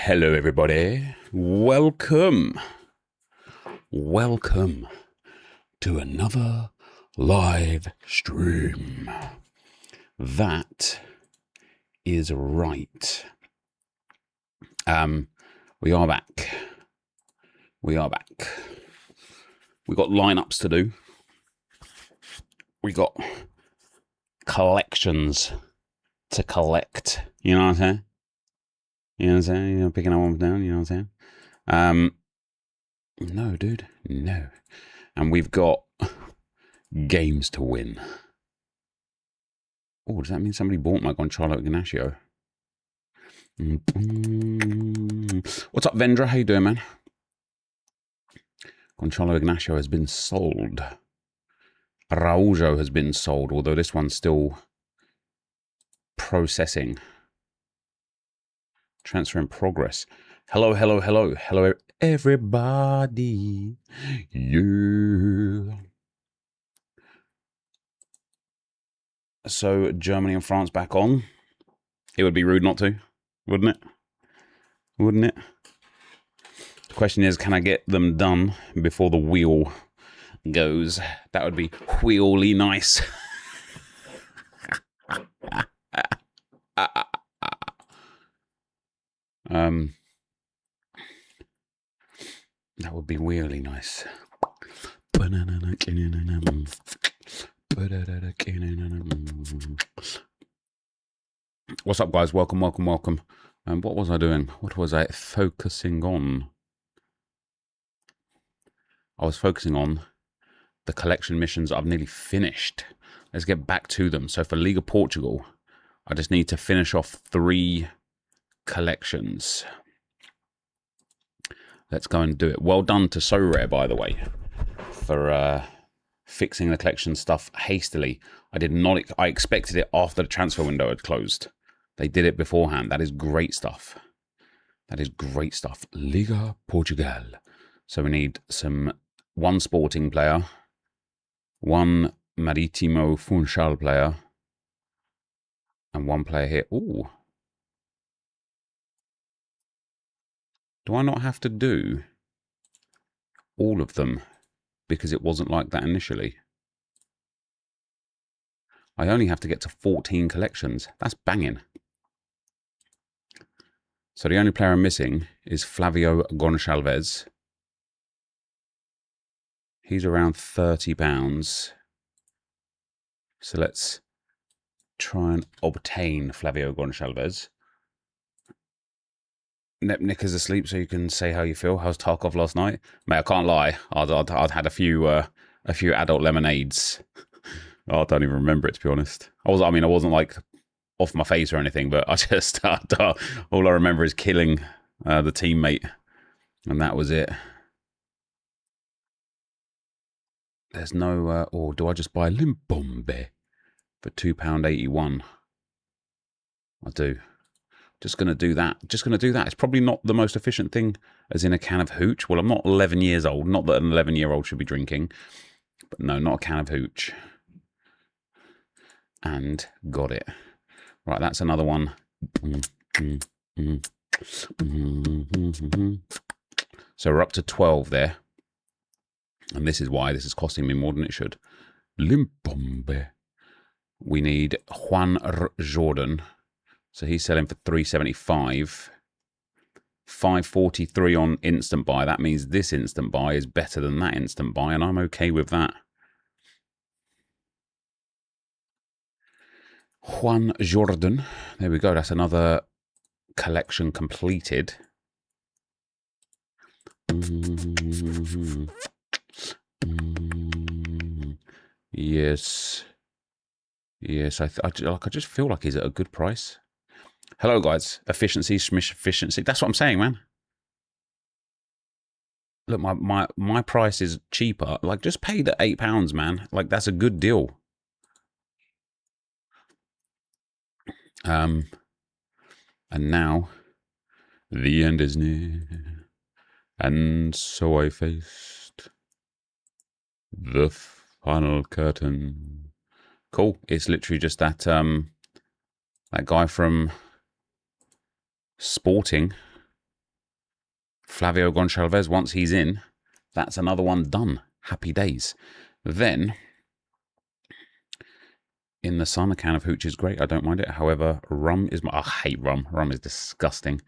Hello, everybody. Welcome to another live stream. That is right. We are back. We got lineups to do. We got collections to collect. You know what I'm saying? You know what I'm saying? You know, picking up one down, you know what I'm saying? No, dude, no. And we've got games to win. Oh, does that mean somebody bought my Gonçalo Ignacio? What's up, Vendra? How you doing, man? Gonçalo Ignacio has been sold. Araujo has been sold, although this one's still processing. Transfer in progress. Hello, everybody. Yeah. So, Germany and France back on. It would be rude not to, wouldn't it? Wouldn't it? The question is, can I get them done before the wheel goes? That would be wheelie nice. That would be really nice. What's up, guys? Welcome. What was I doing? What was I focusing on? I was focusing on the collection missions I've nearly finished. Let's get back to them. So for Liga Portugal, I just need to finish off 3 collections. Let's go and do it. Well done to Sorare, by the way, for fixing the collection stuff hastily. I expected it after the transfer window had closed. They did it beforehand. That is great stuff. Liga Portugal. So we need one Sporting player, one Marítimo Funchal player, and one player here. Ooh. Do I not have to do all of them because it wasn't like that initially? I only have to get to 14 collections. That's banging. So the only player I'm missing is Flavio Gonçalves. He's around £30. So let's try and obtain Flavio Gonçalves. Nick is asleep, so you can say how you feel. How's Tarkov last night? Mate, I can't lie. I'd had a few adult lemonades. Oh, I don't even remember it, to be honest. I wasn't like off my face or anything, but I just all I remember is killing the teammate, and that was it. There's no. Or do I just buy Limbombe for £2.81? I do. Just going to do that. It's probably not the most efficient thing, as in a can of hooch. Well, I'm not 11 years old. Not that an 11-year-old should be drinking. But no, not a can of hooch. And got it. Right, that's another one. So we're up to 12 there. And this is why this is costing me more than it should. Limbombe. We need Juan Jordan. So he's selling for $3.75, $5.43 on instant buy. That means this instant buy is better than that instant buy, and I'm okay with that. Juan Jordan. There we go. That's another collection completed. Yes. I just feel like he's at a good price. Hello, guys. Efficiency. That's what I'm saying, man. Look, my price is cheaper. Like, just pay the £8, man. Like, that's a good deal. And now, the end is near. And so I faced the final curtain. Cool. It's literally just that guy from Sporting Flavio Goncalves, once he's in, that's another one done. Happy days. Then, in the sun, a can of hooch is great. I don't mind it. However, rum is I hate rum. Rum is disgusting.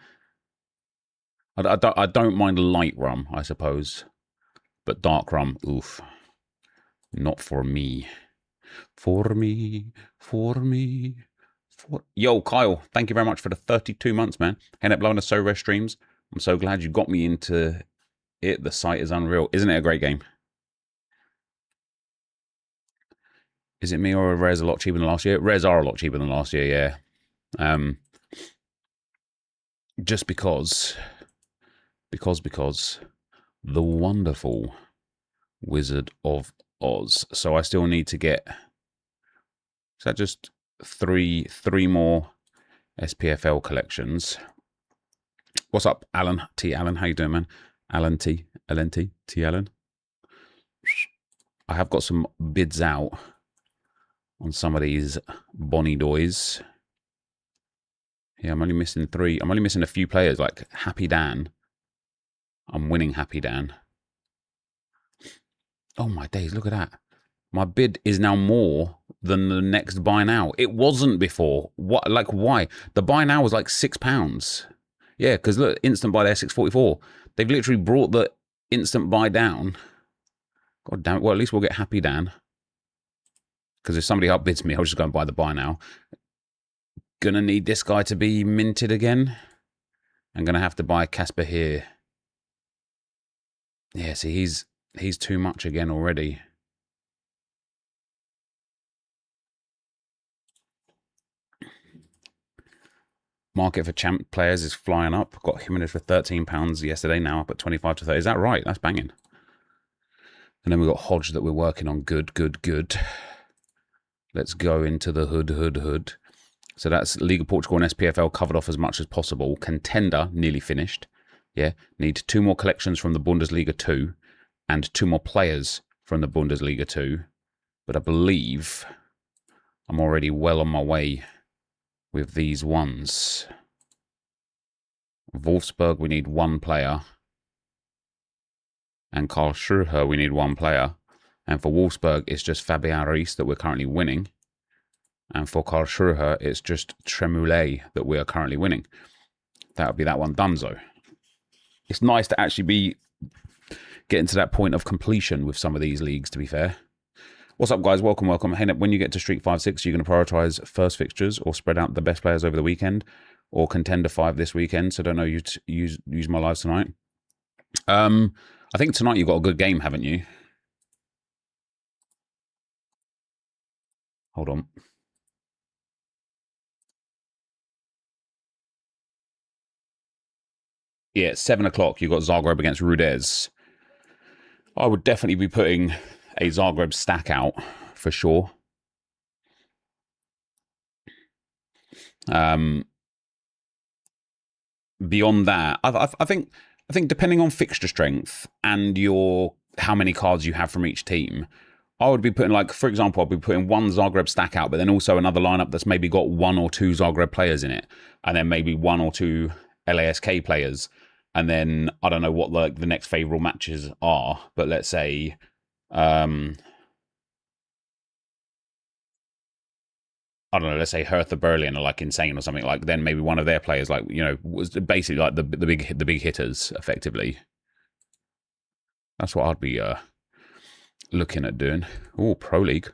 I don't mind light rum, I suppose. But dark rum, oof. Not for me. For me. Yo, Kyle, thank you very much for the 32 months, man. End up blowing the Sorare streams. I'm so glad you got me into it. The site is unreal. Isn't it a great game? Is it me or are rares a lot cheaper than last year? Rares are a lot cheaper than last year, yeah. Just because the wonderful Wizard of Oz. So I still need to get, is that just three more SPFL collections? What's up, Alan? T. Alan, how you doing, man? Alan T. Alan. I have got some bids out on some of these Bonnie Doys. Yeah, I'm only missing 3. I'm only missing a few players, like Happy Dan. I'm winning Happy Dan. Oh my days, look at that. My bid is now more than the next buy now. It wasn't before. What? Like, why? The buy now was like £6. Yeah, because look, instant buy there, 6.44. They've literally brought the instant buy down. God damn it. Well, at least we'll get Happy Dan. Because if somebody outbids me, I'll just go and buy the buy now. Gonna need this guy to be minted again. I'm gonna have to buy Casper here. Yeah, see, he's too much again already. Market for champ players is flying up. Got Jimenez for £13 yesterday, now up at 25 to 30. Is that right? That's banging. And then we've got Hodge that we're working on. Good. Let's go into the hood. So that's League of Portugal and SPFL covered off as much as possible. Contender, nearly finished. Yeah, need 2 more collections from the Bundesliga 2 and 2 more players from the Bundesliga 2. But I believe I'm already well on my way with these ones. Wolfsburg, we need 1 player. And Karlsruhe, we need 1 player. And for Wolfsburg, it's just Fabian Reis that we're currently winning. And for Karlsruhe, it's just Tremoulet that we are currently winning. That would be that one donezo. It's nice to actually be getting to that point of completion with some of these leagues, to be fair. What's up, guys? Welcome. Hey, when you get to Streak 5-6, you're going to prioritise first fixtures or spread out the best players over the weekend, or Contender 5 this weekend. So don't know, you use my lives tonight. I think tonight you've got a good game, haven't you? Hold on. Yeah, 7 o'clock. You've got Zagreb against Rudez. I would definitely be putting a Zagreb stack out for sure. Beyond that, I think depending on fixture strength and how many cards you have from each team, I would be putting, like, for example, I'd be putting 1 Zagreb stack out, but then also another lineup that's maybe got 1 or 2 Zagreb players in it, and then maybe 1 or 2 LASK players, and then I don't know what the next favourable matches are, but let's say I don't know, let's say Hertha Berlin are like insane or something, like then maybe one of their players, like, you know, was basically like the big hitters effectively. That's what I'd be looking at doing. Oh, Pro League.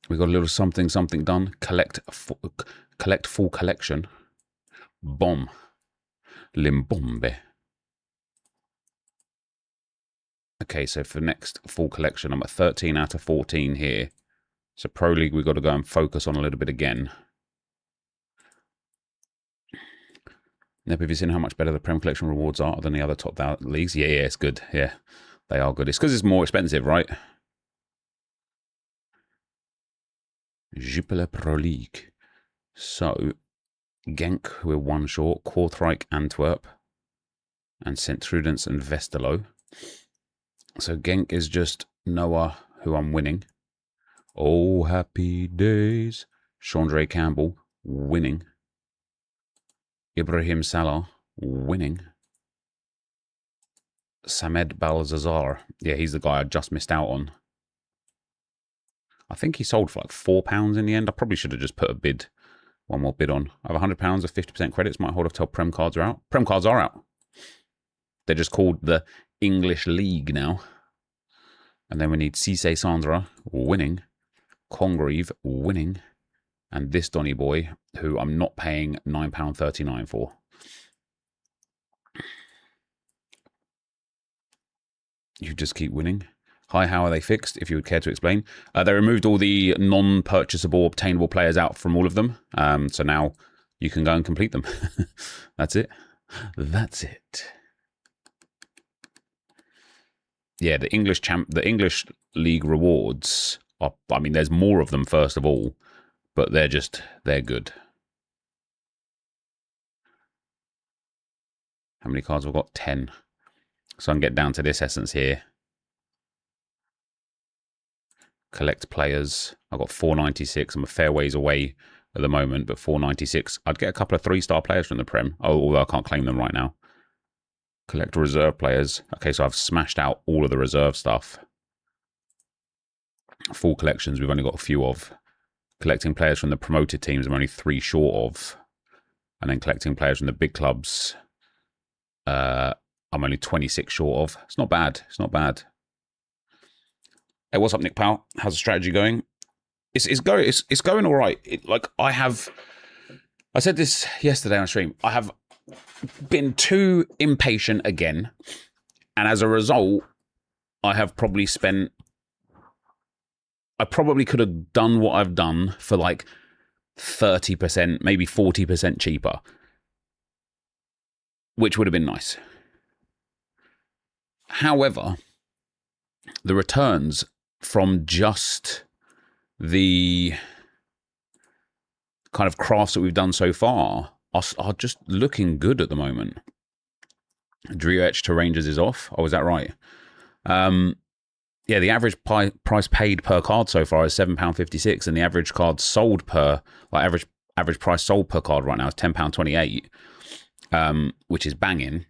We got a little something done. Collect full collection. Bomb. Limbombe. Okay, so for next full collection, I'm at 13 out of 14 here. So Pro League, we've got to go and focus on a little bit again. Nep, have you seen how much better the Prem Collection rewards are than the other top leagues? Yeah, it's good. Yeah, they are good. It's because it's more expensive, right? Jupiler Pro League. So, Genk, we're 1 short. Kortrijk, Antwerp. And St. Trudens and Westerlo. So Genk is just Noah, who I'm winning. Oh, happy days. Chandre Campbell, winning. Ibrahim Salah, winning. Samed Balzazar. Yeah, he's the guy I just missed out on. I think he sold for like £4 in the end. I probably should have just put a bid, one more bid on. I have £100 of 50% credits. Might hold off till Prem cards are out. Prem cards are out. They're just called the English League now. And then we need Cisse Sandra winning, Congreve winning, and this Donny boy, who I'm not paying £9.39 for. You just keep winning. Hi, how are they fixed, if you would care to explain? They removed all the non-purchasable, obtainable players out from all of them. So now you can go and complete them. That's it. That's it. Yeah, the English League rewards are, I mean, there's more of them, first of all, but they're good. How many cards have I got? 10. So I can get down to this essence here. Collect players. I've got 496. I'm a fair ways away at the moment, but 496. I'd get a couple of 3-star players from the Prem. Oh, although I can't claim them right now. Collect reserve players. Okay, so I've smashed out all of the reserve stuff. Full collections, we've only got a few of. Collecting players from the promoted teams, I'm only 3 short of. And then collecting players from the big clubs, I'm only 26 short of. It's not bad. It's not bad. Hey, what's up, Nick Powell? How's the strategy going? It's going all right. I said this yesterday on stream. I have been too impatient again, and as a result, I probably could have done what I've done for like 30%, maybe 40% cheaper, which would have been nice. However, the returns from just the kind of crafts that we've done so far are just looking good at the moment. Drio Etch to Rangers is off. Oh, is that right? Yeah, the average price paid per card so far is £7.56, and the average card sold average price sold per card right now is £10.28, which is banging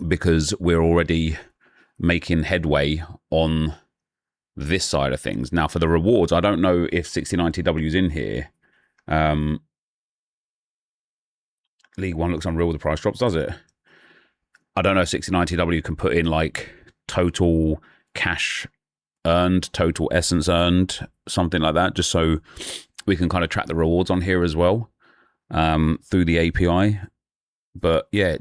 because we're already making headway on this side of things. Now, for the rewards, I don't know if 6090W is in here. League One looks unreal with the price drops, does it? I don't know if 6090W can put in like total cash earned, total essence earned, something like that, just so we can kind of track the rewards on here as well through the API. But yeah,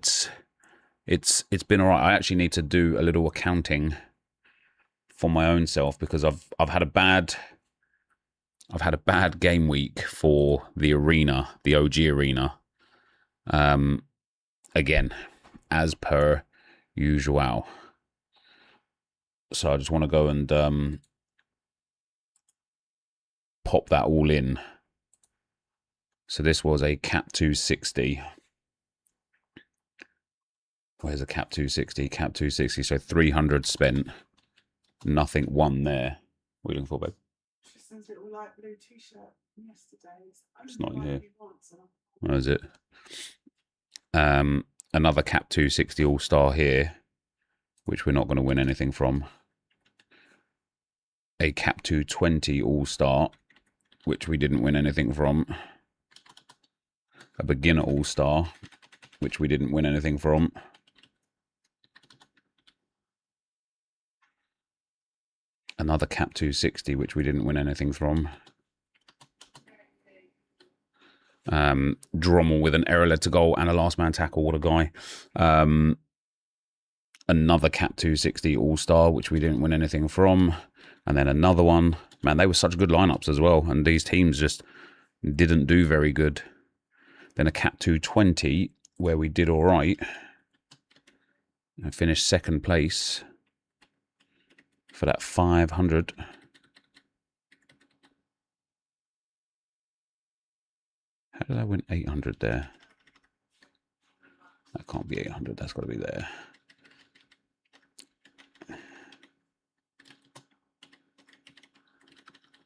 it's been all right. I actually need to do a little accounting for my own self because I've had a bad game week for the arena, the OG arena. Again, as per usual. So I just want to go and pop that all in. So this was a Cap 260. Where's a Cap 260? Cap 260. So 300 spent. Nothing won there. What are you looking for, babe? She sends it all light blue t-shirt from yesterday. It's not in here. Where is it? Another Cap 260 All-Star here, which we're not going to win anything from. A Cap 220 All-Star, which we didn't win anything from. A Beginner All-Star, which we didn't win anything from. Another Cap 260, which we didn't win anything from. Drommel with an error led to goal and a last man tackle. What a guy. Another Cap 260 All-Star, which we didn't win anything from. And then another one. Man, they were such good lineups as well. And these teams just didn't do very good. Then a Cap 220, where we did all right. I finished second place for that 500. How did I win 800 there? That can't be 800. That's got to be there.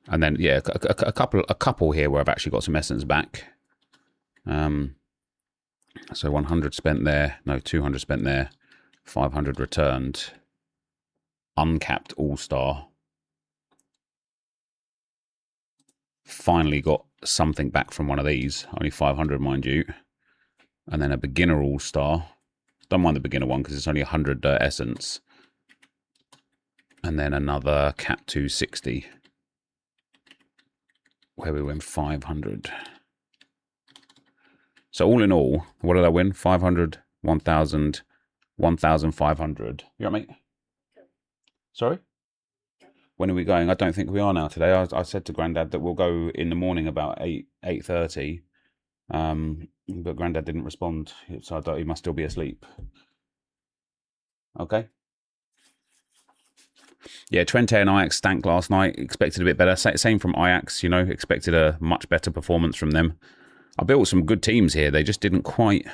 And then, yeah, a couple here where I've actually got some essence back. So 100 spent there. No, 200 spent there. 500 returned. Uncapped all-star. Finally got something back from one of these. Only 500, mind you. And then a beginner all-star. Don't mind the beginner one because it's only 100 essence. And then another cap 260. Where we win 500. So all in all, what did I win? 500, 1,000, 1,500. You know what I mean? Sorry? When are we going? I don't think we are now today. I said to Grandad that we'll go in the morning about 8:30. But Grandad didn't respond, so I thought he must still be asleep. Okay. Yeah, Twente and Ajax stank last night. Expected a bit better. Same from Ajax, you know. Expected a much better performance from them. I built some good teams here. They just didn't quite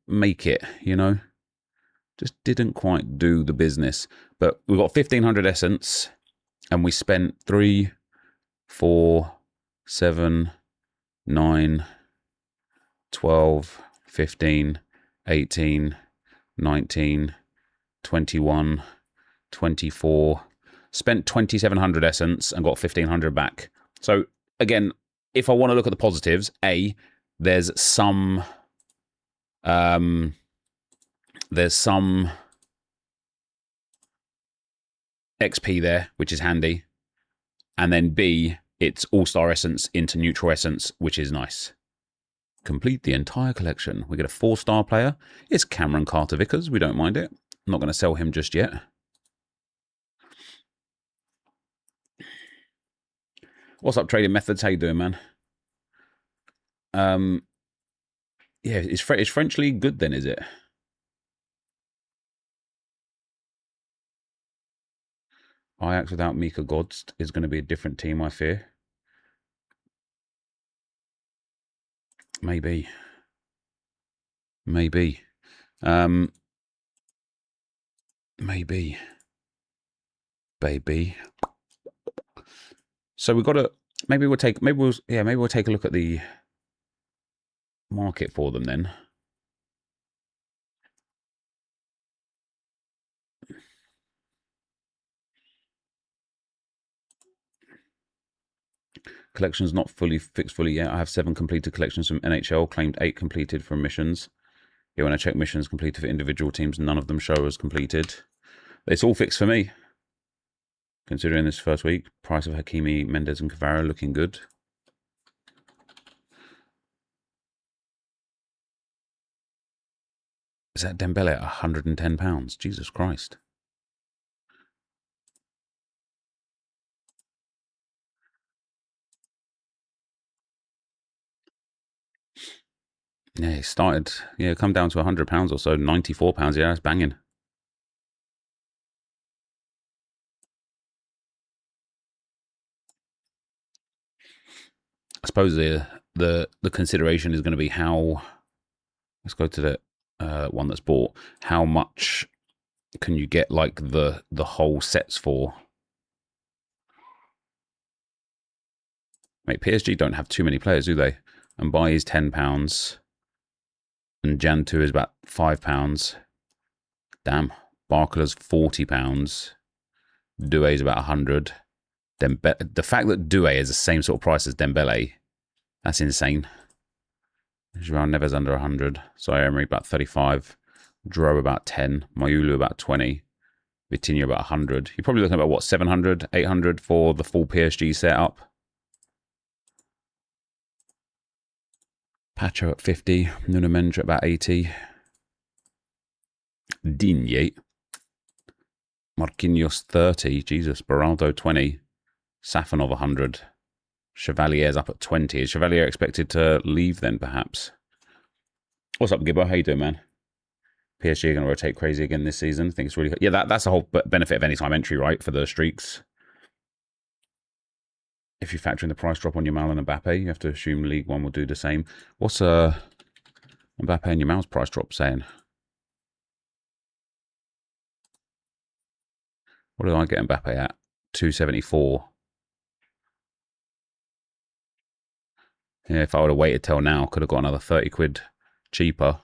make it, you know. Just didn't quite do the business. But we got 1,500 essence, and we spent 3, 4, 7, 9, 12, 15, 18, 19, 21, 24. Spent 2,700 essence and got 1,500 back. So again, if I want to look at the positives, there's some XP there, which is handy. And then B, it's all-star essence into neutral essence, which is nice. Complete the entire collection. We get a 4-star player. It's Cameron Carter-Vickers. We don't mind it. I'm not going to sell him just yet. What's up, Trading Methods? How you doing, man? Yeah, is French League good then, is it? Ajax without Mika Godst is going to be a different team, I fear. Maybe. Maybe. Maybe. Baby. So we've got to maybe we'll take a look at the market for them then. Collections not fully fixed yet. I have 7 completed collections from NHL, claimed 8 completed from missions. Yeah, when I check missions completed for individual teams, none of them show as completed. It's all fixed for me. Considering this first week, price of Hakimi, Mendes and Kvara looking good. Is that Dembele at £110? Jesus Christ. Yeah, it started, come down to £100 or so, £94. Yeah, that's banging. I suppose the consideration is going to be how. Let's go to the one that's bought. How much can you get like the whole sets for? Mate, PSG don't have too many players, do they? And buy is £10, and Jan 2 is about £5. Damn, Barcola's £40. Doué is about 100. The fact that Doué is the same sort of price as Dembele, that's insane. João Neves under 100. Sorry, Emery about 35. Dro about 10. Mayulu about 20. Vitinha about 100. You're probably looking at about, what, 700, 800 for the full PSG setup. Pacho at 50. Nuno Mendes at about 80. Digne. Marquinhos 30. Jesus. Beraldo 20. Safanov 100. Chevalier's up at 20. Is Chevalier expected to leave then, perhaps? What's up, Gibbo? How you doing, man? PSG are going to rotate crazy again this season. I think it's really good. Yeah, that's the whole benefit of anytime entry, right, for the streaks. If you factor in the price drop on Yamal and Mbappe, you have to assume League One will do the same. What's Mbappe and Yamal's price drop saying? What did I get Mbappe at? 274. Yeah, if I would have waited till now, could have got another 30 quid cheaper.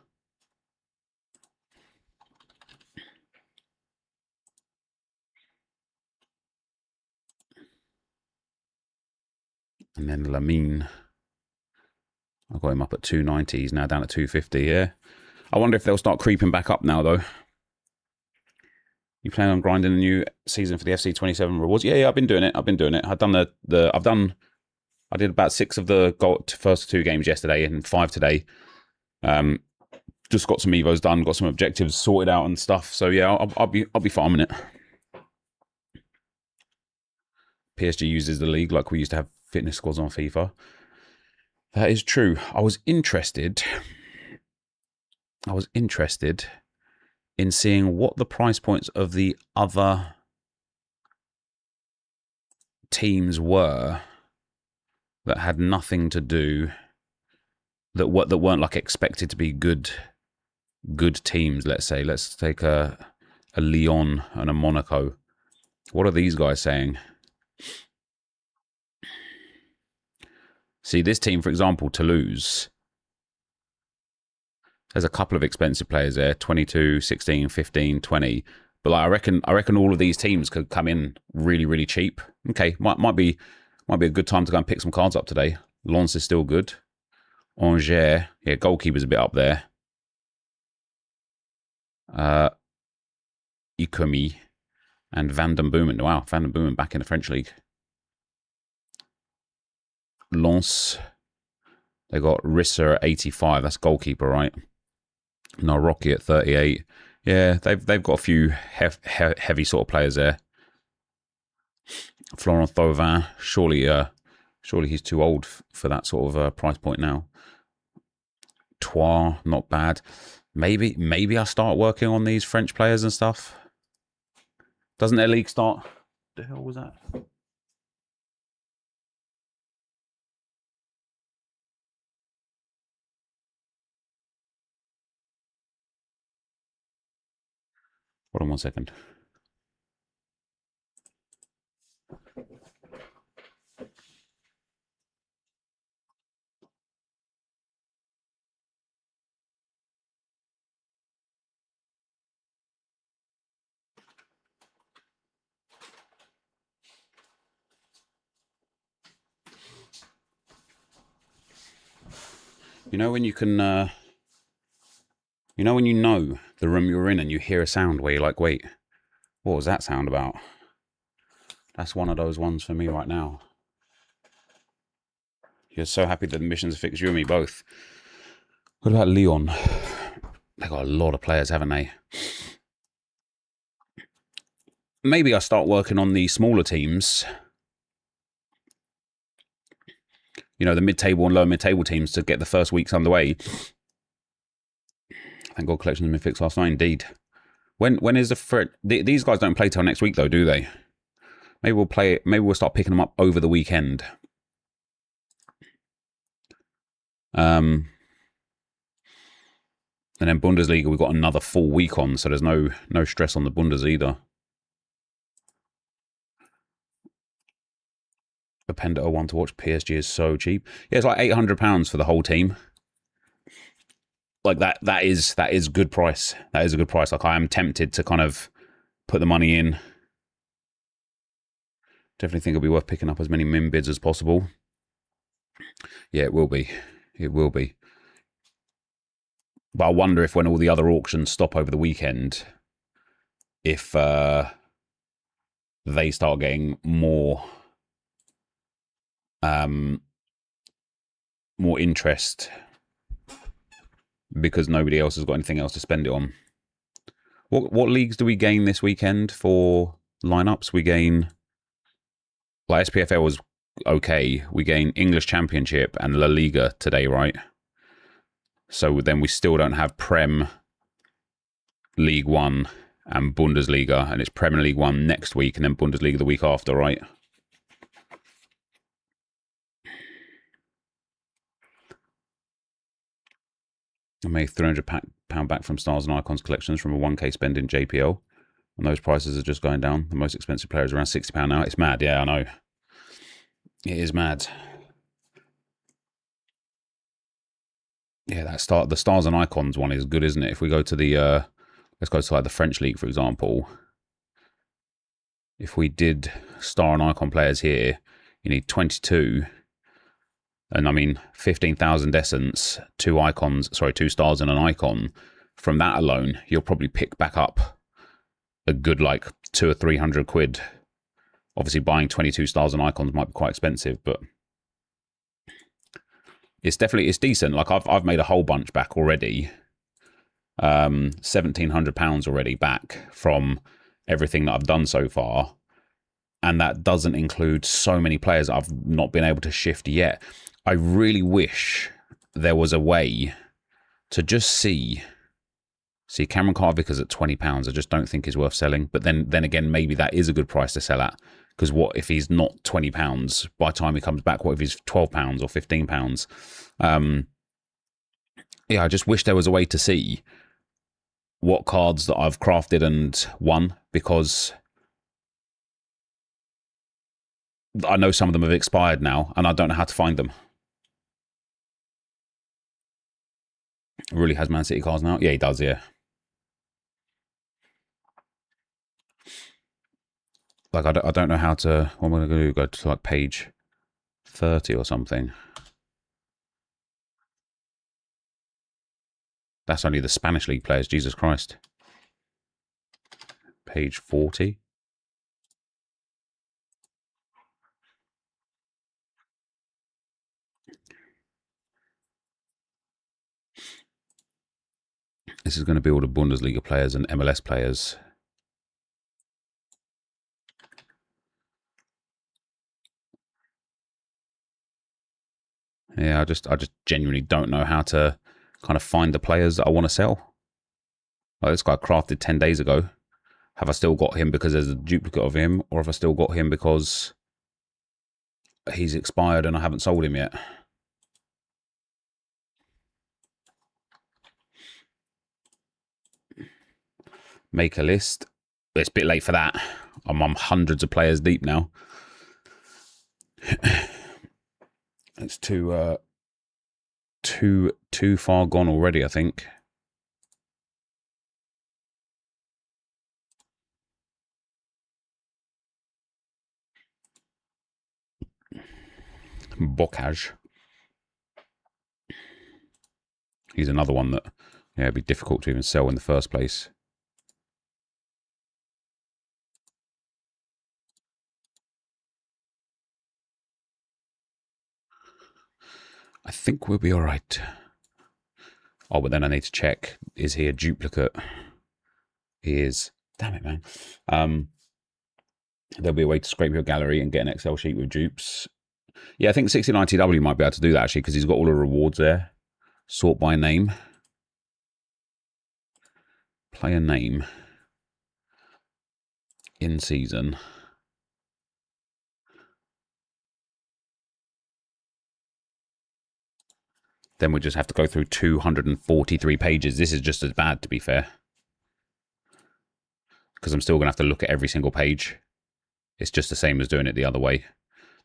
And then Lamine. I got him up at 290. He's now down at 250. Yeah. I wonder if they'll start creeping back up now, though. You plan on grinding a new season for the FC27 rewards? Yeah, I've been doing it. I've done I did about 6 of the first 2 games yesterday and 5 today. Just got some evos done, got some objectives sorted out and stuff. So yeah, I'll be farming it. PSG uses the league like we used to have fitness squads on FIFA. That is true. I was interested in seeing what the price points of the other teams were that had nothing to do, that weren't like expected to be good teams. Let's say, let's take a Lyon and a Monaco. What are these guys saying? See, this team, for example, Toulouse, there's a couple of expensive players there, 22, 16, 15, 20. But like, I reckon all of these teams could come in really, really cheap. Okay, might be a good time to go and pick some cards up today. Lens is still good. Angers, yeah, goalkeeper's a bit up there. Ikomi and Van den Boomen. Wow, Van den Boomen back in the French league. Lens, they got Risser at 85. That's goalkeeper, right? No, Rocky at 38. Yeah, they've got a few heavy sort of players there. Florent Thauvin, surely he's too old for that sort of price point now. Troyes, not bad. Maybe I start working on these French players and stuff. Doesn't their league start? The hell was that? Hold on 1 second. You know when you can, you know when you know the room you're in and you hear a sound where you're like, wait, what was that sound about? That's one of those ones for me right now. You're so happy that the missions fix you and me both. What about Lyon? They got a lot of players, haven't they? Maybe I start working on the smaller teams. You know, the mid-table and lower mid-table teams to get the first weeks underway. Thank God collection has been fixed last night, indeed. When is these guys don't play till next week though, do they? Maybe we'll start picking them up over the weekend. And then Bundesliga, we've got another full week on, so there's no stress on the Bundes either. The Penda 01 to watch PSG is so cheap. Yeah, it's like £800 for the whole team. Like that is good price. That is a good price. Like I am tempted to kind of put the money in. Definitely think it'll be worth picking up as many min bids as possible. Yeah, it will be. It will be. But I wonder if when all the other auctions stop over the weekend, if they start getting more interest because nobody else has got anything else to spend it on. What leagues do we gain this weekend for lineups? We gain, like SPFL was okay. We gain English Championship and La Liga today, right? So then we still don't have Prem, League One, and Bundesliga, and it's Premier League One next week, and then Bundesliga the week after, right? I made £300 back from Stars and Icons collections from a 1k spend in JPL. And those prices are just going down. The most expensive player is around £60 now. It's mad. Yeah, I know. It is mad. Yeah, the Stars and Icons one is good, isn't it? If we go to the, let's go to like the French League, for example. If we did Star and Icon players here, you need 22. And I mean, 15,000 essence, 2 stars and an icon. From that alone, you'll probably pick back up a good like 200 or 300 quid. Obviously, buying 22 stars and icons might be quite expensive, but it's decent. Like I've made a whole bunch back already. £1,700 already back from everything that I've done so far. And that doesn't include so many players I've not been able to shift yet. I really wish there was a way to just see Cameron Carter-Vickers at £20. I just don't think is worth selling. But then again, maybe that is a good price to sell at. Because what if he's not £20 by the time he comes back? What if he's £12 or £15? Yeah, I just wish there was a way to see what cards that I've crafted and won, because I know some of them have expired now and I don't know how to find them. Really has Man City cards now? Yeah, he does, yeah. Like, I don't know how to... What am I going to do? Go to, like, page 30 or something. That's only the Spanish League players. Jesus Christ. Page 40. This is going to be all the Bundesliga players and MLS players. Yeah, I just genuinely don't know how to kind of find the players that I want to sell. Like, this guy crafted 10 days ago. Have I still got him because there's a duplicate of him, or have I still got him because he's expired and I haven't sold him yet? Make a list. It's a bit late for that. I'm hundreds of players deep now. It's too far gone already, I think. Bocage. He's another one that, yeah, it'd be difficult to even sell in the first place. I think we'll be all right. Oh, but then I need to check. Is he a duplicate? He is. Damn it, man. There'll be a way to scrape your gallery and get an Excel sheet with dupes. Yeah, I think 69TW might be able to do that, actually, because he's got all the rewards there. Sort by name. Player name. In season. Then we just have to go through 243 pages. This is just as bad, to be fair. Because I'm still going to have to look at every single page. It's just the same as doing it the other way.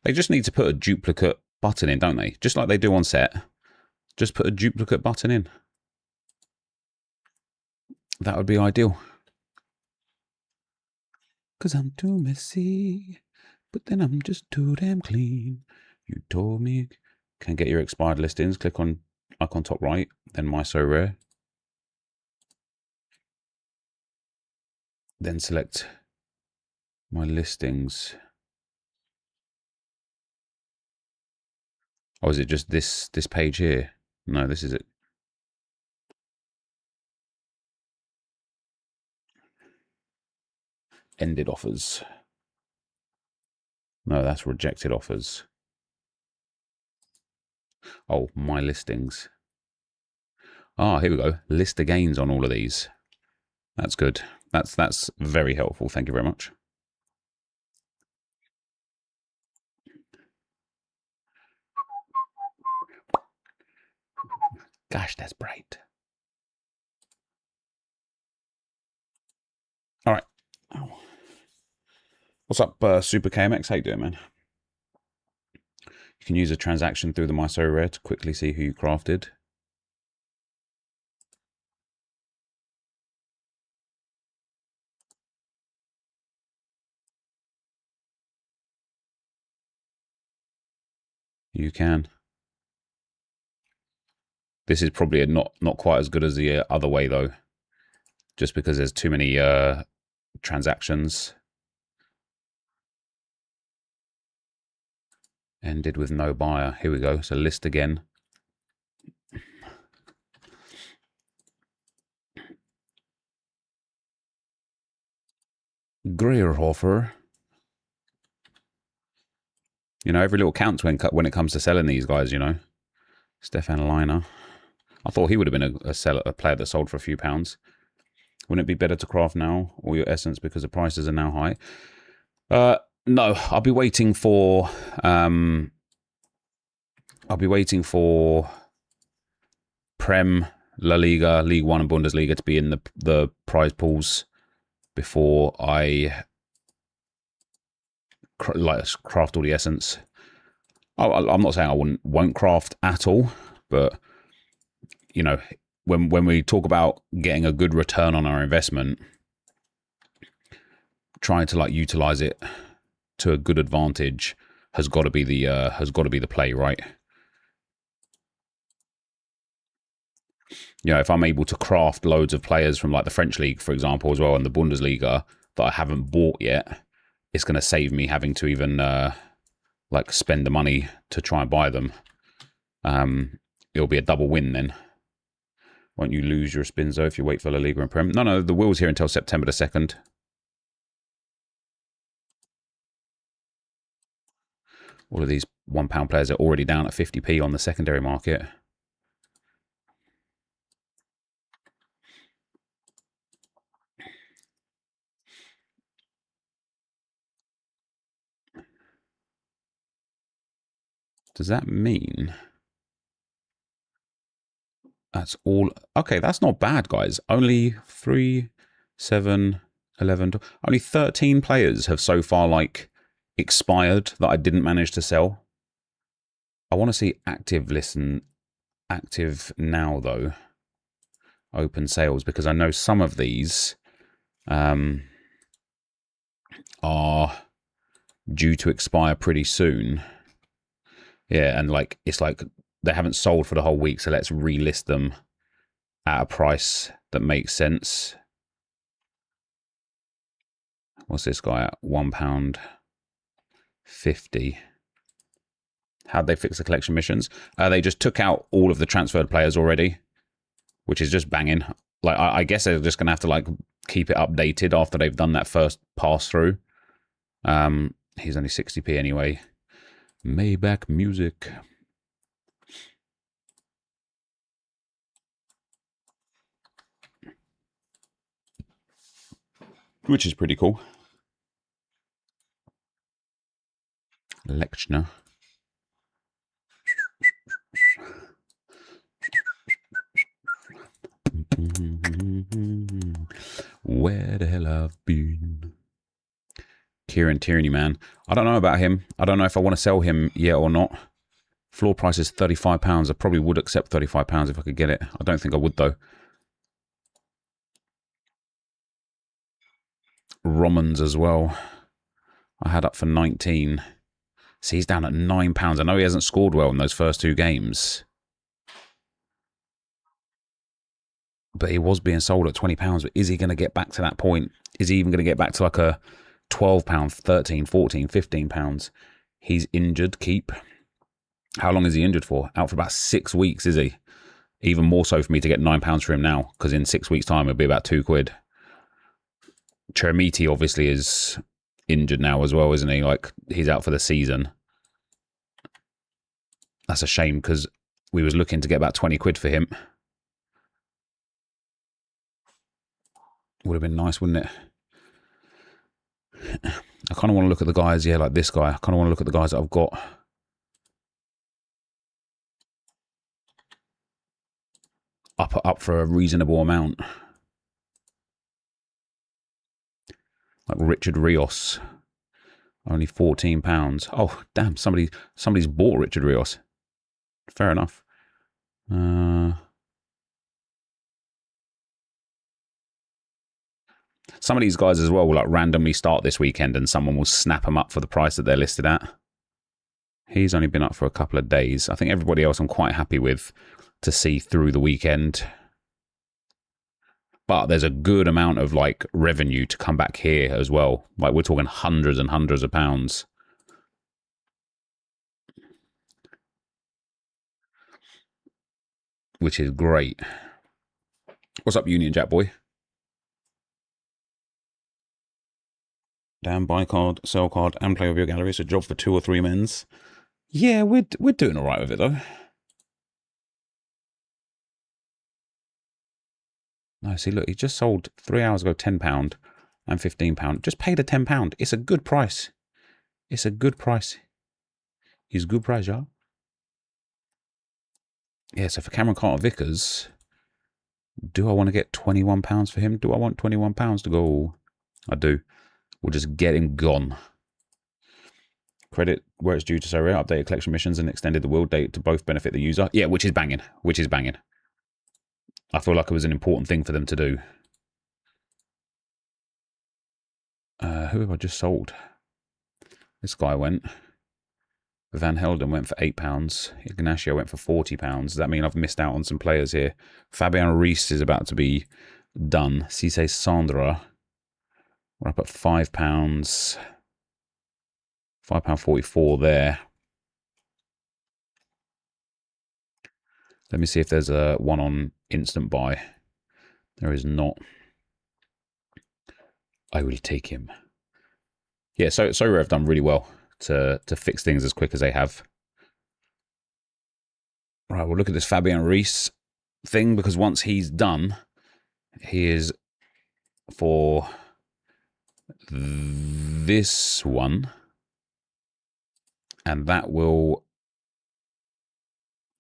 They just need to put a duplicate button in, don't they? Just like they do on set. Just put a duplicate button in. That would be ideal. Because I'm too messy, but then I'm just too damn clean. You told me. Can get your expired listings. Click on icon top right, then my Sorare. Then select my listings. Oh, is it just this page here? No, this is it. Ended offers. No, that's rejected offers. Oh, my listings. Ah, here we go. List the gains on all of these. That's good. That's very helpful. Thank you very much. Gosh, that's bright. All right. Oh. What's up, Super KMX? How you doing, man? You can use a transaction through the MySorare to quickly see who you crafted. You can. This is probably not quite as good as the other way though, just because there's too many transactions. Ended with no buyer. Here we go. So list again. Greyerhofer. You know, every little counts when it comes to selling these guys, you know. Stefan Leiner. I thought he would have been a player that sold for a few pounds. Wouldn't it be better to craft now, or your essence, because the prices are now high? No, I'll be waiting for Prem, La Liga, League One, and Bundesliga to be in the prize pools before I craft all the essence. I'm not saying I won't craft at all, but you know, when we talk about getting a good return on our investment, trying to utilize it to a good advantage has got to be the play, right? You know, if I'm able to craft loads of players from the French league, for example, as well, and the Bundesliga that I haven't bought yet, it's going to save me having to even spend the money to try and buy them. It'll be a double win then. Won't you lose your spins though if you wait for La Liga and Prem? No, the will's here until September the 2nd. All of these £1 players are already down at 50p on the secondary market. Does that mean that's all? Okay, that's not bad, guys. Only 3, 7, 11, 12, only 13 players have so far expired that I didn't manage to sell. I want to see active now though. Open sales, because I know some of these are due to expire pretty soon. Yeah, and it's they haven't sold for the whole week, so let's relist them at a price that makes sense. What's this guy at? £1.50. How'd they fix the collection missions? They just took out all of the transferred players already, which is just banging. I guess they're just gonna have to keep it updated after they've done that first pass through. He's only 60p anyway. Maybach music. Which is pretty cool. Lechner. Where the hell I've been? Kieran Tierney, man. I don't know about him. I don't know if I want to sell him yet or not. Floor price is £35. I probably would accept £35 if I could get it. I don't think I would, though. Romans as well. I had up for 19. See, he's down at £9. I know he hasn't scored well in those first 2 games. But he was being sold at £20. But is he going to get back to that point? Is he even going to get back to a £12, £13, £14, £15? He's injured, keep. How long is he injured for? Out for about 6 weeks, is he? Even more so for me to get £9 for him now, because in 6 weeks' time it'll be about £2. Chermiti obviously is injured now as well, isn't he? He's out for the season. That's a shame, because we was looking to get about £20 for him. Would have been nice, wouldn't it? I kind of want to look at the guys, yeah, like this guy. I kind of want to look at the guys that I've got. Up for a reasonable amount. Like Richard Rios. Only £14. Oh, damn, somebody's bought Richard Rios. Fair enough. Some of these guys as well will randomly start this weekend and someone will snap them up for the price that they're listed at. He's only been up for a couple of days. I think everybody else I'm quite happy with to see through the weekend. But there's a good amount of like revenue to come back here as well. Like we're talking hundreds and hundreds of pounds. Which is great. What's up, Union Jack boy? Damn, buy card, sell card, and play with your gallery. It's a job for 2 or 3 men's. Yeah, we're doing all right with it though. No, see, look, he just sold 3 hours ago £10 and £15. Just paid a £10. It's a good price. It's a good price. It's a good price, y'all. Yeah, so for Cameron Carter Vickers, do I want to get £21 for him? Do I want £21 to go? I do. We'll just get him gone. Credit where it's due to Sorare, updated collection missions and extended the will date to both benefit the user. Yeah, which is banging. Which is banging. I feel like it was an important thing for them to do. Who have I just sold? This guy went. Van Helden went for £8. Ignacio went for £40. Does that mean I've missed out on some players here? Fabian Reese is about to be done. Cisse Sandra. We're up at £5. £5.44 there. Let me see if there's a one on instant buy. There is not. I will take him. Yeah, so have done really well to fix things as quick as they have. Right, we'll look at this Fabian Reese thing, because once he's done, he is for this one, and that will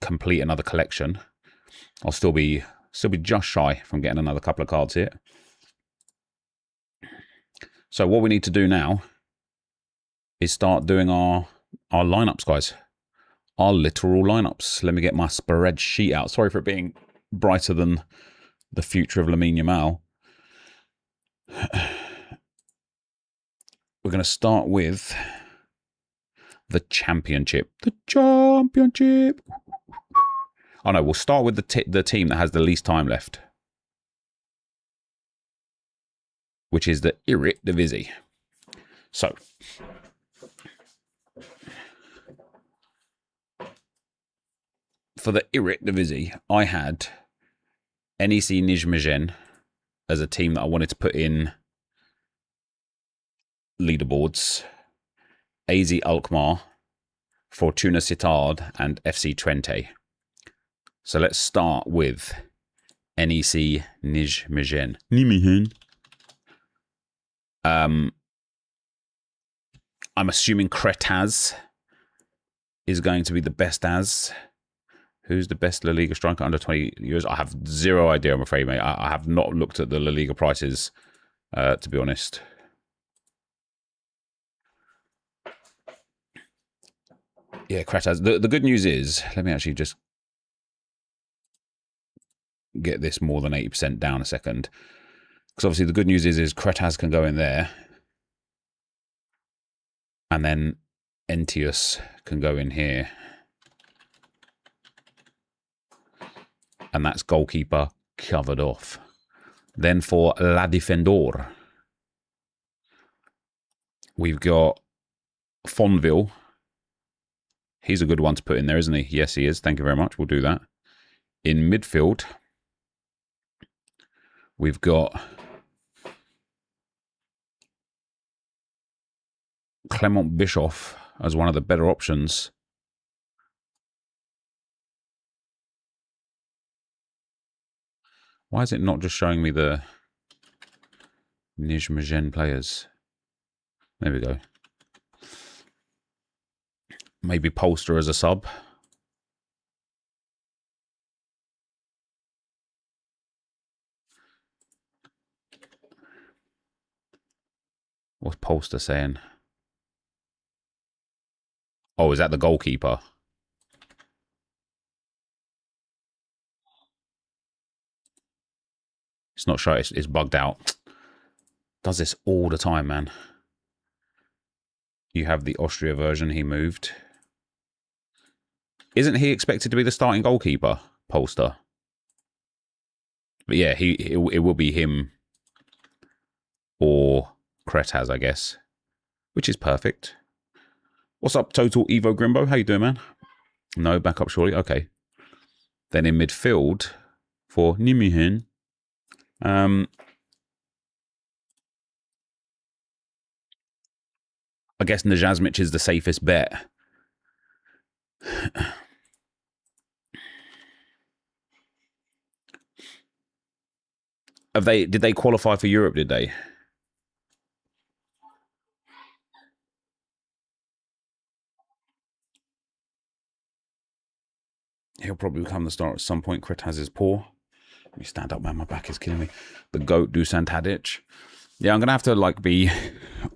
complete another collection. I'll still be just shy from getting another couple of cards here. So what we need to do now is start doing our lineups, guys. Our literal lineups. Let me get my spreadsheet out. Sorry for it being brighter than the future of Lamine Yamal. We're going to start with the championship. The championship. Oh no, we'll start with the team that has the least time left, which is the Eredivisie. So, for the Eredivisie, I had NEC Nijmegen as a team that I wanted to put in leaderboards. AZ Alkmaar, Fortuna Sittard, and FC Twente. So let's start with NEC Nijmegen. I'm assuming Kretaz is going to be the best as. Who's the best La Liga striker under 20 years? I have zero idea, I'm afraid, mate. I have not looked at the La Liga prices, to be honest. Yeah, Kretaz. The good news is, let me actually just get this more than 80% down a second. Because obviously the good news is Kretaz can go in there. And then Entius can go in here. And that's goalkeeper covered off. Then for La Defendor, we've got Fonville. He's a good one to put in there, isn't he? Yes, he is. Thank you very much. We'll do that. In midfield, we've got Clement Bischoff as one of the better options. Why is it not just showing me the Nijmegen players? There we go. Maybe Polster as a sub. What's Polster saying? Oh, is that the goalkeeper? It's not sure. It's bugged out. Does this all the time, man. You have the Austria version. He moved. Isn't he expected to be the starting goalkeeper, Polster? But yeah, it will be him or Kretaz, I guess, which is perfect. What's up, Total Evo Grimbo? How you doing, man? No, back up surely. Okay. Then in midfield for Nimihin, I guess Najazmic is the safest bet. Did they qualify for Europe, did they? He'll probably become the star at some point. Kretaz is poor. Let me stand up, man. My back is killing me. The GOAT Dusan Tadic. Yeah, I'm going to have to like be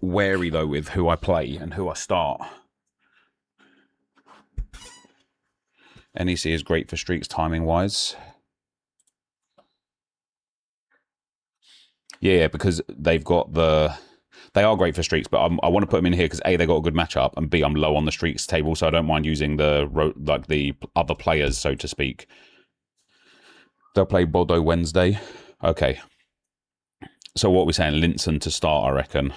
wary, though, with who I play and who I start. NEC is great for streaks timing-wise. Yeah, because they've got the... They are great for streaks, but I want to put them in here because A, they got a good matchup, and B, I'm low on the streaks table, so I don't mind using the other players, so to speak. They'll play Bordeaux Wednesday. Okay. So what we're saying, Linson to start, I reckon.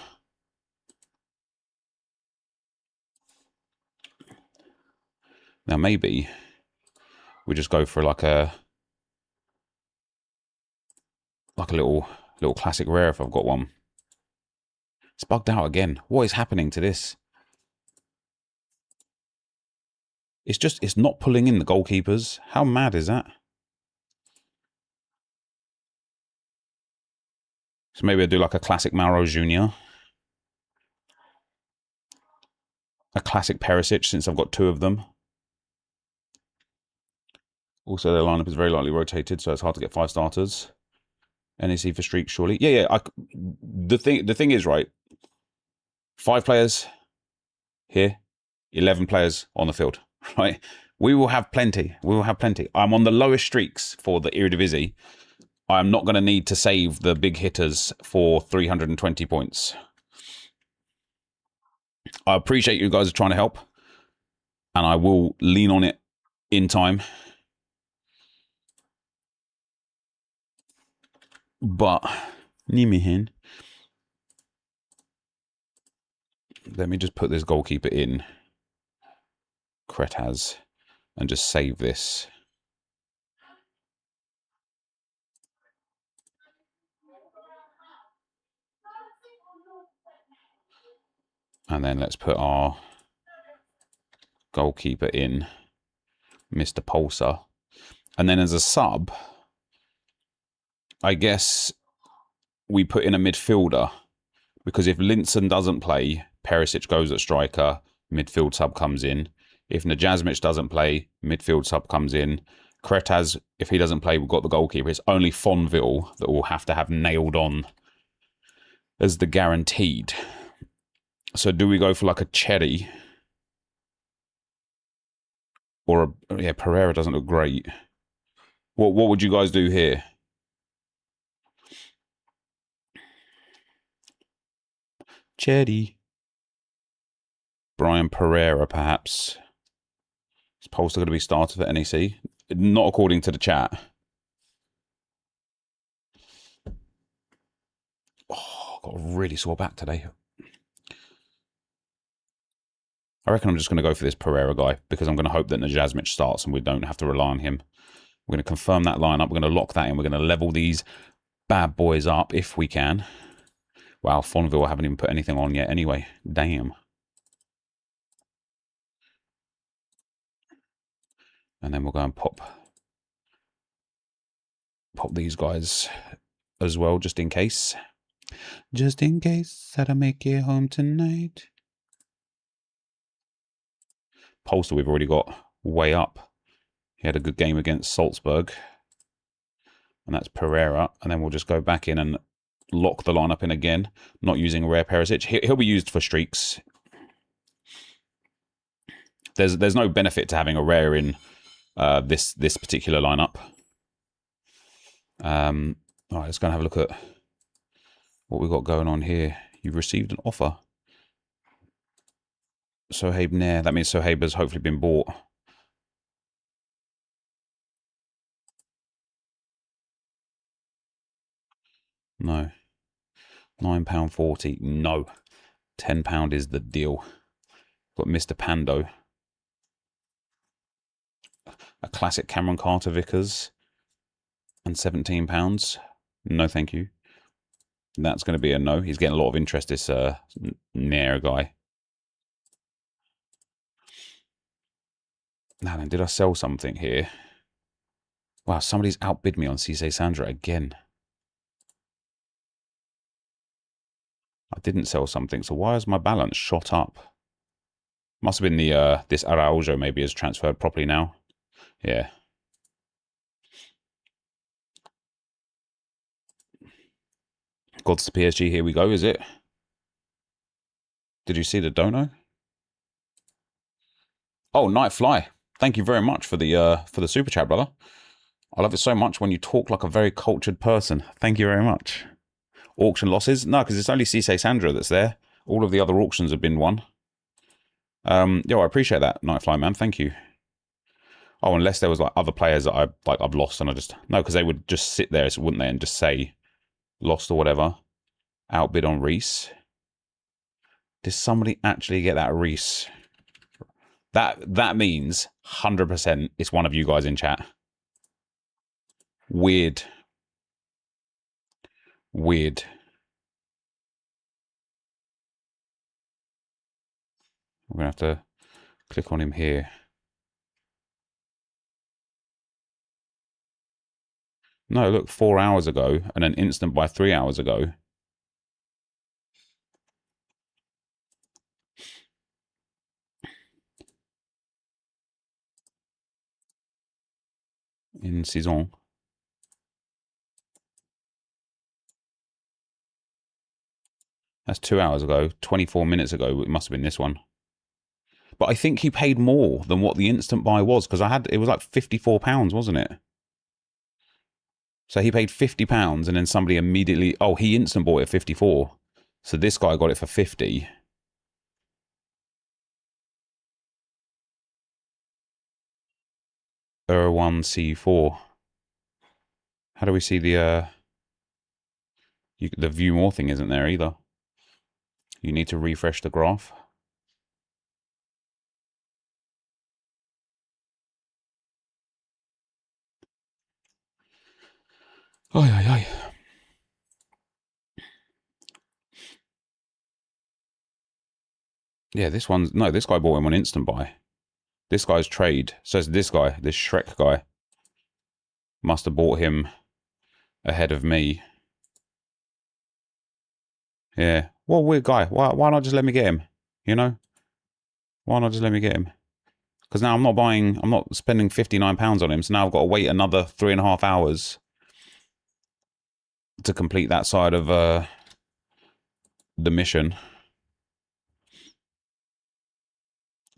Now maybe we just go for like a little classic rare if I've got one. It's bugged out again. What is happening to this? It's not pulling in the goalkeepers. How mad is that? So maybe I'll do like a classic Mauro Jr. A classic Perisic, since I've got two of them. Also, their lineup is very lightly rotated, so it's hard to get 5 starters. NEC for streaks, surely. Yeah. The thing is, right, 5 players here, 11 players on the field, right? We will have plenty. I'm on the lowest streaks for the Eredivisie. I'm not going to need to save the big hitters for 320 points. I appreciate you guys are trying to help, and I will lean on it in time. But Nimihin, let me just put this goalkeeper in Kretaz and just save this. And then let's put our goalkeeper in, Mr. Pulsar. And then as a sub, I guess we put in a midfielder, because if Linson doesn't play, Perisic goes at striker, midfield sub comes in. If Najazmic doesn't play, midfield sub comes in. Kretaz, if he doesn't play, we've got the goalkeeper. It's only Fonville that we'll have to have nailed on as the guaranteed. So do we go for like a Cherry? Or yeah, Pereira doesn't look great. What would you guys do here? Cherry. Brian Pereira, perhaps. Is Polster going to be starter for NEC? Not according to the chat. Oh, I've got a really sore back today. I reckon I'm just going to go for this Pereira guy because I'm going to hope that Najazmic starts and we don't have to rely on him. We're going to confirm that lineup. We're going to lock that in. We're going to level these bad boys up if we can. Wow, Fonville haven't even put anything on yet anyway. Damn. And then we'll go and pop these guys as well, just in case. Just in case that I make it home tonight. Polster we've already got way up. He had a good game against Salzburg. And that's Pereira. And then we'll just go back in and lock the lineup in again. Not using a rare Perisic. He'll be used for streaks. There's no benefit to having a rare in this particular lineup. All right, let's go and have a look at what we've got going on here. You've received an offer. Sohaib Nair. That means Sohaib has hopefully been bought. No. £9.40. No. £10 is the deal. Got Mr. Pando. A classic Cameron Carter Vickers. And £17. No, thank you. That's going to be a no. He's getting a lot of interest, this Nair guy. Now then, did I sell something here? Wow, somebody's outbid me on Cisse Sandra again. I didn't sell something, so why is my balance shot up? Must have been the this Araujo maybe has transferred properly now. Yeah. God's the PSG, here we go, is it? Did you see the dono? Oh, Night Fly. Thank you very much for the super chat, brother. I love it so much when you talk like a very cultured person. Thank you very much. Auction losses? No, because it's only Cisse Sandra that's there. All of the other auctions have been won. Yo, I appreciate that, Nightfly man. Thank you. Oh, unless there was like other players that I've lost and I just no, because they would just sit there, wouldn't they, and just say lost or whatever. Outbid on Reese. Did somebody actually get that Reese? That means 100% it's one of you guys in chat. Weird. Weird. We're gonna have to click on him here. No, look, 4 hours ago and an instant by 3 hours ago. In Saison. That's 2 hours ago. 24 minutes ago, it must have been this one. But I think he paid more than what the instant buy was, because it was like £54, wasn't it? So he paid £50 and then somebody immediately, oh, he instant bought it at 54. So this guy got it for 50. R1C4. How do we see the view more thing isn't there either. You need to refresh the graph. Oi, oi, oi. Yeah, this one's... No, this guy bought him on instant buy. This guy's trade. So it's this guy, this Shrek guy. Must have bought him ahead of me. Yeah. Well, weird guy. Why not just let me get him? You know? Why not just let me get him? Because now I'm not spending £59 on him, so now I've got to wait another 3.5 hours to complete that side of the mission.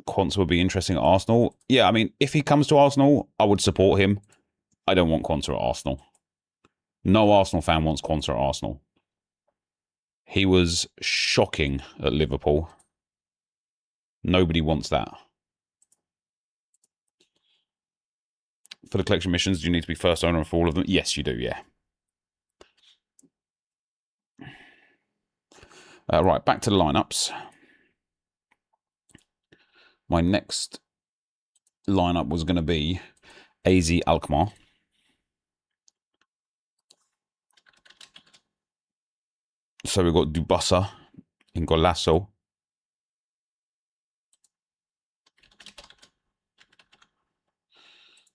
Quanta would be interesting at Arsenal. Yeah, I mean, if he comes to Arsenal, I would support him. I don't want Quanta at Arsenal. No Arsenal fan wants Quanta at Arsenal. He was shocking at Liverpool. Nobody wants that. For the collection missions, do you need to be first owner for all of them? Yes, you do, yeah. Right, back to the lineups. My next lineup was going to be AZ Alkmaar. So we've got Dubasa in Golasso.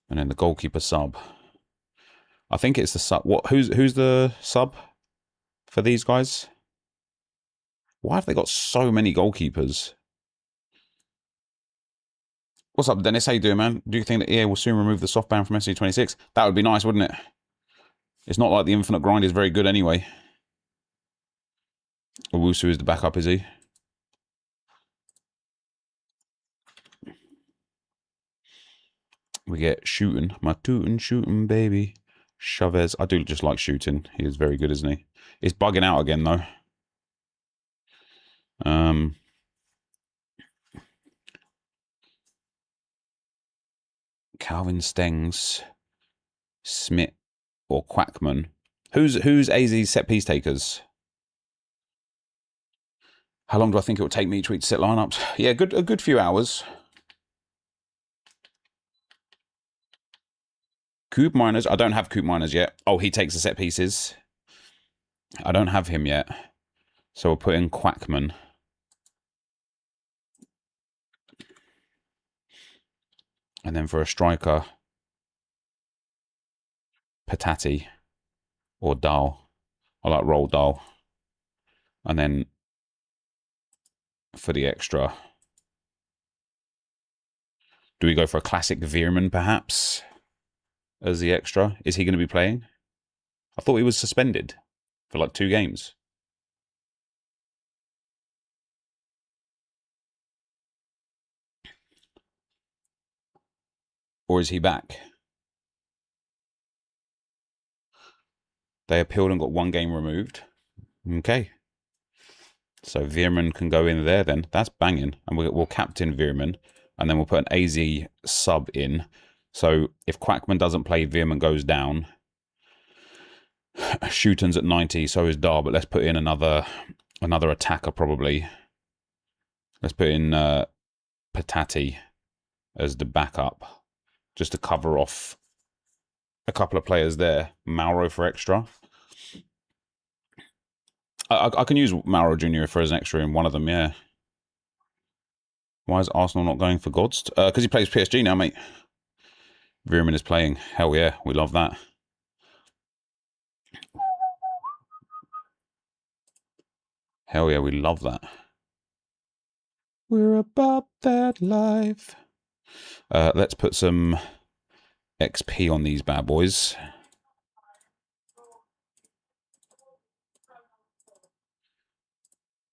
And then the goalkeeper sub. I think it's the sub. Who's the sub for these guys? Why have they got so many goalkeepers? What's up, Dennis? How you doing, man? Do you think that EA will soon remove the soft ban from SC26? That would be nice, wouldn't it? It's not like the infinite grind is very good anyway. Owusu is the backup, is he? We get shooting. My shooting, baby. Chavez. I do just like shooting. He is very good, isn't he? It's bugging out again, though. Calvin Stengs, Smith, or Quackman. Who's AZ's set piece takers? How long do I think it will take me each week to set lineups? Yeah, a good few hours. Coop Miners. I don't have Coop Miners yet. Oh, he takes the set pieces. I don't have him yet. So we'll put in Quackman. And then for a striker, Patati or Dahl. I like Roll Dahl. And then for the extra, do we go for a classic Veerman perhaps as the extra? Is he going to be playing? I thought he was suspended for like 2 games. Or is he back? They appealed and got 1 game removed. Okay. So Veerman can go in there then. That's banging. And we'll captain Veerman. And then we'll put an AZ sub in. So if Quackman doesn't play, Veerman goes down. Shooton's at 90, so is Dar. But let's put in another attacker probably. Let's put in Patati as the backup. Just to cover off a couple of players there. Mauro for extra. I can use Mauro Jr. for as an extra in one of them, yeah. Why is Arsenal not going for Gods? Because he plays PSG now, mate. Veerman is playing. Hell yeah, we love that. Hell yeah, we love that. We're about that life. Let's put some XP on these bad boys.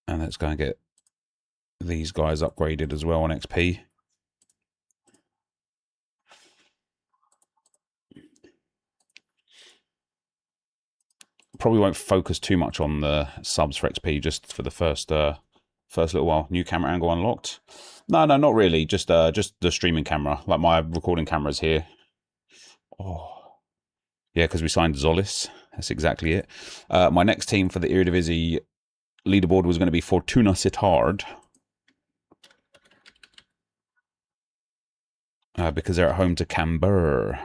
And let's go and get these guys upgraded as well on XP. Probably won't focus too much on the subs for XP just for the first little while. New camera angle unlocked. No, not really. Just the streaming camera. Like my recording camera's here. Oh, yeah, because we signed Zolis. That's exactly it. My next team for the Eredivisie leaderboard was going to be Fortuna Sittard. Because they're at home to Camber.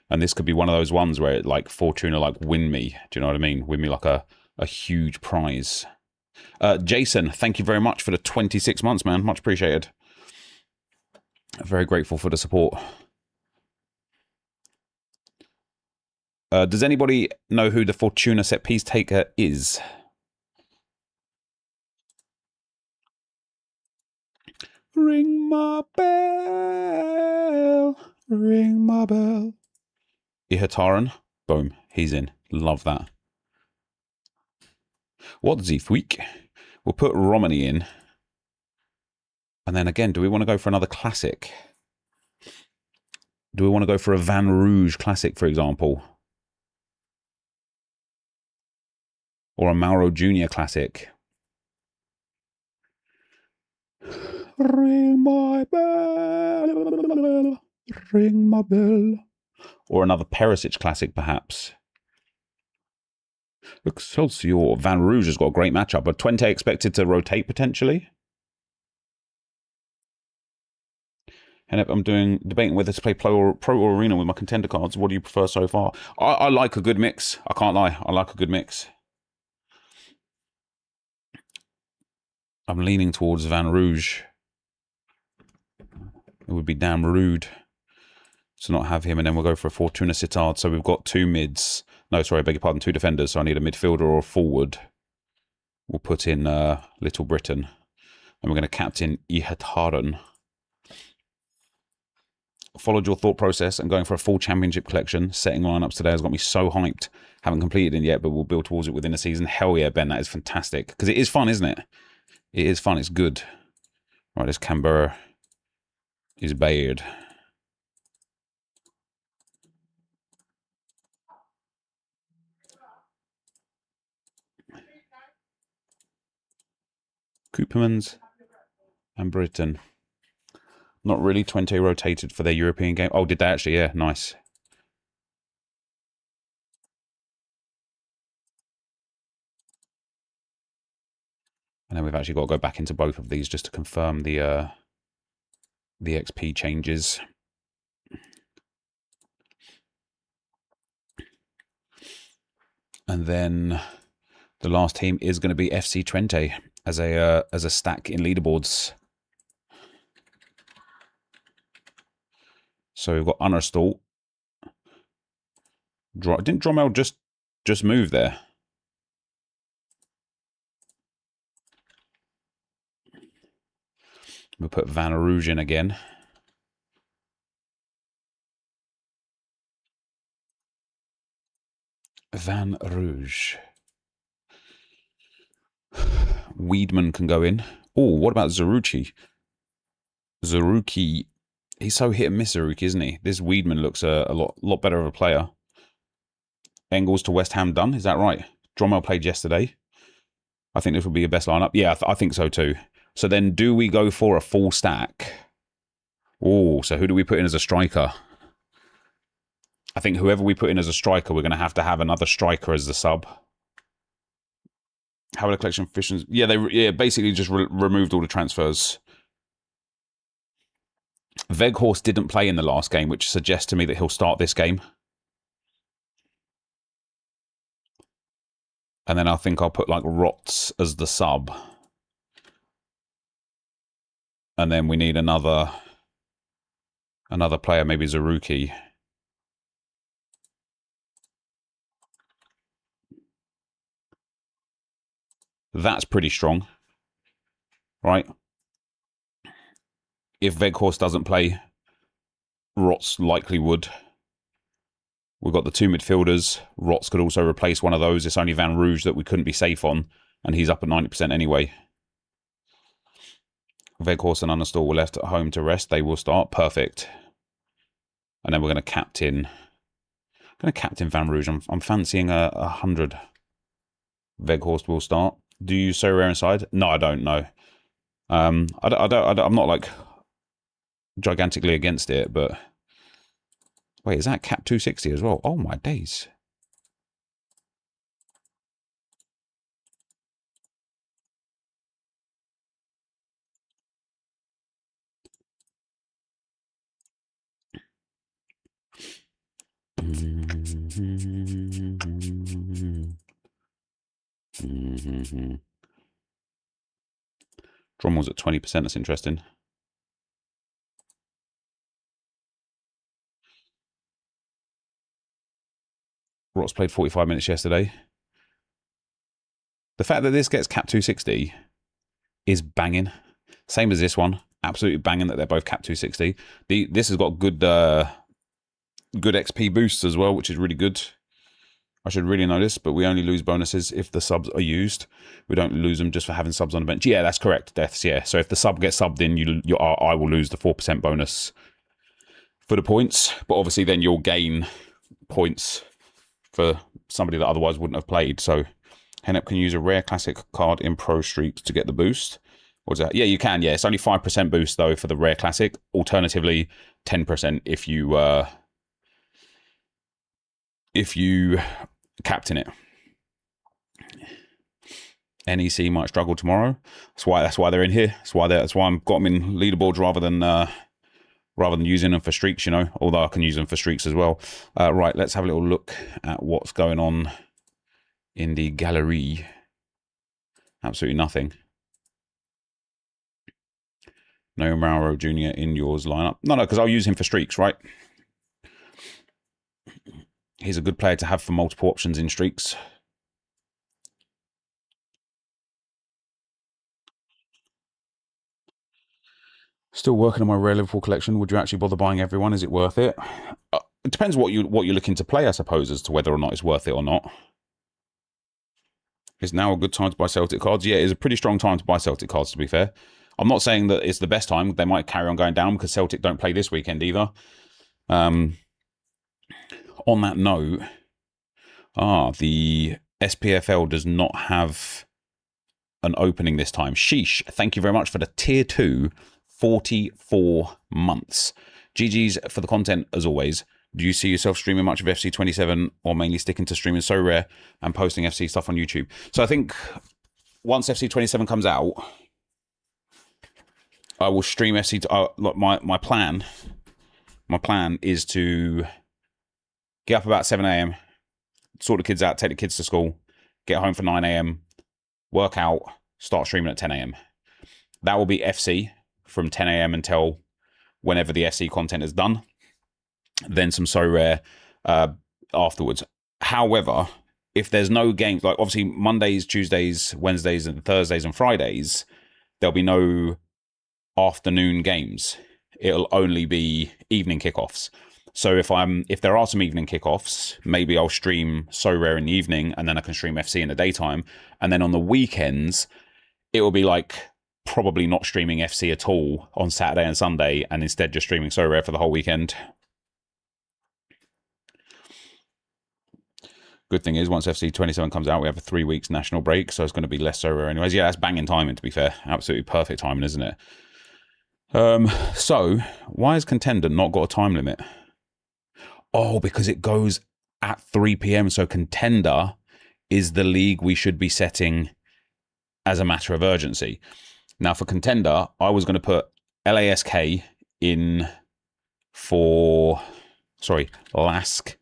And this could be one of those ones where, like, Fortuna, like, win me. Do you know what I mean? Win me, like, a huge prize. Jason, thank you very much for the 26 months, man. Much appreciated. Very grateful for the support. Does anybody know who the Fortuna set piece taker is? Ring my bell. Ring my bell. Ihataran. Boom. He's in. Love that. What's the week? We'll put Romani in. And then again, do we want to go for another classic? Do we want to go for a Van Rouge classic, for example? Or a Mauro Jr. classic? Ring my bell. Ring my bell. Or another Perisic classic, perhaps. Excelsior. Van Rouge has got a great matchup. But Twente expected to rotate potentially. And I'm debating whether to play Pro or Arena with my contender cards. What do you prefer so far? I like a good mix. I can't lie. I like a good mix. I'm leaning towards Van Rouge. It would be damn rude to not have him. And then we'll go for a Fortuna Sittard. So we've got 2 mids. No, sorry, I beg your pardon. 2 defenders. So I need a midfielder or a forward. We'll put in Little Britain. And we're going to captain Ihataran. Followed your thought process and going for a full championship collection. Setting lineups today has got me so hyped. Haven't completed it yet, but we'll build towards it within the season. Hell yeah, Ben, that is fantastic. Because it is fun, isn't it? It is fun. It's good. Right, this Canberra is bad. Coopermans and Britain. Not really. Twente rotated for their European game. Oh, did they actually? Yeah, nice. And then we've actually got to go back into both of these just to confirm the XP changes. And then the last team is going to be FC Twente as a stack in leaderboards. So we've got Unnerstall. Didn't Drommel just move there? We'll put Van Rouge in again. Van Rouge. Weedman can go in. Oh, what about Zerouki? Zerouki, he's so hit and miss, Zerouki, isn't he? This Weedman looks a lot better of a player. Engels to West Ham done, is that right? Drommel played yesterday. I think this will be your best lineup. Yeah, I think so too. So then do we go for a full stack? Oh, so who do we put in as a striker? I think whoever we put in as a striker, we're going to have another striker as the sub. How are the collection efficiency? Yeah, they basically just removed all the transfers. Veghorst didn't play in the last game, which suggests to me that he'll start this game. And then I think I'll put like Rots as the sub. And then we need another player, maybe Zerouki. That's pretty strong, right? If Veghorst doesn't play, Rots likely would. We've got the two midfielders. Rots could also replace one of those. It's only Van Rouge that we couldn't be safe on, and he's up at 90% anyway. Veghorst and Unnerstall were left at home to rest. They will start. Perfect. And then we're going to captain Van Rouge. I'm fancying 100. Veghorst will start. Do you Sorare inside? No, I don't know. I'm not like gigantically against it, but wait, is that cap 260 as well? Oh my days. Drommel's at 20%. That's interesting. Rots played 45 minutes yesterday. The fact that this gets cap 260 is banging. Same as this one. Absolutely banging that they're both cap 260. This has got good XP boosts as well, which is really good. I should really know this, but we only lose bonuses if the subs are used. We don't lose them just for having subs on the bench. Yeah, that's correct, Deaths. Yeah, so if the sub gets subbed in, I will lose the 4% bonus for the points. But obviously, then you'll gain points for somebody that otherwise wouldn't have played. So Hennep can use a rare classic card in Pro Streaks to get the boost. What's that? Yeah, you can. Yeah, it's only 5% boost though for the rare classic. Alternatively, 10% if you captain it. NEC might struggle tomorrow. That's why they're in here. That's why I've got them in leaderboards rather than using them for streaks, you know. Although I can use them for streaks as well. Right, let's have a little look at what's going on in the gallery. Absolutely nothing. No Mauro Jr. in yours lineup. No, because I'll use him for streaks, right? He's a good player to have for multiple options in streaks. Still working on my rare Liverpool collection. Would you actually bother buying everyone? Is it worth it? It depends what you're looking to play, I suppose, as to whether or not it's worth it or not. Is now a good time to buy Celtic cards? Yeah, it's a pretty strong time to buy Celtic cards, to be fair. I'm not saying that it's the best time. They might carry on going down because Celtic don't play this weekend either. On that note, the SPFL does not have an opening this time. Sheesh, thank you very much for the tier 2, 44 months. GG's for the content, as always. Do you see yourself streaming much of FC27 or mainly sticking to streaming So Rare and posting FC stuff on YouTube? So I think once FC27 comes out, I will stream FC. Look, my plan is to get up about 7 a.m., sort the kids out, take the kids to school, get home for 9 a.m., work out, start streaming at 10 a.m. That will be FC from 10 a.m. until whenever the FC content is done. Then some Sorare afterwards. However, if there's no games, like obviously Mondays, Tuesdays, Wednesdays, and Thursdays and Fridays, there'll be no afternoon games. It'll only be evening kickoffs. So if there are some evening kickoffs, maybe I'll stream Sorare in the evening, and then I can stream FC in the daytime. And then on the weekends, it will be like probably not streaming FC at all on Saturday and Sunday, and instead just streaming Sorare for the whole weekend. Good thing is, once FC27 comes out, we have a 3 weeks national break, so it's going to be less Sorare anyways. Yeah, that's banging timing, to be fair. Absolutely perfect timing, isn't it? So, why has Contender not got a time limit? Oh, because it goes at 3 p.m, so Contender is the league we should be setting as a matter of urgency. Now, for Contender, I was going to put LASK in for... Sorry, LASK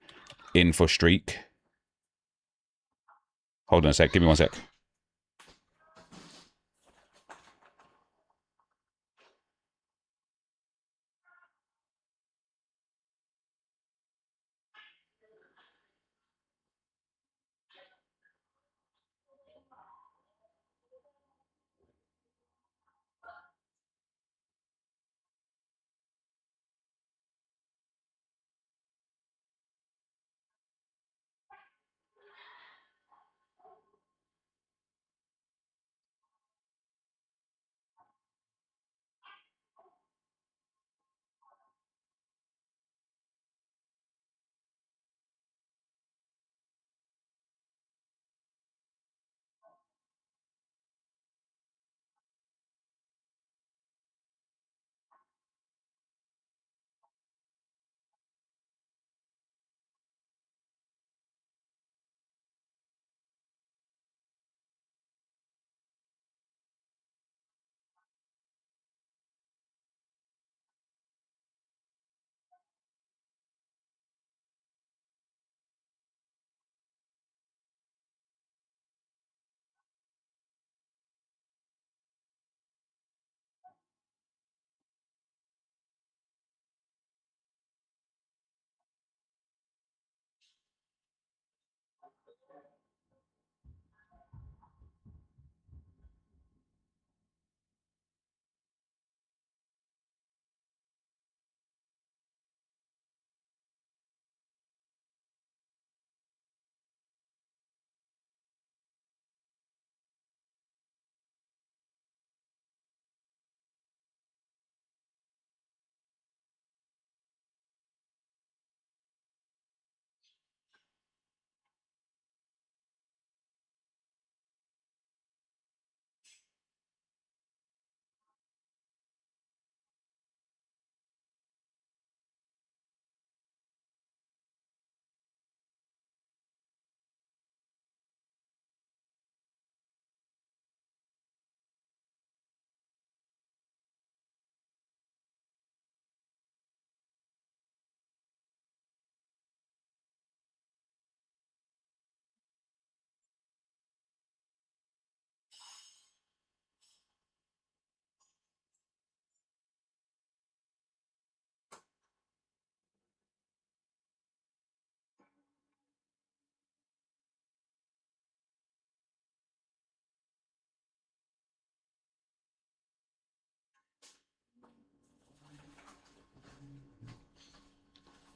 in for Streak. Hold on a sec. Give me 1 sec.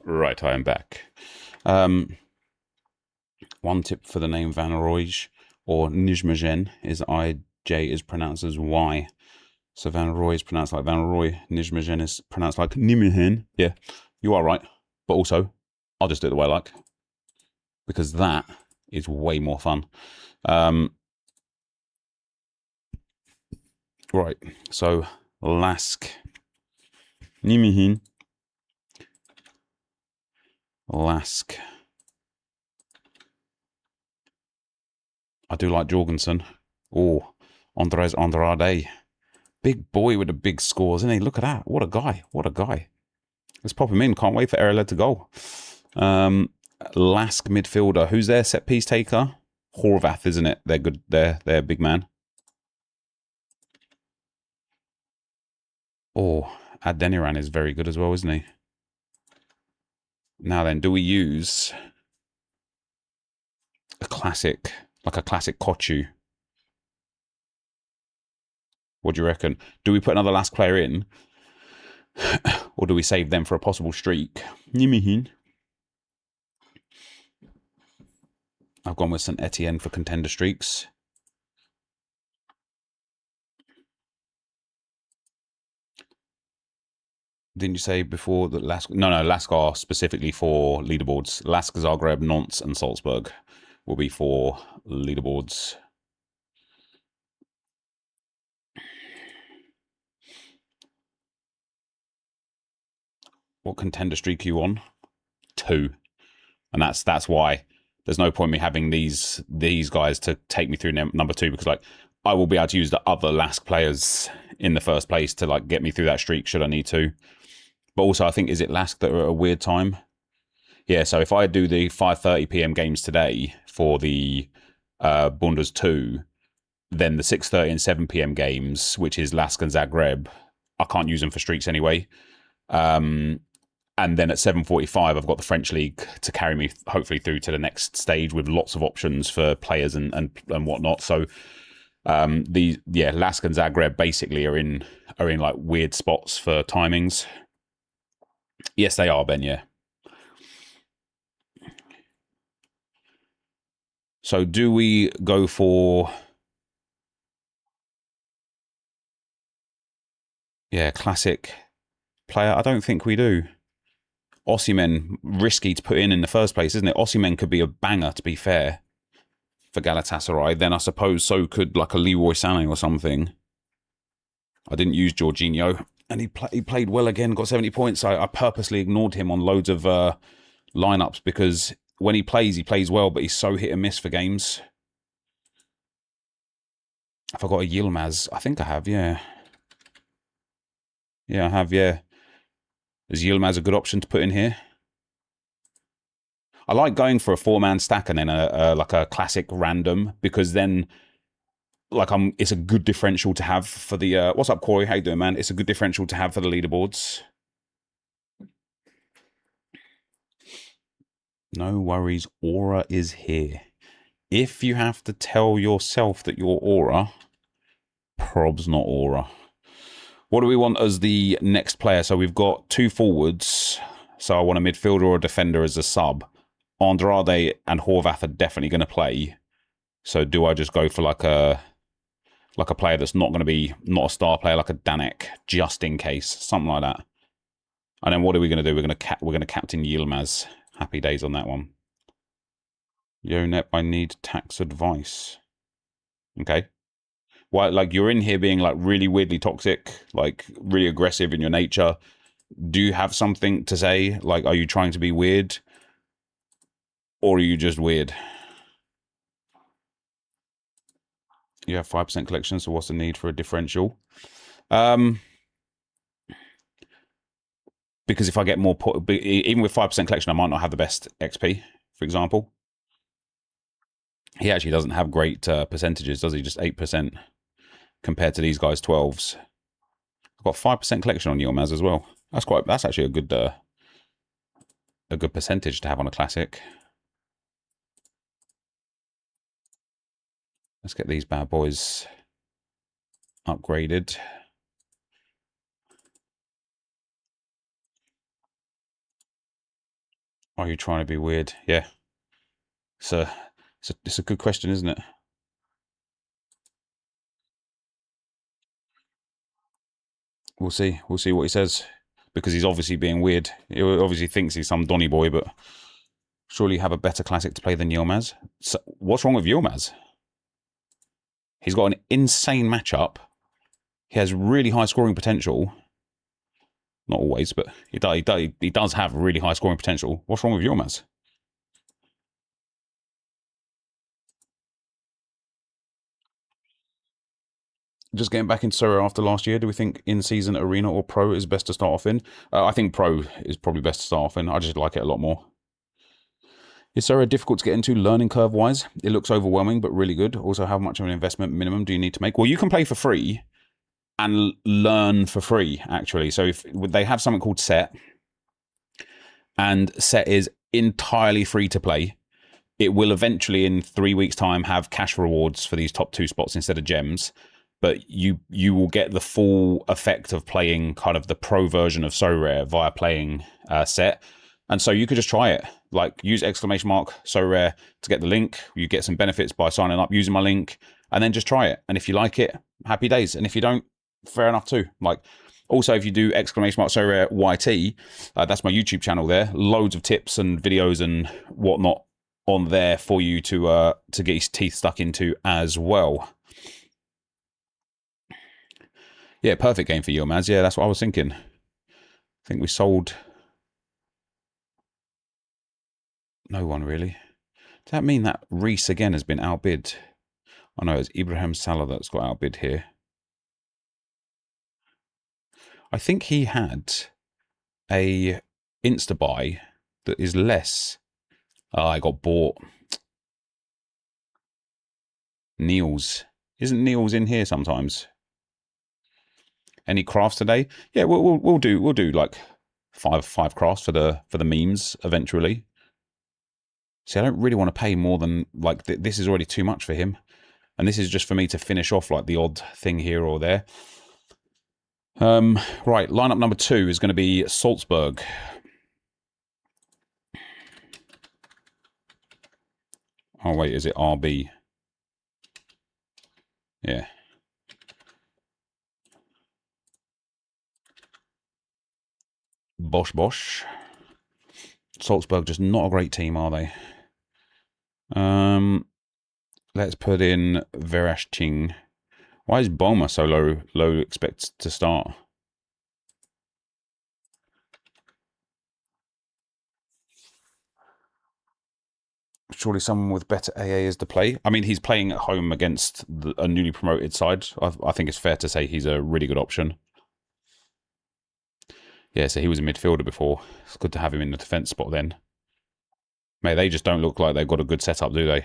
Right, I am back. One tip for the name Van Roij or Nijmegen is IJ is pronounced as Y. So Van Roij is pronounced like Van Roy. Nijmegen is pronounced like Nijmegen. Yeah, you are right. But also, I'll just do it the way I like, because that is way more fun. Right, so Lask. Nijmegen. Lask. I do like Jorgensen. Oh, Andres Andrade. Big boy with the big scores, isn't he? Look at that. What a guy. What a guy. Let's pop him in. Can't wait for Erela to goal. Lask midfielder. Who's their set piece taker? Horvath, isn't it? They're good. They're big man. Oh, Adeniran is very good as well, isn't he? Now then, do we use a classic, like a classic Kochu? What do you reckon? Do we put another last player in? Or do we save them for a possible streak? I've gone with St. Etienne for contender streaks. Didn't you say before that Lask? No, Lask are specifically for leaderboards. Lask, Zagreb, Nantes, and Salzburg will be for leaderboards. What contender streak are you on? 2. And that's why there's no point in me having these guys to take me through number 2, because like I will be able to use the other Lask players in the first place to like get me through that streak should I need to. But also I think, is it Lask that are at a weird time? Yeah, so if I do the 5:30 p.m. games today for the Bundes 2, then the 6:30 and 7 p.m. games, which is Lask and Zagreb, I can't use them for streaks anyway. And then at 7:45, I've got the French League to carry me hopefully through to the next stage with lots of options for players and whatnot. So Lask and Zagreb basically are in like weird spots for timings. Yes, they are, Ben. Yeah. So do we go for classic player? I don't think we do. Osimhen, risky to put in the first place, isn't it? Osimhen could be a banger, to be fair, for Galatasaray. Then I suppose so could like a Leroy Sané or something. I didn't use Jorginho, and he played well again, got 70 points. I purposely ignored him on loads of lineups because when he plays well, but he's so hit and miss for games. Have I got a Yilmaz? I think I have, yeah. Yeah, I have, yeah. Is Yilmaz a good option to put in here? I like going for a 4-man stack and then like a classic random, because then like it's a good differential to have for the what's up, Corey? How you doing, man? It's a good differential to have for the leaderboards. No worries, Aura is here. If you have to tell yourself that you're Aura, prob's not Aura. What do we want as the next player? So we've got 2 forwards. So I want a midfielder or a defender as a sub. Andrade and Horvath are definitely going to play. So do I just go for like a player that's not going to be not a star player, like a Danek, just in case, something like that? And then what are we going to do? We're going to captain Yilmaz. Happy days on that one. Yo, Nep, I need tax advice. Okay. Why? Like you're in here being like really weirdly toxic, like really aggressive in your nature. Do you have something to say? Like, are you trying to be weird? Or are you just weird? You have 5% collection, so what's the need for a differential? Because if I get more, even with 5% collection, I might not have the best XP, for example. He actually doesn't have great percentages, does he? Just 8% compared to these guys' 12s. I've got 5% collection on Yilmaz as well. That's actually a good percentage to have on a classic. Let's get these bad boys upgraded. Are you trying to be weird? Yeah. It's a good question, isn't it? We'll see. We'll see what he says. Because he's obviously being weird. He obviously thinks he's some Donny boy, but surely you have a better classic to play than Yilmaz. So what's wrong with Yilmaz? He's got an insane matchup. He has really high scoring potential. Not always, but he does have really high scoring potential. What's wrong with Yilmaz? Just getting back into Sorare after last year, do we think in-season arena or pro is best to start off in? I think pro is probably best to start off in. I just like it a lot more. Is Sorare difficult to get into learning curve-wise? It looks overwhelming, but really good. Also, how much of an investment minimum do you need to make? Well, you can play for free and learn for free, actually. So if they have something called Set, and Set is entirely free to play. It will eventually, in 3 weeks' time, have cash rewards for these top 2 spots instead of gems. But you will get the full effect of playing kind of the pro version of Sorare via playing Set. And so you could just try it. Like, use exclamation mark Sorare to get the link. You get some benefits by signing up using my link, and then just try it. And if you like it, happy days. And if you don't, fair enough too. Like, also, if you do exclamation mark Sorare YT, that's my YouTube channel there. Loads of tips and videos and whatnot on there for you to get your teeth stuck into as well. Yeah, perfect game for you, Maz. Yeah, that's what I was thinking. I think we sold no one really. Does that mean that Reese again has been outbid? I know it's Ibrahim Salah that's got outbid here. I think he had a insta buy that is less. Oh, I got bought. Niels. Isn't Niels in here sometimes? Any crafts today? Yeah, we'll do like five crafts for the memes eventually. See, I don't really want to pay more than like this is already too much for him, and this is just for me to finish off like the odd thing here or there. Right, lineup number 2 is going to be Salzburg. Oh wait, is it RB? Yeah. Bosch. Salzburg just not a great team, are they? Let's put in Verashting. Why is Boma so low expected to start? Surely someone with better AA is to play. I mean, he's playing at home against a newly promoted side. I think it's fair to say he's a really good option. Yeah, so he was a midfielder before. It's good to have him in the defence spot then. Mate, they just don't look like they've got a good setup, do they?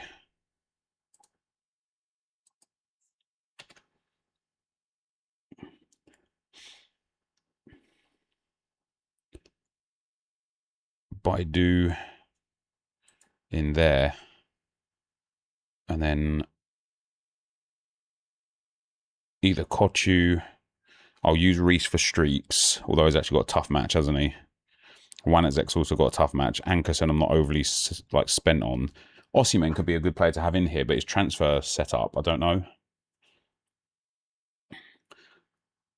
Baidu in there. And then either Kochu. I'll use Reese for streaks, although he's actually got a tough match, hasn't he? Wanet's also got a tough match. Ankerson I'm not overly like spent on. Osimhen could be a good player to have in here, but his transfer setup, I don't know.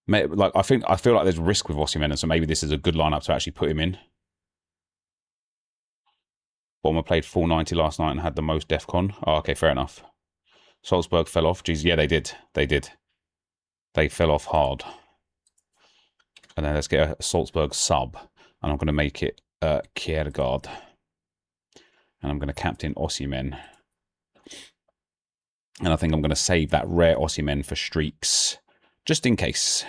Like I feel like there's risk with Osimhen, and so maybe this is a good lineup to actually put him in. Bomber played 490 last night and had the most DEFCON. Oh, okay, fair enough. Salzburg fell off. Jeez, yeah, they did. They fell off hard. And then let's get a Salzburg sub. And I'm going to make it Kiergaard. And I'm going to captain Osimhen. And I think I'm going to save that rare Osimhen for streaks. Just in case.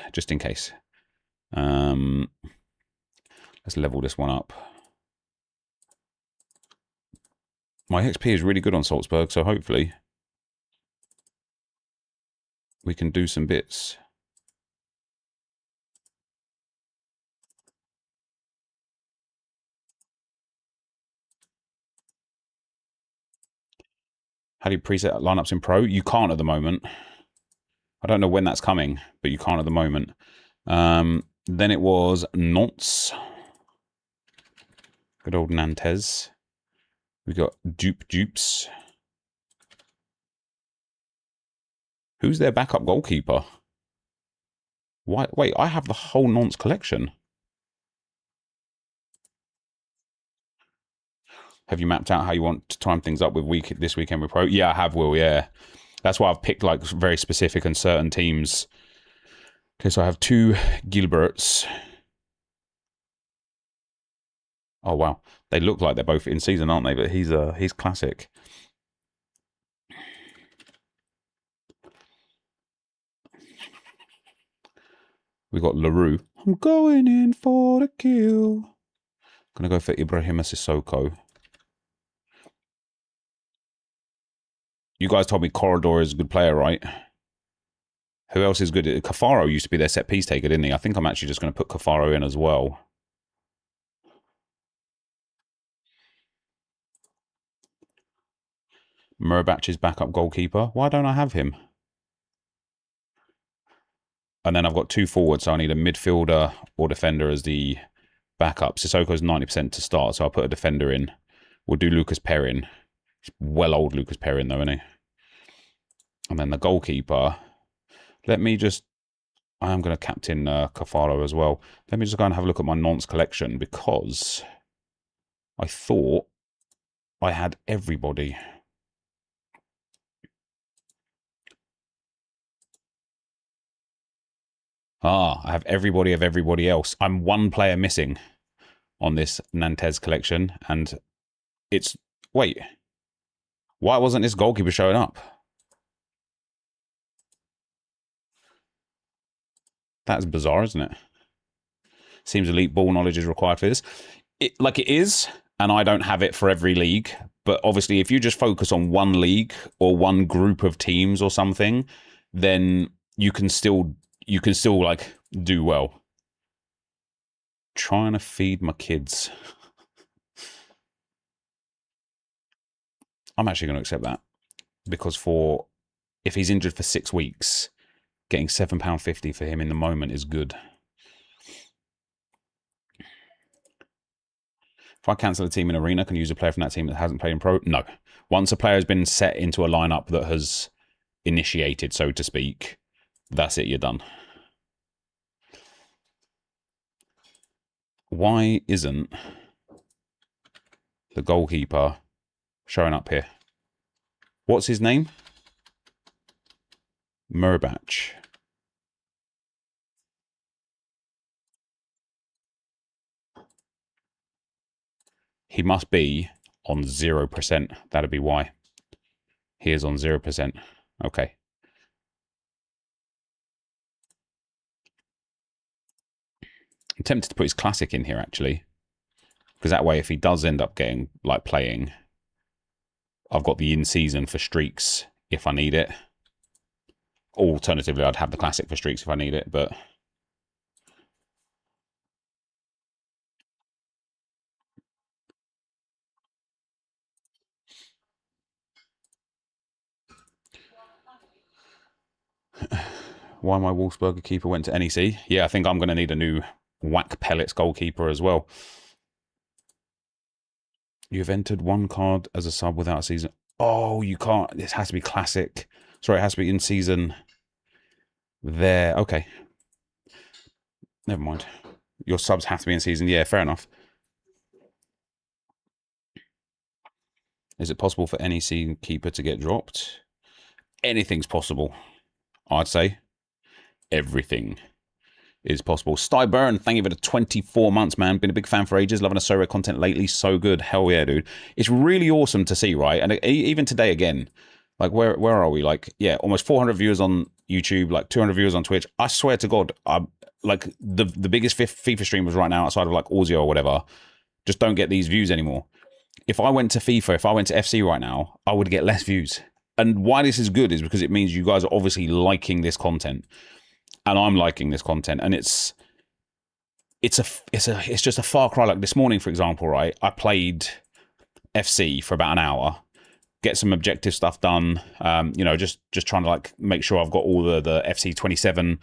Let's level this one up. My XP is really good on Salzburg, so hopefully we can do some bits. How do you preset lineups in Pro? You can't at the moment. I don't know when that's coming, but you can't at the moment. Then it was Nantes. Good old NepentheZ. We got Dupes. Who's their backup goalkeeper? Why? Wait, I have the whole Nantes collection. Have you mapped out how you want to time things up with this weekend with Pro? Yeah, I have, Will, yeah. That's why I've picked like very specific and certain teams. Okay, so I have 2 Gilberts. Oh, wow. They look like they're both in season, aren't they? But he's classic. We got LaRue. I'm going in for the kill. Gonna go for Ibrahima Sissoko. You guys told me Corridor is a good player, right? Who else is good? Cafaro used to be their set piece taker, didn't he? I think I'm actually just going to put Cafaro in as well. Murbach's backup goalkeeper. Why don't I have him? And then I've got 2 forwards, so I need a midfielder or defender as the backup. Sissoko's 90% to start, so I'll put a defender in. We'll do Lucas Perrin. He's well old Lucas Perrin, though, isn't he? And then the goalkeeper. Let me just... I am going to captain Cafaro as well. Let me just go and have a look at my nonce collection, because I thought I had everybody. Ah, I have everybody of everybody else. I'm 1 player missing on this NepentheZ collection, and it's... Wait. Why wasn't this goalkeeper showing up? That's bizarre, isn't it? Seems elite ball knowledge is required for this. It is, and I don't have it for every league. But obviously, if you just focus on 1 league or 1 group of teams or something, then you can still like do well. Trying to feed my kids. I'm actually going to accept that, because if he's injured for 6 weeks, getting £7.50 for him in the moment is good. If I cancel a team in Arena, can I use a player from that team that hasn't played in Pro? No. Once a player has been set into a lineup that has initiated, so to speak, that's it, you're done. Why isn't the goalkeeper showing up here? What's his name? Murbach. He must be on 0%. That'd be why. He is on 0%. Okay. I'm tempted to put his classic in here, actually. Because that way, if he does end up getting, like, playing, I've got the in-season for streaks if I need it. Alternatively, I'd have the classic for streaks if I need it, but... Why my Wolfsburger keeper went to NEC? Yeah, I think I'm going to need a new Whack Pellets goalkeeper as well. You've entered 1 card as a sub without a season. Oh, you can't. This has to be classic. Sorry, it has to be in season. There. Okay. Never mind. Your subs have to be in season. Yeah, fair enough. Is it possible for any season keeper to get dropped? Anything's possible, I'd say. Everything is possible. Styburn, thank you for the 24 months, man. Been a big fan for ages. Loving the Sorare content lately. So good. Hell yeah, dude. It's really awesome to see, right? And even today again, like, where are we? Like, yeah, almost 400 viewers on YouTube, like 200 viewers on Twitch. I swear to God, like, the biggest FIFA streamers right now outside of, like, Ozio or whatever, just don't get these views anymore. If I went to FIFA, if I went to FC right now, I would get less views. And why this is good is because it means you guys are obviously liking this content. And I'm liking this content, and it's just a far cry. Like this morning, for example, right? I played FC for about an hour, get some objective stuff done. You know, just trying to like make sure I've got all the FC 27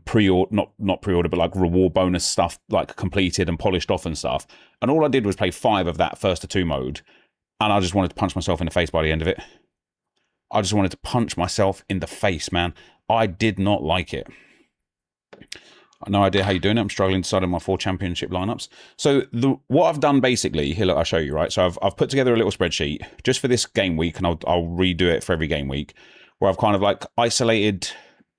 pre-order, not pre-order, but like reward bonus stuff like completed and polished off and stuff. And all I did was play 5 of that first to 2 mode, and I just wanted to punch myself in the face by the end of it. I just wanted to punch myself in the face, man. I did not like it. No idea how you're doing it. I'm struggling to decide on my 4 championship lineups. So what I've done basically, here, look, I'll show you, right? So I've put together a little spreadsheet just for this game week, and I'll redo it for every game week, where I've kind of like isolated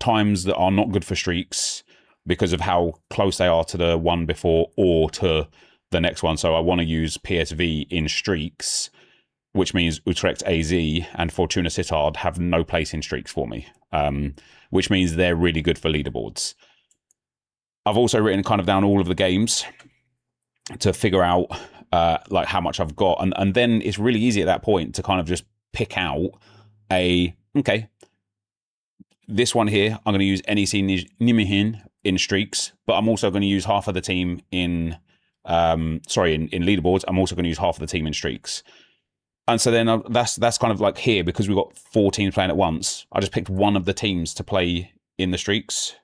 times that are not good for streaks because of how close they are to the one before or to the next one. So I want to use PSV in streaks, which means Utrecht AZ and Fortuna Sittard have no place in streaks for me, which means they're really good for leaderboards. I've also written kind of down all of the games to figure out like how much I've got, and then it's really easy at that point to kind of just pick out okay, this one here I'm going to use NEC Nijmegen in streaks, but I'm also going to use half of the team in in leaderboards. I'm also going to use half of the team in streaks. And so then that's kind of like here, because we've got 4 teams playing at once. I just picked one of the teams to play in the streaks.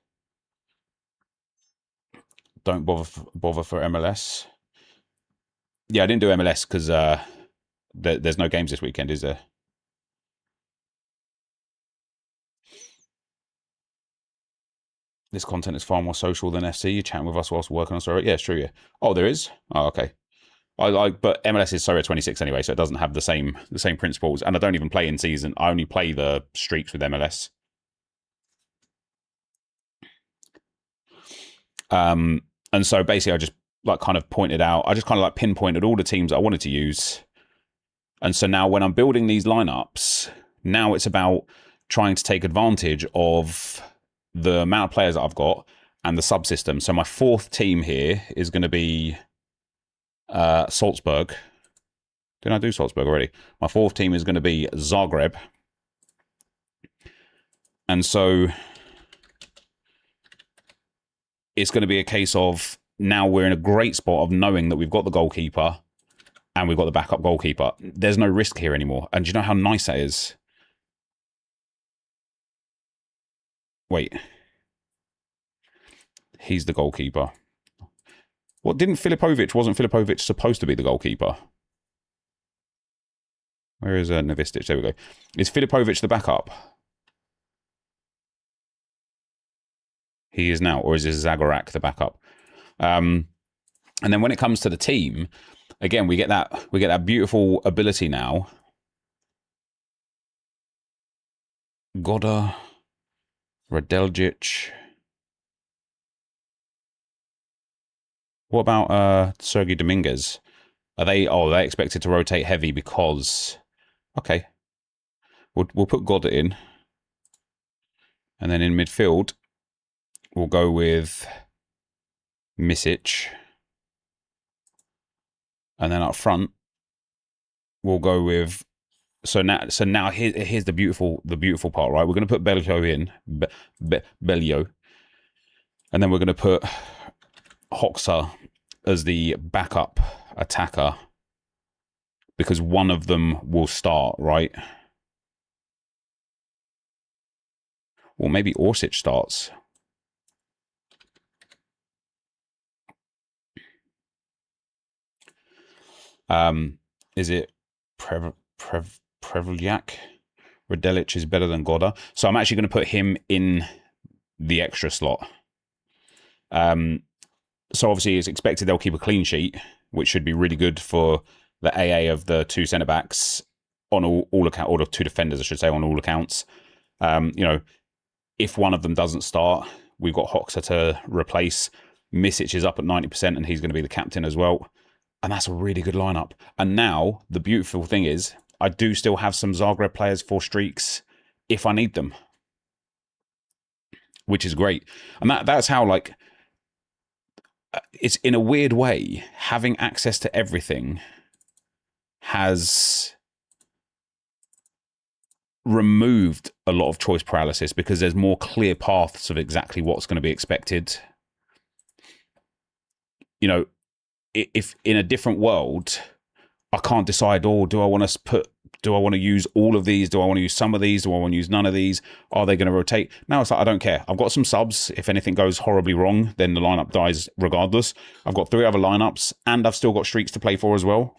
Don't bother for MLS. Yeah, I didn't do MLS because there's no games this weekend, is there? This content is far more social than FC. You're chatting with us whilst working on Sorare. Yeah, it's true. Yeah. Oh, there is. Oh, okay. But MLS is Sorare 26 anyway, so it doesn't have the same principles. And I don't even play in season. I only play the streaks with MLS. And so basically, I just like kind of pointed out. I just kind of like pinpointed all the teams I wanted to use. And so now when I'm building these lineups, now it's about trying to take advantage of the amount of players that I've got and the subsystem. So my 4th team here is going to be Salzburg. Didn't I do Salzburg already? My 4th team is going to be Zagreb. And so it's going to be a case of now we're in a great spot of knowing that we've got the goalkeeper and we've got the backup goalkeeper. There's no risk here anymore. And do you know how nice that is? Wait. He's the goalkeeper. What, wasn't Filipovic supposed to be the goalkeeper? Where is Novistic? There we go. Is Filipovic the backup? He is now, or is Zagorak the backup? And then when it comes to the team, again, we get that beautiful ability now. Goda, Radeljic. What about Sergei Dominguez? Are they expected to rotate heavy because... Okay. We'll put Goda in. And then in midfield, we'll go with Misic. And then up front, we'll go with... So now here's the beautiful part, right? We're going to put Bellio in. Bellio. And then we're going to put Hoxha as the backup attacker, because one of them will start, right? Or maybe Orsic starts. Is it Prevljak? Radelic is better than Goda. So I'm actually going to put him in the extra slot. So obviously it's expected they'll keep a clean sheet, which should be really good for the AA of the 2 centre-backs on all accounts, or the 2 defenders, I should say, on all accounts. If one of them doesn't start, we've got Hoxha to replace. Misic is up at 90%, and he's going to be the captain as well. And that's a really good lineup. And now, the beautiful thing is, I do still have some Zagreb players for streaks if I need them, which is great. And that's how, like, it's in a weird way, having access to everything has removed a lot of choice paralysis, because there's more clear paths of exactly what's going to be expected. If in a different world, I can't decide, do I want to use all of these? Do I want to use some of these? Do I want to use none of these? Are they going to rotate? Now it's like, I don't care. I've got some subs. If anything goes horribly wrong, then the lineup dies regardless. I've got 3 other lineups, and I've still got streaks to play for as well.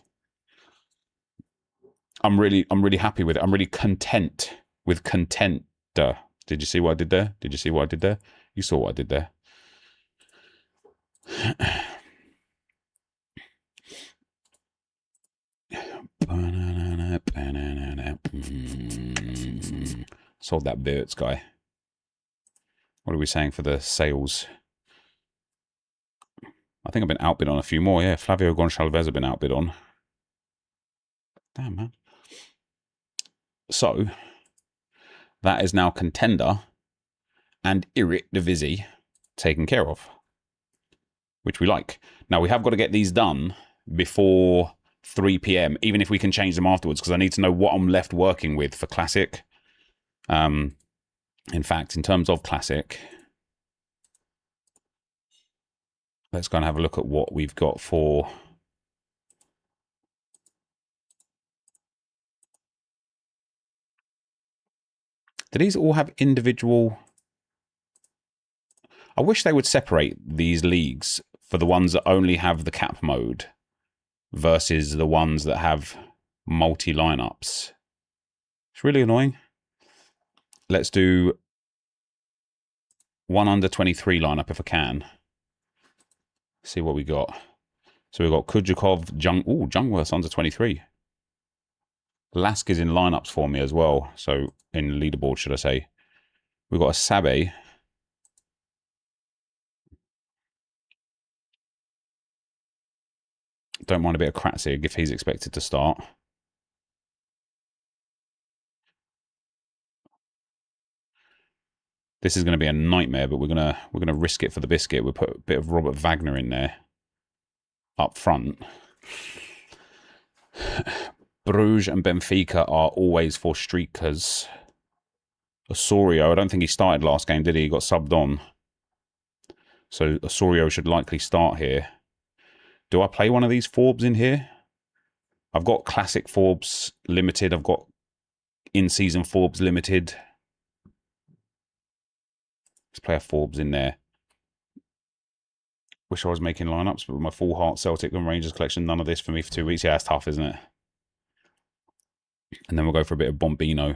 I'm really happy with it. I'm really content with content. Did you see what I did there? Did you see what I did there? You saw what I did there. Sold that Birds guy. What are we saying for the sales? I think I've been outbid on a few more. Yeah, Flavio Gonçalves have been outbid on. Damn, man. So, that is now Contender and Eredivisie taken care of. which we like. Now, we have got to get these done before 3 p.m., even if we can change them afterwards, because I need to know what I'm left working with for Classic. In fact, in terms of Classic, let's go and have a look at what we've got for... Do these all have individual... I wish they would separate these leagues for the ones that only have the cap mode versus the ones that have multi-lineups. It's really annoying. Let's do one under 23 lineup if I can. See what we got. So we've got Kujakov, Jungworth's under 23. Lask is in lineups for me as well. So in leaderboard, should I say. We've got a Sabe. Don't mind a bit of Kratzig if he's expected to start. This is going to be a nightmare, but we're gonna risk it for the biscuit. We'll put a bit of Robert Wagner in there up front. Bruges and Benfica are always for streakers. Osorio, I don't think he started last game, did he? He got subbed on. So Osorio should likely start here. Do I play one of these Forbes in here? I've got Classic Forbes Limited. I've got in-season Forbes Limited. Let's play a Forbes in there. Wish I was making lineups, but with my full heart Celtic and Rangers collection, none of this for me for 2 weeks. Yeah, that's tough, isn't it? And then we'll go for a bit of Bombino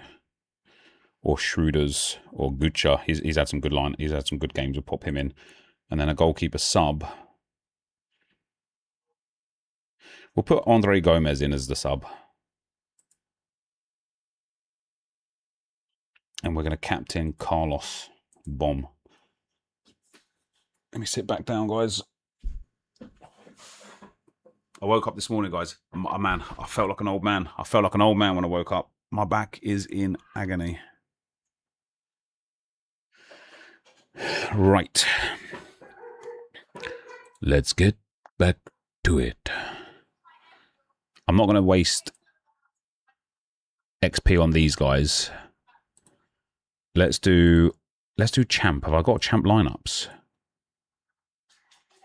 or Schroeders or Gucha. He's had some good He's had some good games. We'll pop him in. And then a goalkeeper sub. We'll put Andre Gomez in as the sub. And we're going to captain Carlos Bomb. Let me sit back down, guys. I woke up this morning, guys. Man, I felt like an old man. I felt like an old man when I woke up. My back is in agony. Right. Let's get back to it. I'm not going to waste XP on these guys. Let's do champ. Have I got champ lineups?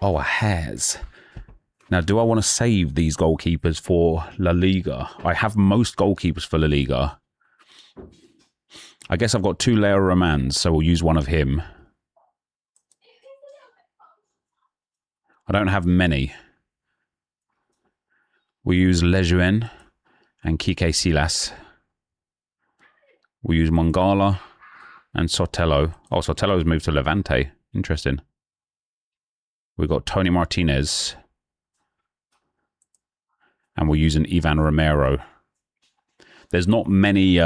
Oh, I has. Now, do I want to save these goalkeepers for La Liga? I have most goalkeepers for La Liga. I guess I've got 2 Leo Romans, so we'll use one of him. I don't have many. We'll use Lejeune and Kike Silas. We'll use Mangala and Sotelo. Oh, Sotelo's moved to Levante. Interesting. We've got Tony Martinez. And we'll use an Ivan Romero. There's not many,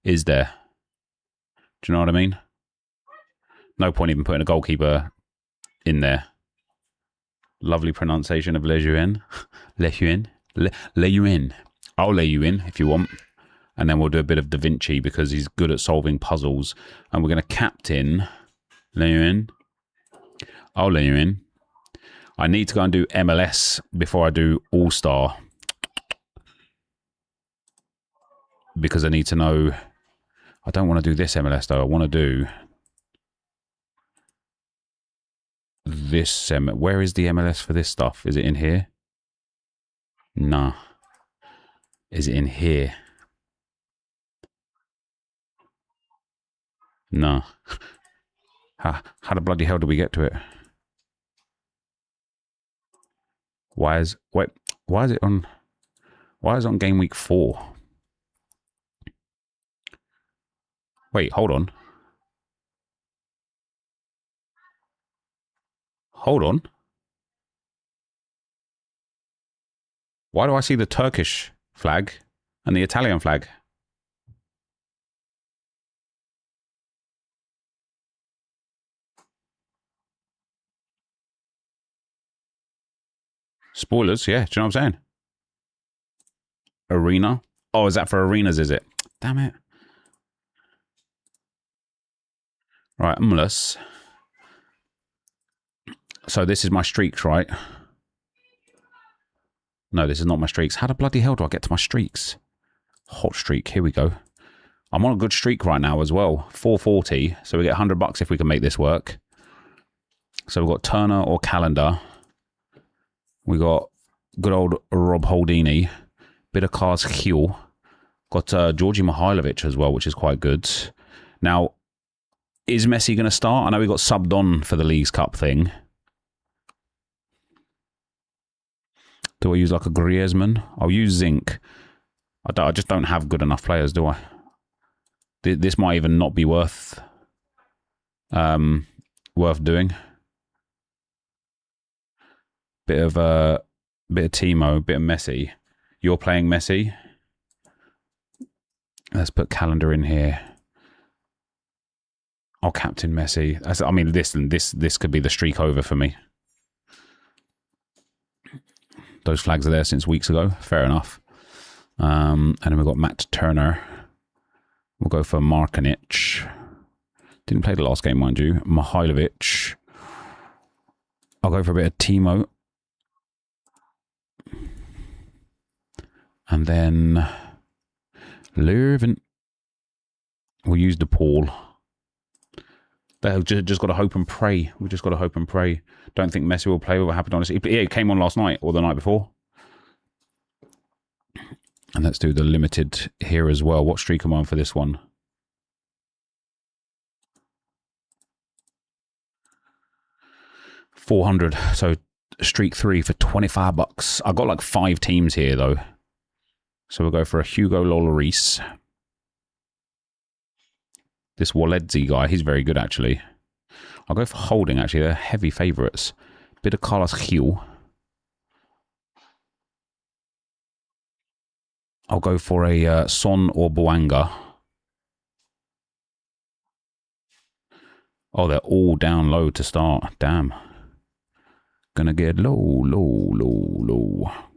is there? Do you know what I mean? No point even putting a goalkeeper in there. Lovely pronunciation of Lejeune. Lejeune. Lejeune. I'll lay you in if you want. And then we'll do a bit of Da Vinci because he's good at solving puzzles. And we're going to captain Lejeune. I'll lay you in. I need to go and do MLS before I do All-Star. Because I need to know... I don't want to do this MLS though. I want to do... this... where is the MLS for this stuff? Is it in here? Nah. Is it in here? No. How the bloody hell do we get to it? Why is it on game week 4? Wait, hold on. Hold on. Why do I see the Turkish flag and the Italian flag? Spoilers, yeah. Do you know what I'm saying? Arena. Oh, is that for arenas, is it? Damn it. Right, MLS. So this is my streaks, right? No, this is not my streaks. How the bloody hell do I get to my streaks? Hot streak. Here we go. I'm on a good streak right now as well. 440. So we get $100 if we can make this work. So we've got Turner or Calendar. We got good old Rob Holdini. Bit of Cars Hill. Got Georgi Mihailovic as well, which is quite good. Now, is Messi going to start? I know we got subbed on for the Leagues Cup thing. Do I use like a Griezmann? I'll use Zinc. I just don't have good enough players, do I? This might even not be worth doing. Bit of Timo, bit of Messi. You're playing Messi. Let's put Calendar in here. I'll captain Messi. I mean, this could be the streak over for me. Those flags are there since weeks ago. Fair enough. And then we've got Matt Turner. We'll go for Markanic. Didn't play the last game, mind you. Mihailovic. I'll go for a bit of Timo. And then Leuven. We'll use DePaul. They've just got to hope and pray. We've just got to hope and pray. Don't think Messi will play with what happened, honestly. It came on last night or the night before. And let's do the limited here as well. What streak am I on for this one? $400. So streak 3 for $25. I got like 5 teams here though. So we'll go for a Hugo Lloris. This Waledzi guy, he's very good actually. I'll go for Holding actually. They're heavy favourites. Bit of Carlos Gil. I'll go for a Son or Boanga. Oh, they're all down low to start. Damn. Gonna get low.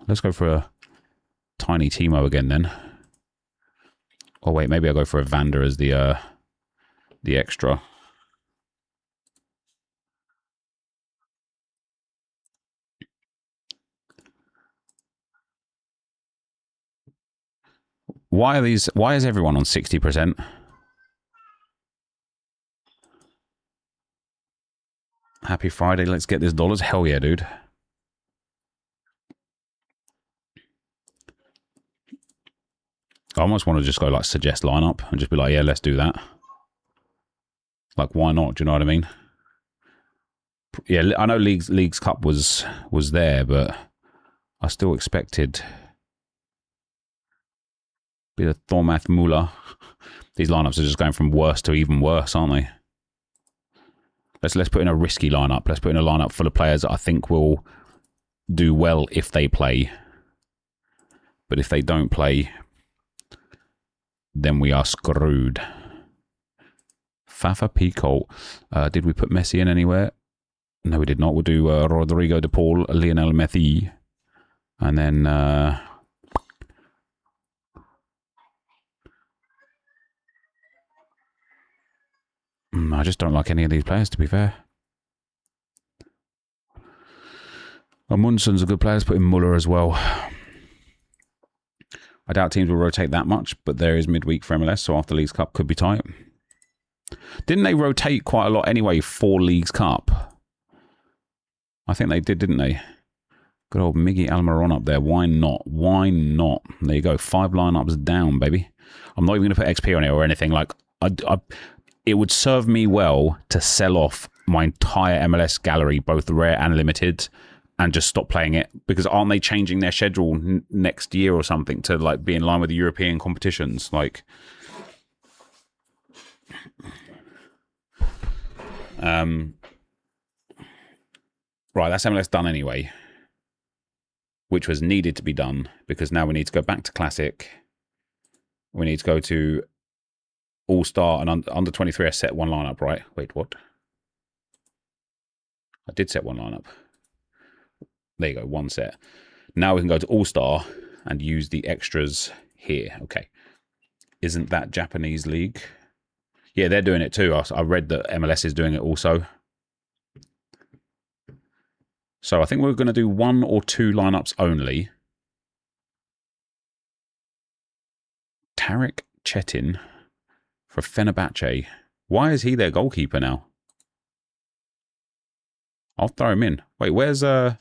Let's go for a tiny Timo again then. Oh wait, maybe I'll go for a Vander as the extra. Why is everyone on 60%? Happy Friday, let's get this dollars. Hell yeah, dude. I almost want to just go like suggest lineup and just be like, yeah, let's do that. Like, why not? Do you know what I mean? Yeah, I know Leagues Cup was there, but I still expected a bit of Thormath Muller. These lineups are just going from worse to even worse, aren't they? Let's put in a risky lineup. Let's put in a lineup full of players that I think will do well if they play. But if they don't play, then we are screwed. Fafa Pico. Did we put Messi in anywhere? No, we did not. We'll do Rodrigo de Paul, Lionel Messi. And then... I just don't like any of these players, to be fair. Amundson's a good player. Let's put in Muller as well. I doubt teams will rotate that much, but there is midweek for MLS, so after Leagues Cup could be tight. Didn't they rotate quite a lot anyway for Leagues Cup? I think they did, didn't they? Good old Miggy Almiron up there. Why not? Why not? There you go. 5 lineups down, baby. I'm not even going to put XP on it or anything. Like, it would serve me well to sell off my entire MLS gallery, both rare and limited, and just stop playing it. Because aren't they changing their schedule next year or something to like be in line with the European competitions? Like, right, that's MLS done anyway, which was needed to be done because now we need to go back to Classic. We need to go to All-Star and under 23. I set one lineup, right? Wait, what? I did set one lineup. There you go, one set. Now we can go to All-Star and use the extras here. Okay. Isn't that Japanese league? Yeah, they're doing it too. I read that MLS is doing it also. So I think we're going to do 1 or 2 lineups only. Tarek Chetin for Fenerbahce. Why is he their goalkeeper now? I'll throw him in. Wait, where's Ederson?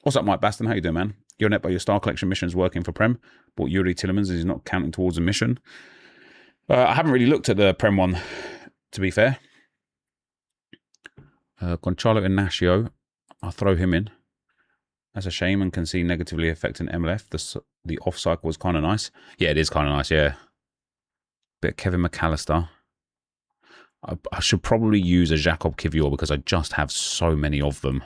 What's up, Mike Baston? How you doing, man? You're net by your Star Collection missions working for Prem. Bought Yuri Tillemans as he's not counting towards a mission. I haven't really looked at the Prem one, to be fair. Gonçalo Ignacio, I'll throw him in. That's a shame and can see negatively affecting MLF. The off cycle was kind of nice. Yeah, it is kind of nice, yeah. Bit of Kevin McAllister. I should probably use a Jakob Kivior because I just have so many of them.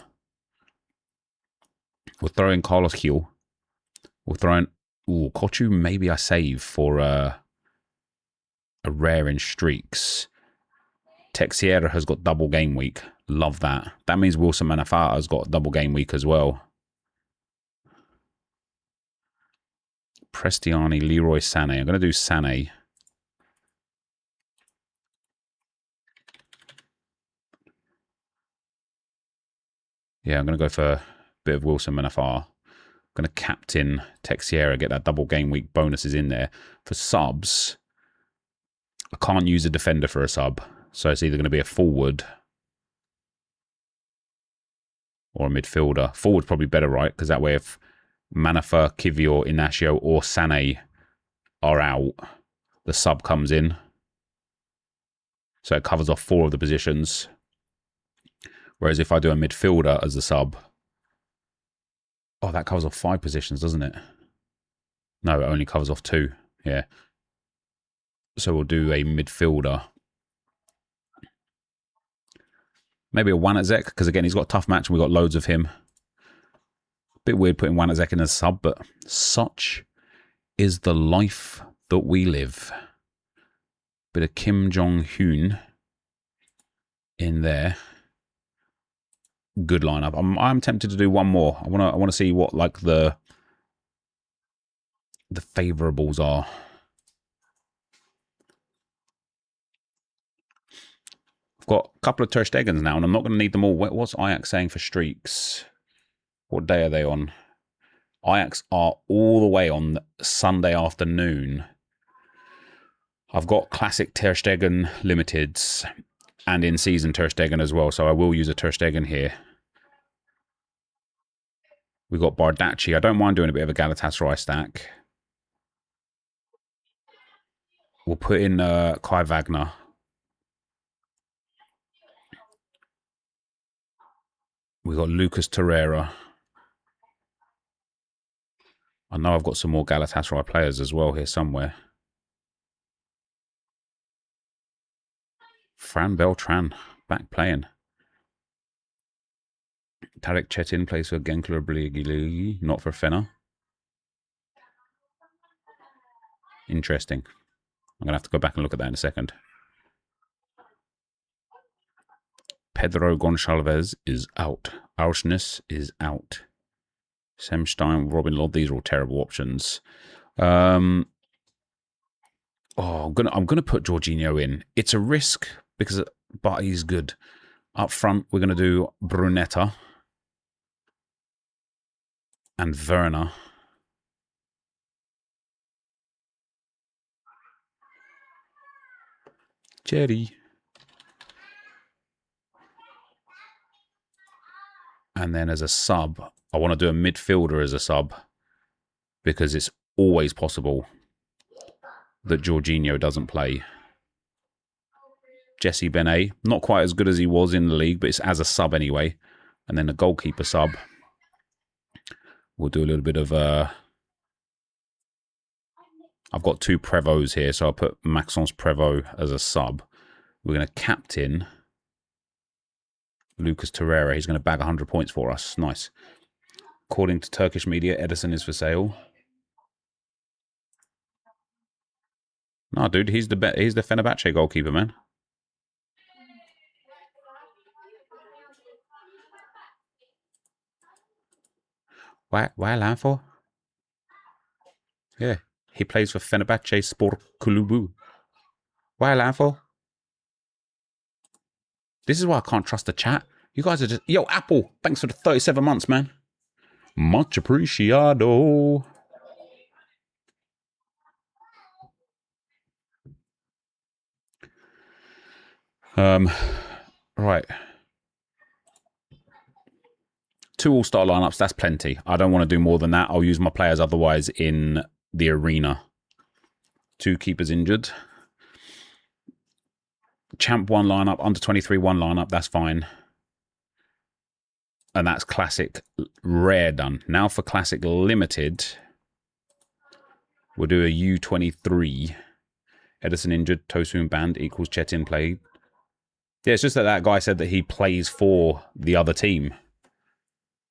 We'll throw in Carlos Gil. We'll throw in... Ooh, Kochu, maybe I save for a rare in streaks. Texiera has got double game week. Love that. That means Wilson Manafata has got double game week as well. Prestiani, Leroy Sané. I'm going to do Sané. Yeah, I'm going to go for a bit of Wilson Manafar. I'm going to captain Texiera, get that double game week bonuses in there. For subs, I can't use a defender for a sub. So it's either going to be a forward or a midfielder. Forward's probably better, right? Because that way if Manafar, Kivior, Inacio or Sané are out, the sub comes in. So it covers off 4 of the positions. Whereas if I do a midfielder as the sub... Oh, that covers off 5 positions, doesn't it? No, it only covers off 2. Yeah. So we'll do a midfielder. Maybe a Wanazek, because again, he's got a tough match and we've got loads of him. Bit weird putting Wanazek in as a sub, but such is the life that we live. Bit of Kim Jong-hoon in there. Good lineup. I'm tempted to do one more. I want to see what like the favourables are. I've got a couple of Ter Stegens now, and I'm not going to need them all. What's Ajax saying for streaks? What day are they on? Ajax are all the way on Sunday afternoon. I've got classic Ter Stegen limiteds and in-season Ter Stegen as well, so I will use a Ter Stegen here. We've got Bardacci. I don't mind doing a bit of a Galatasaray stack. We'll put in Kai Wagner. We've got Lucas Torreira. I know I've got some more Galatasaray players as well here somewhere. Fran Beltran, back playing. Tarek Chetin plays for Genkler Bligili, not for Fenner. Interesting. I'm going to have to go back and look at that in a second. Pedro Gonçalves is out. Auschness is out. Semstein, Robin Lod, these are all terrible options. I'm gonna put Jorginho in. It's a risk but he's good. Up front, we're gonna do Brunetta and Werner. Jerry. And then as a sub, I want to do a midfielder as a sub because it's always possible that Jorginho doesn't play. Jesse Benet, not quite as good as he was in the league, but it's as a sub anyway. And then a goalkeeper sub. We'll do a little bit of... I've got 2 Prevos here, so I'll put Maxence Prevot as a sub. We're going to captain Lucas Torreira. He's going to bag 100 points for us. Nice. According to Turkish media, Ederson is for sale. No, dude, he's the Fenerbahce goalkeeper, man. Why line for? Yeah. He plays for Fenerbahce Sport Kulübü. Well, Apple. This is why I can't trust the chat. You guys are just... Yo, Apple, thanks for the 37 months, man. Much appreciado. Right. 2 all-star lineups, that's plenty. I don't want to do more than that. I'll use my players otherwise in the arena. 2 keepers injured. Champ 1 lineup, under 23 1 lineup, that's fine. And that's classic rare done. Now for classic limited, we'll do a U23. Edison injured, Tosun banned, equals Chetin played. Yeah, it's just that that guy said that he plays for the other team.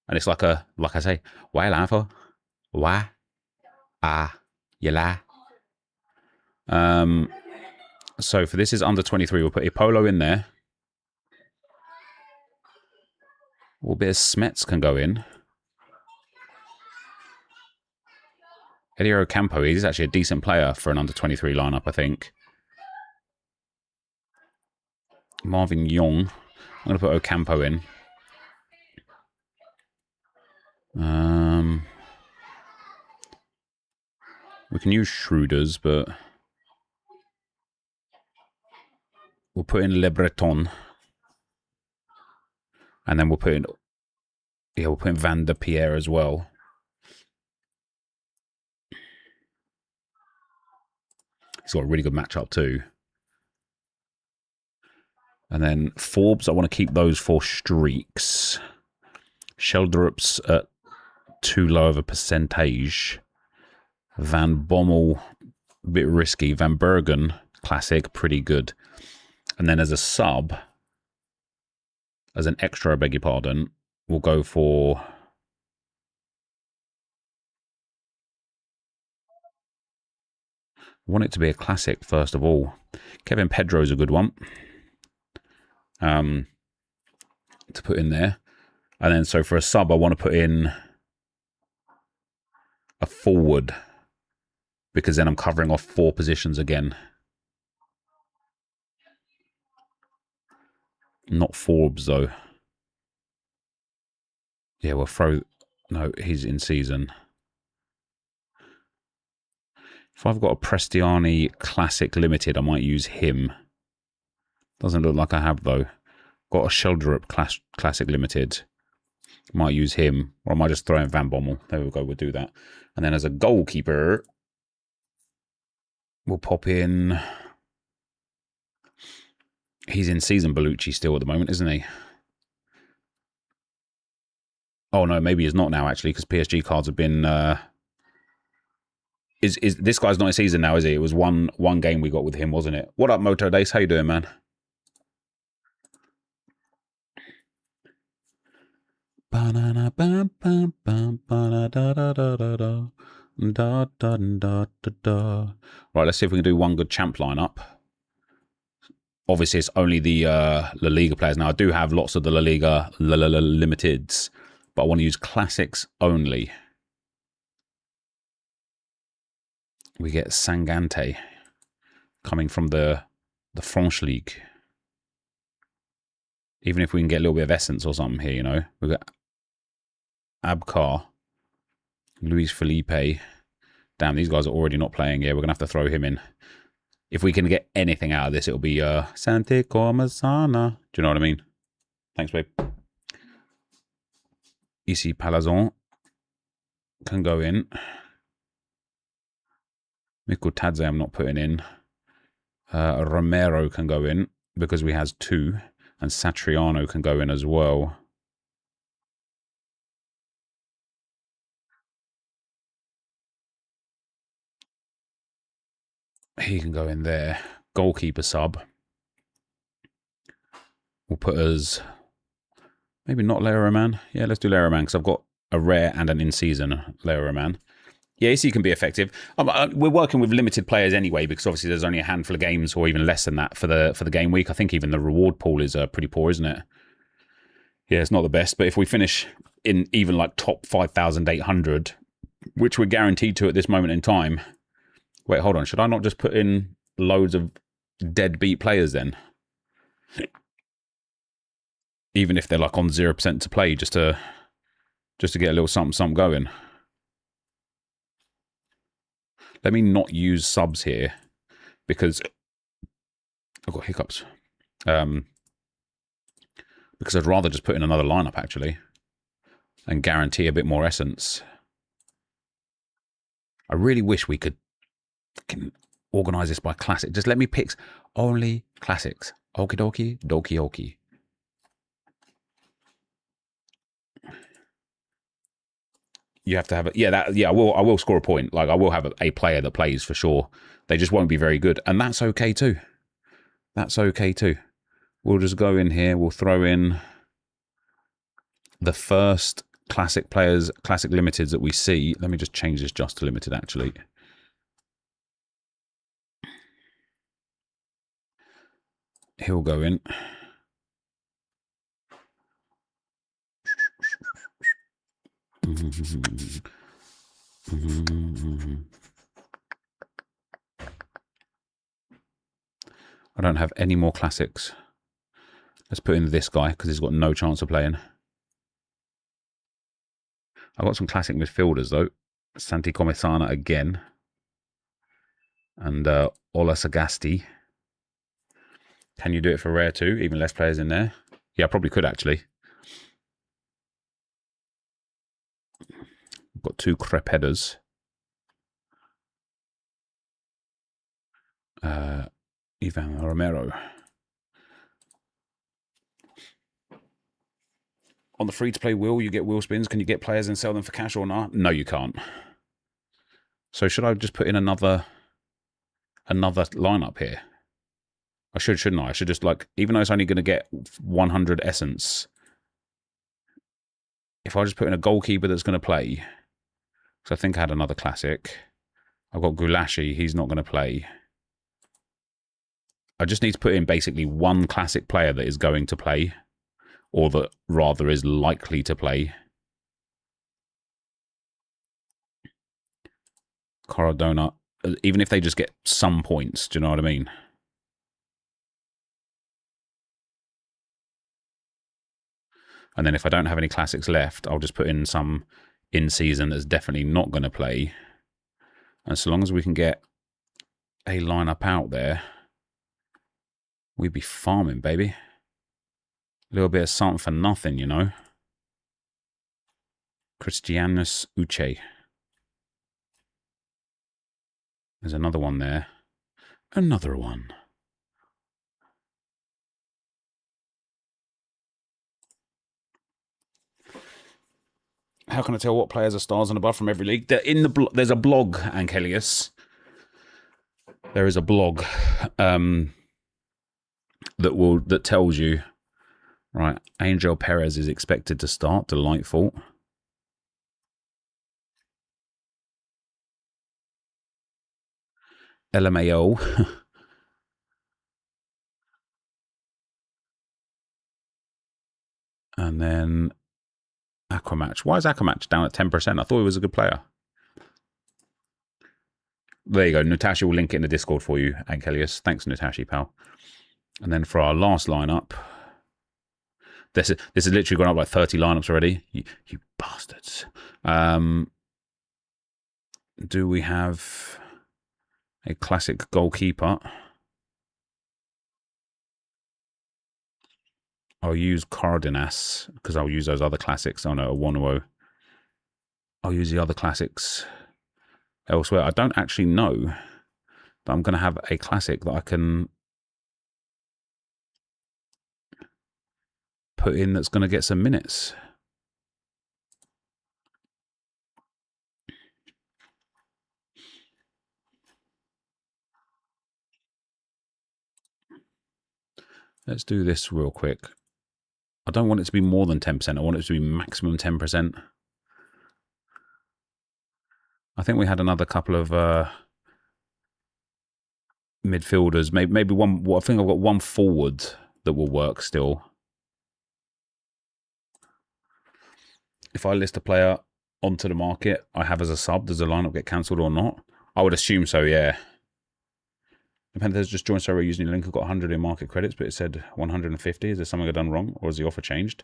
And it's like I say, why Lava? Why? Ah, you lie. So for this is under 23, we'll put Ipolo in there. A little bit of Smets can go in. Eddie Ocampo, he's actually a decent player for an under 23 lineup, I think. Marvin Young. I'm going to put Ocampo in. We can use Schroeders, but we'll put in Le Breton. And then we'll put in... Yeah, we'll put in Van der Pierre as well. He's got a really good matchup too. And then Forbes, I want to keep those for streaks. Sheldrup's at too low of a percentage. Van Bommel, a bit risky. Van Bergen, classic, pretty good. And then as a sub, as an extra, I beg your pardon, we'll go for... I want it to be a classic, first of all. Kevin Pedro's a good one. To put in there. And then, so for a sub, I want to put in a forward. Because then I'm covering off 4 positions again. Not Forbes, though. Yeah, we'll throw... No, he's in season. If I've got a Prestiani Classic Limited, I might use him. Doesn't look like I have, though. Got a Sheldrup Classic Limited. Might use him. Or I might just throw in Van Bommel. There we go, we'll do that. And then as a goalkeeper, we'll pop in... He's in season Bellucci still at the moment, isn't he? Oh, no, maybe he's not now, actually, because PSG cards have been... Is this guy's not in season now, is he? It was one game we got with him, wasn't it? What up, Moto Dace? How you doing, man? Right, let's see if we can do one good champ lineup. Obviously, it's only the La Liga players. Now, I do have lots of the La Liga limiteds, but I want to use classics only. We get Sangante coming from the French League. Even if we can get a little bit of essence or something here, you know. We've got Abkar, Luis Felipe. Damn, these guys are already not playing. Yeah, we're going to have to throw him in. If we can get anything out of this, it'll be Santi Comasana. Do you know what I mean? Thanks, babe. Ici Palazon can go in. Mikutadze I'm not putting in. Romero can go in because we has 2. And Satriano can go in as well. He can go in there. Goalkeeper sub. We'll put us... Maybe not Leraman. Yeah, let's do Leraman because I've got a rare and an in-season Leraman. Yeah, AC can be effective. We're working with limited players anyway because obviously there's only a handful of games or even less than that for the game week. I think even the reward pool is pretty poor, isn't it? Yeah, it's not the best. But if we finish in even like top 5,800, which we're guaranteed to at this moment in time. Wait, hold on. Should I not just put in loads of deadbeat players then? Even if they're like on 0% to play, just to get a little something going. Let me not use subs here because I've got hiccups. Because I'd rather just put in another lineup actually and guarantee a bit more essence. I really wish we could organize this by classic. Just let me pick only classics. Okie dokie, dokie okie. You have to have it. Yeah, I will score a point. Like I will have a player that plays for sure. They just won't be very good, and that's okay too. That's okay too. We'll just go in here. We'll throw in the first classic players, classic limiteds that we see. Let me just change this just to limited actually. He'll go in. I don't have any more classics. Let's put in this guy because he's got no chance of playing. I've got some classic midfielders though. Santi Comisana again. And Ola Sagasti. Can you do it for rare too? Even less players in there? Yeah, I probably could actually. I've got 2 Crepedas. Ivan Romero. On the free-to-play wheel, you get wheel spins. Can you get players and sell them for cash or not? No, you can't. So should I just put in another lineup here? I should, shouldn't I? I should just like, even though it's only going to get 100 essence, if I just put in a goalkeeper that's going to play, because I think I had another classic. I've got Gulashi. He's not going to play. I just need to put in basically one classic player that is going to play, or that rather is likely to play. Corodona, even if they just get some points, do you know what I mean? And then if I don't have any classics left, I'll just put in some in-season that's definitely not going to play. And so long as we can get a lineup out there, we'd be farming, baby. A little bit of something for nothing, you know. Christianus Uche. There's another one there. Another one. How can I tell what players are stars and above from every league? They're in the there's a blog, Ankelius. There is a blog that tells you, right, Angel Perez is expected to start. Delightful. LMAO. And then Aquamatch. Why is Aquamatch down at 10%? I thought he was a good player. There you go. Natasha will link it in the Discord for you, Ankelius. Thanks, Natasha, pal. And then for our last lineup, this is literally gone up like 30 lineups already. You bastards. Do we have a classic goalkeeper? I'll use Cardenas because I'll use those other classics. Oh no, Owonuo. I'll use the other classics elsewhere. I don't actually know that I'm going to have a classic that I can put in that's going to get some minutes. Let's do this real quick. I don't want it to be more than 10%. I want it to be maximum 10%. I think we had another couple of midfielders. Maybe one. I think I've got one forward that will work still. If I list a player onto the market I have as a sub, does the lineup get cancelled or not? I would assume so, yeah. NepentheZ just joined Sorare using the link. I've got 100 in market credits, but it said 150. Is there something I've done wrong, or has the offer changed?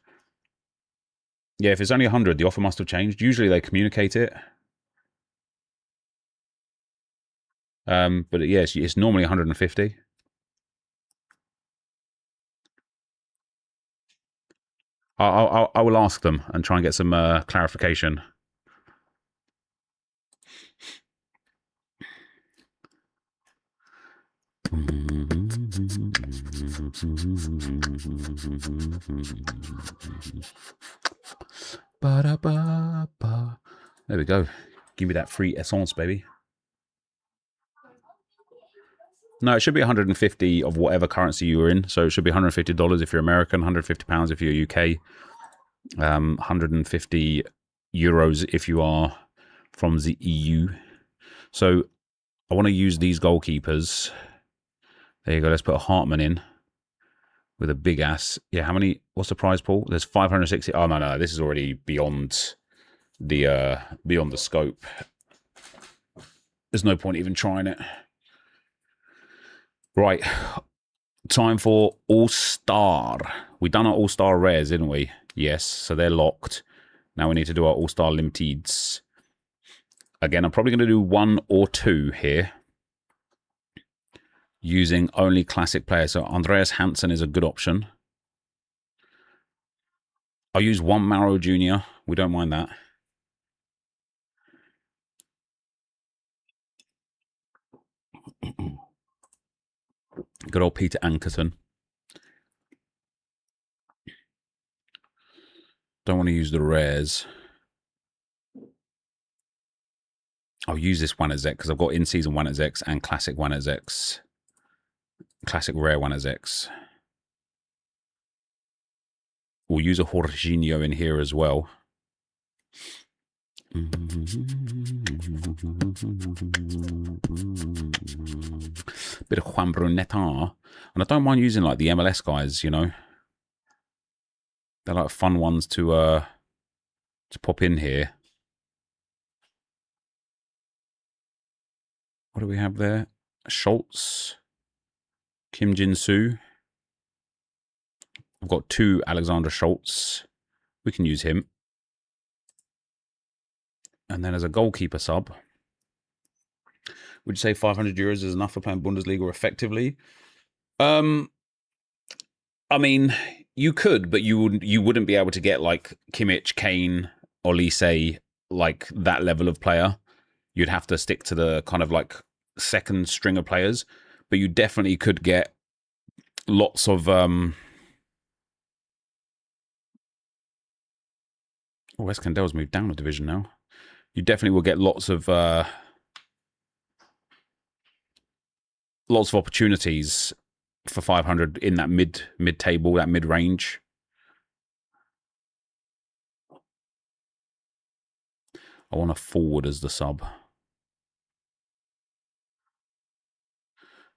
Yeah, if it's only 100, the offer must have changed. Usually they communicate it. But yeah, it's normally 150. I will ask them and try and get some clarification. There we go. Give me that free essence, baby. No, it should be 150 of whatever currency you were in. So it should be $150 if you're American, £150 if you're UK, 150 euros if you are from the EU. So I want to use these goalkeepers. There you go. Let's put a Hartman in with a big ass. Yeah, how many? What's the prize pool? There's 560. Oh no, this is already beyond the scope. There's no point even trying it. Right, time for All-Star. We done our All-Star rares, didn't we? Yes, so they're locked. Now we need to do our All-Star limiteds. Again, I'm probably going to do 1 or 2 here, using only classic players. So Andreas Hansen is a good option. I'll use 1 Mauro Jr. We don't mind that. Good old Peter Ankerson. Don't want to use the rares. I'll use this NepentheZ because I've got in-season NepentheZ and classic NepentheZ. Classic rare NepentheZ. We'll use a Jorginho in here as well. Bit of Juan Brunetta. And I don't mind using like the MLS guys, you know. They're like fun ones to pop in here. What do we have there? Schultz. Kim Jin-soo. I've got 2 Alexander Schultz. We can use him. And then as a goalkeeper sub, would you say 500 euros is enough for playing Bundesliga effectively? I mean, you could, but you wouldn't be able to get like Kimmich, Kane, Olise, like that level of player. You'd have to stick to the kind of like second stringer players, but you definitely could get lots of West Candel's moved down a division now. You definitely will get lots of opportunities for 500 in that mid table, that mid range. I want a forward as the sub,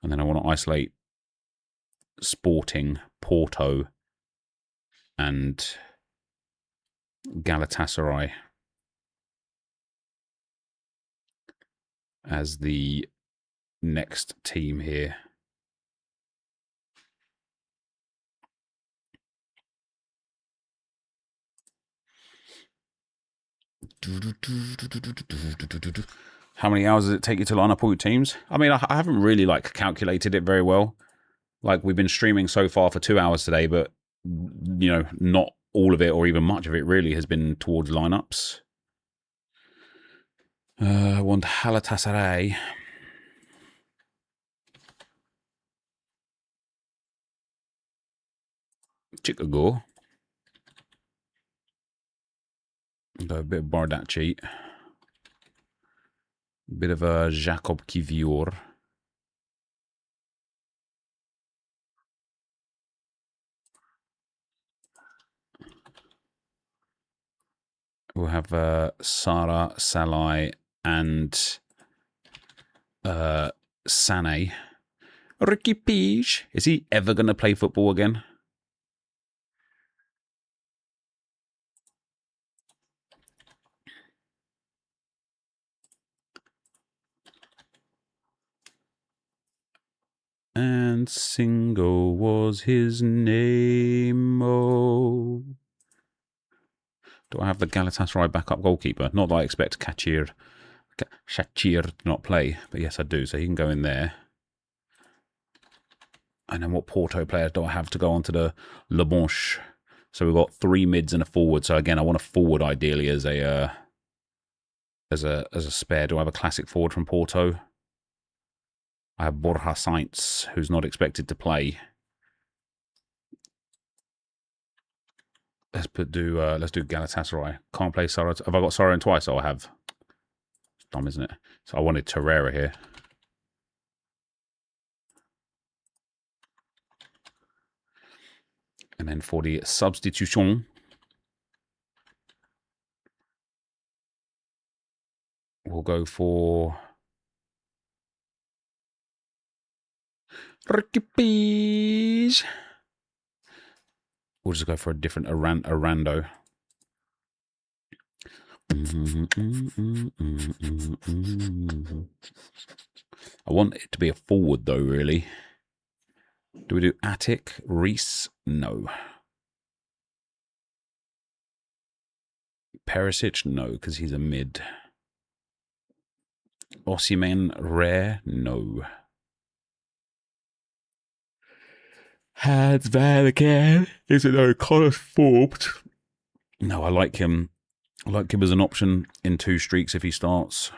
and then I want to isolate Sporting, Porto, and Galatasaray as the next team here. How many hours does it take you to line up all your teams? I mean, I haven't really like calculated it very well. Like we've been streaming so far for 2 hours today, but you know, not all of it or even much of it really has been towards lineups. I want Galatasaray. Chicago. Go a bit of Bardacci. A bit of a Jacob Kivior. We'll have Sara, Salai, and Sané. Ricky Peach. Is he ever going to play football again? and single was his name. Oh. Do I have the Galatasaray backup goalkeeper? Not that I expect Shaqiri to not play, but yes, I do. So he can go in there. And then what Porto players do I have to go onto the Le Blanche? So we've got 3 mids and a forward. So again, I want a forward ideally as a spare. Do I have a classic forward from Porto? I have Borja Sainz, who's not expected to play. Let's do Galatasaray. Can't play Sorare. Have I got Sorare twice? Oh, I have. It's dumb, isn't it? So I wanted Torreira here. And then for the substitution, we'll go for Ricky Pease. We'll just go for a different Arando. I want it to be a forward though, really. Do we do Attic? Reese? No. Perisic? No, because he's a mid. Osimhen? Rare? No. Hans Vanaken? Is it no Connors Forbes? No, I like him. I like him as an option in 2 streaks if he starts.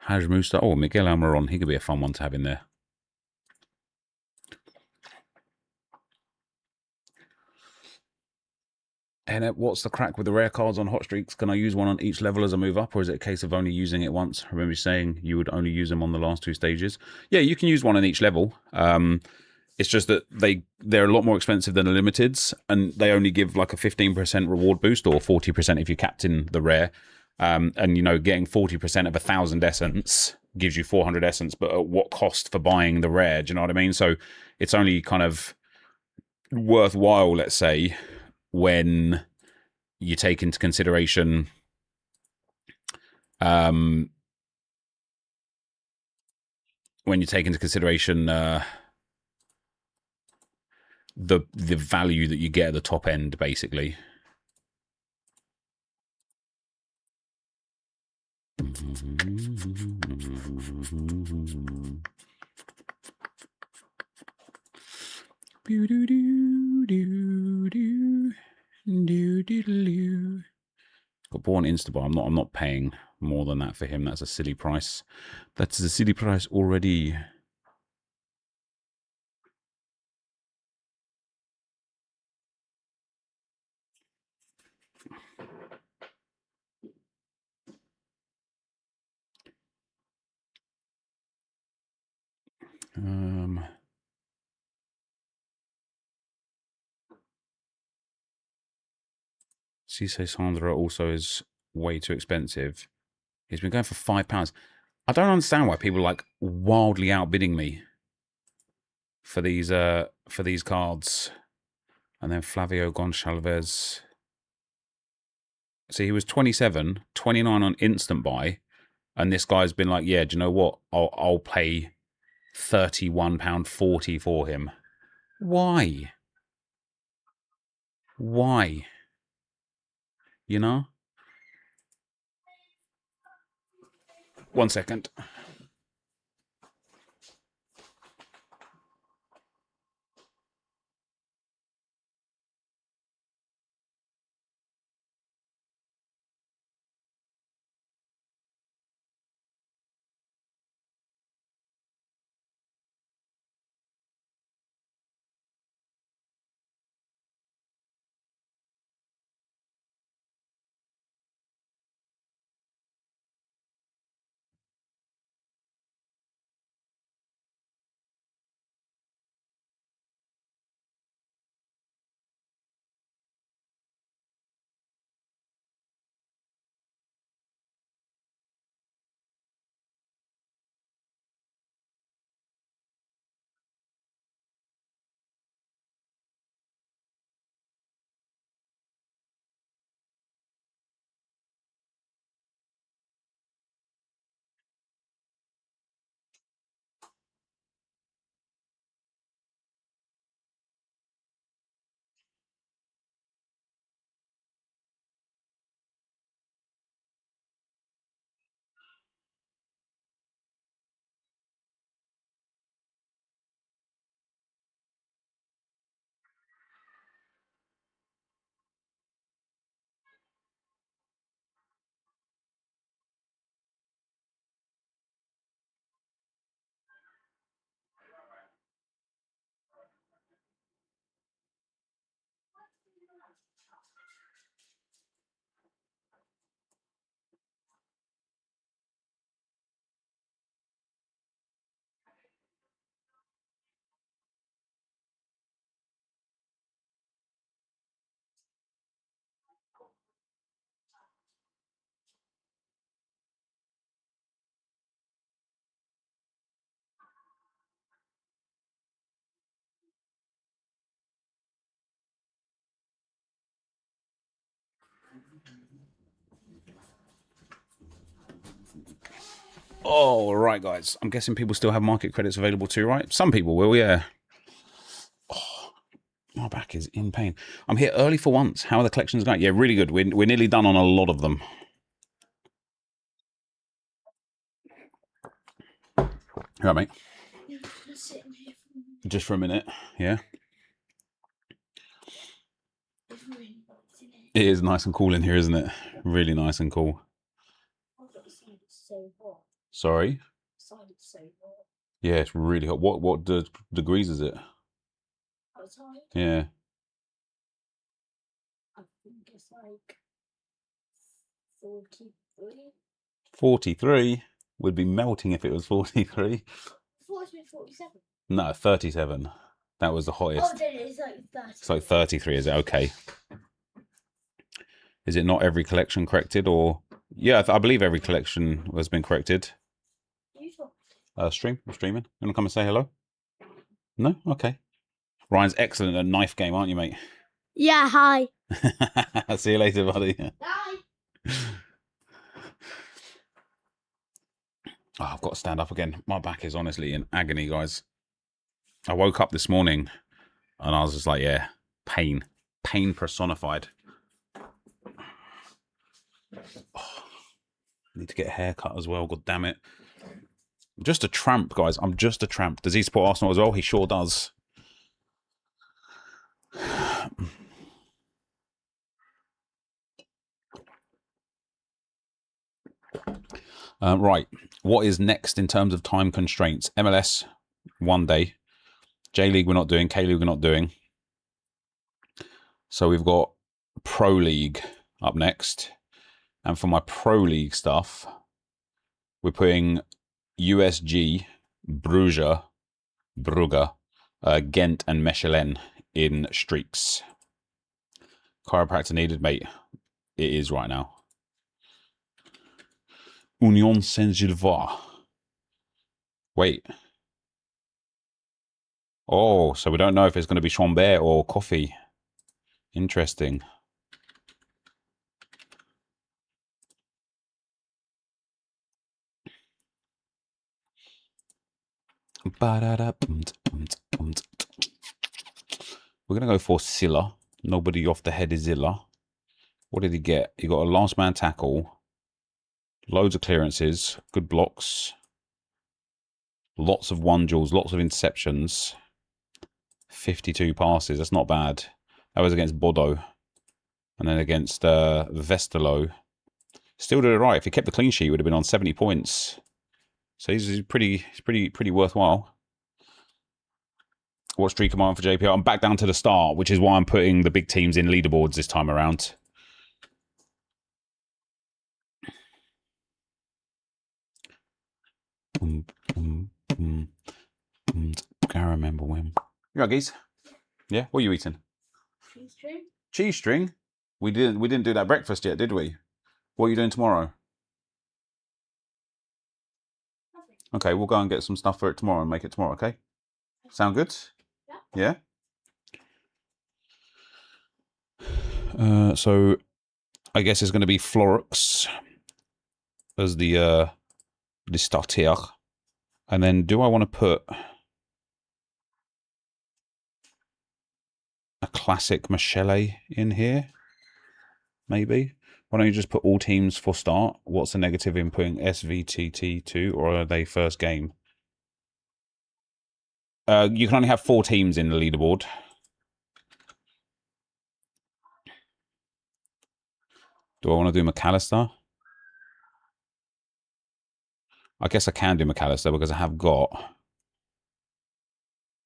Haj Musta. Oh, Miguel Almiron. He could be a fun one to have in there. And what's the crack with the rare cards on hot streaks? Can I use one on each level as I move up, or is it a case of only using it once? I remember you saying you would only use them on the last 2 stages. Yeah, you can use one on each level. It's just that they're a lot more expensive than the limiteds, and they only give like a 15% reward boost or 40% if you captain the rare. And you know, getting 40% of 1,000 essence gives you 400 essence, but at what cost for buying the rare? Do you know what I mean? So it's only kind of worthwhile, let's say, when you take into consideration the value that you get at the top end, basically. Got born Instabar. I'm not paying more than that for him. That's a silly price. That's a silly price already. Cisse Sandra also is way too expensive. He's been going for £5. I don't understand why people are like wildly outbidding me for these cards. And then Flavio Gonçalves. See, he was 27, 29 on instant buy, and this guy's been like, yeah, do you know what? I'll pay £31.40 for him. Why? Why? You know? 1 second. Oh, right, guys. I'm guessing people still have market credits available too, right? Some people will, yeah. Oh, my back is in pain. I'm here early for once. How are the collections going? Yeah, really good. We're nearly done on a lot of them. Right, mate. Just for a minute, yeah. It is nice and cool in here, isn't it? Really nice and cool. Sorry? Yeah, it's really hot. What degrees is it? Yeah. I think it's like 43. 43 would be melting if it was 43. I thought it was 47. No, 37. That was the hottest. Oh, then it's like 30. It's like 33, is it? Okay. Is it not every collection corrected, or? Yeah, I believe every collection has been corrected. I'm streaming. You want to come and say hello? No? Okay. Ryan's excellent at knife game, aren't you, mate? Yeah, hi. See you later, buddy. Bye. Oh, I've got to stand up again. My back is honestly in agony, guys. I woke up this morning and I was just like, yeah, pain. Pain personified. Oh, need to get a haircut as well, god damn it. I'm just a tramp, guys. I'm just a tramp. Does he support Arsenal as well? He sure does. Right. What is next in terms of time constraints? MLS, 1 day. J-League we're not doing. K-League we're not doing. So we've got Pro League up next. And for my Pro League stuff, we're putting USG, Brugge, Ghent and Mechelen in streaks. Chiropractor needed, mate. It is right now. Union Saint-Gilloise. Wait. Oh, so we don't know if it's going to be Chambert or coffee. Interesting. We're going to go for Silla. Nobody off the head is Zilla. What did he get? He got a last man tackle. Loads of clearances. Good blocks. Lots of one duels. Lots of interceptions. 52 passes. That's not bad. That was against Bodo. And then against Westerlo. Still did it right. If he kept the clean sheet, he would have been on 70 points. So he's pretty worthwhile. What streak am I on for JPL? I'm back down to the start, which is why I'm putting the big teams in leaderboards this time around. Can't remember when. You right, geese? Yeah. What are you eating? Cheese string. Cheese string. We didn't do that breakfast yet, did we? What are you doing tomorrow? Nothing. Okay, we'll go and get some stuff for it tomorrow and make it tomorrow. Okay. Sound good? Yeah. So I guess it's going to be Florux as the starter. And then do I want to put a classic Michele in here? Maybe. Why don't you just put all teams for start? What's the negative in putting SVTT2, or are they first game? You can only have 4 teams in the leaderboard. Do I want to do McAllister? I guess I can do McAllister because I have got...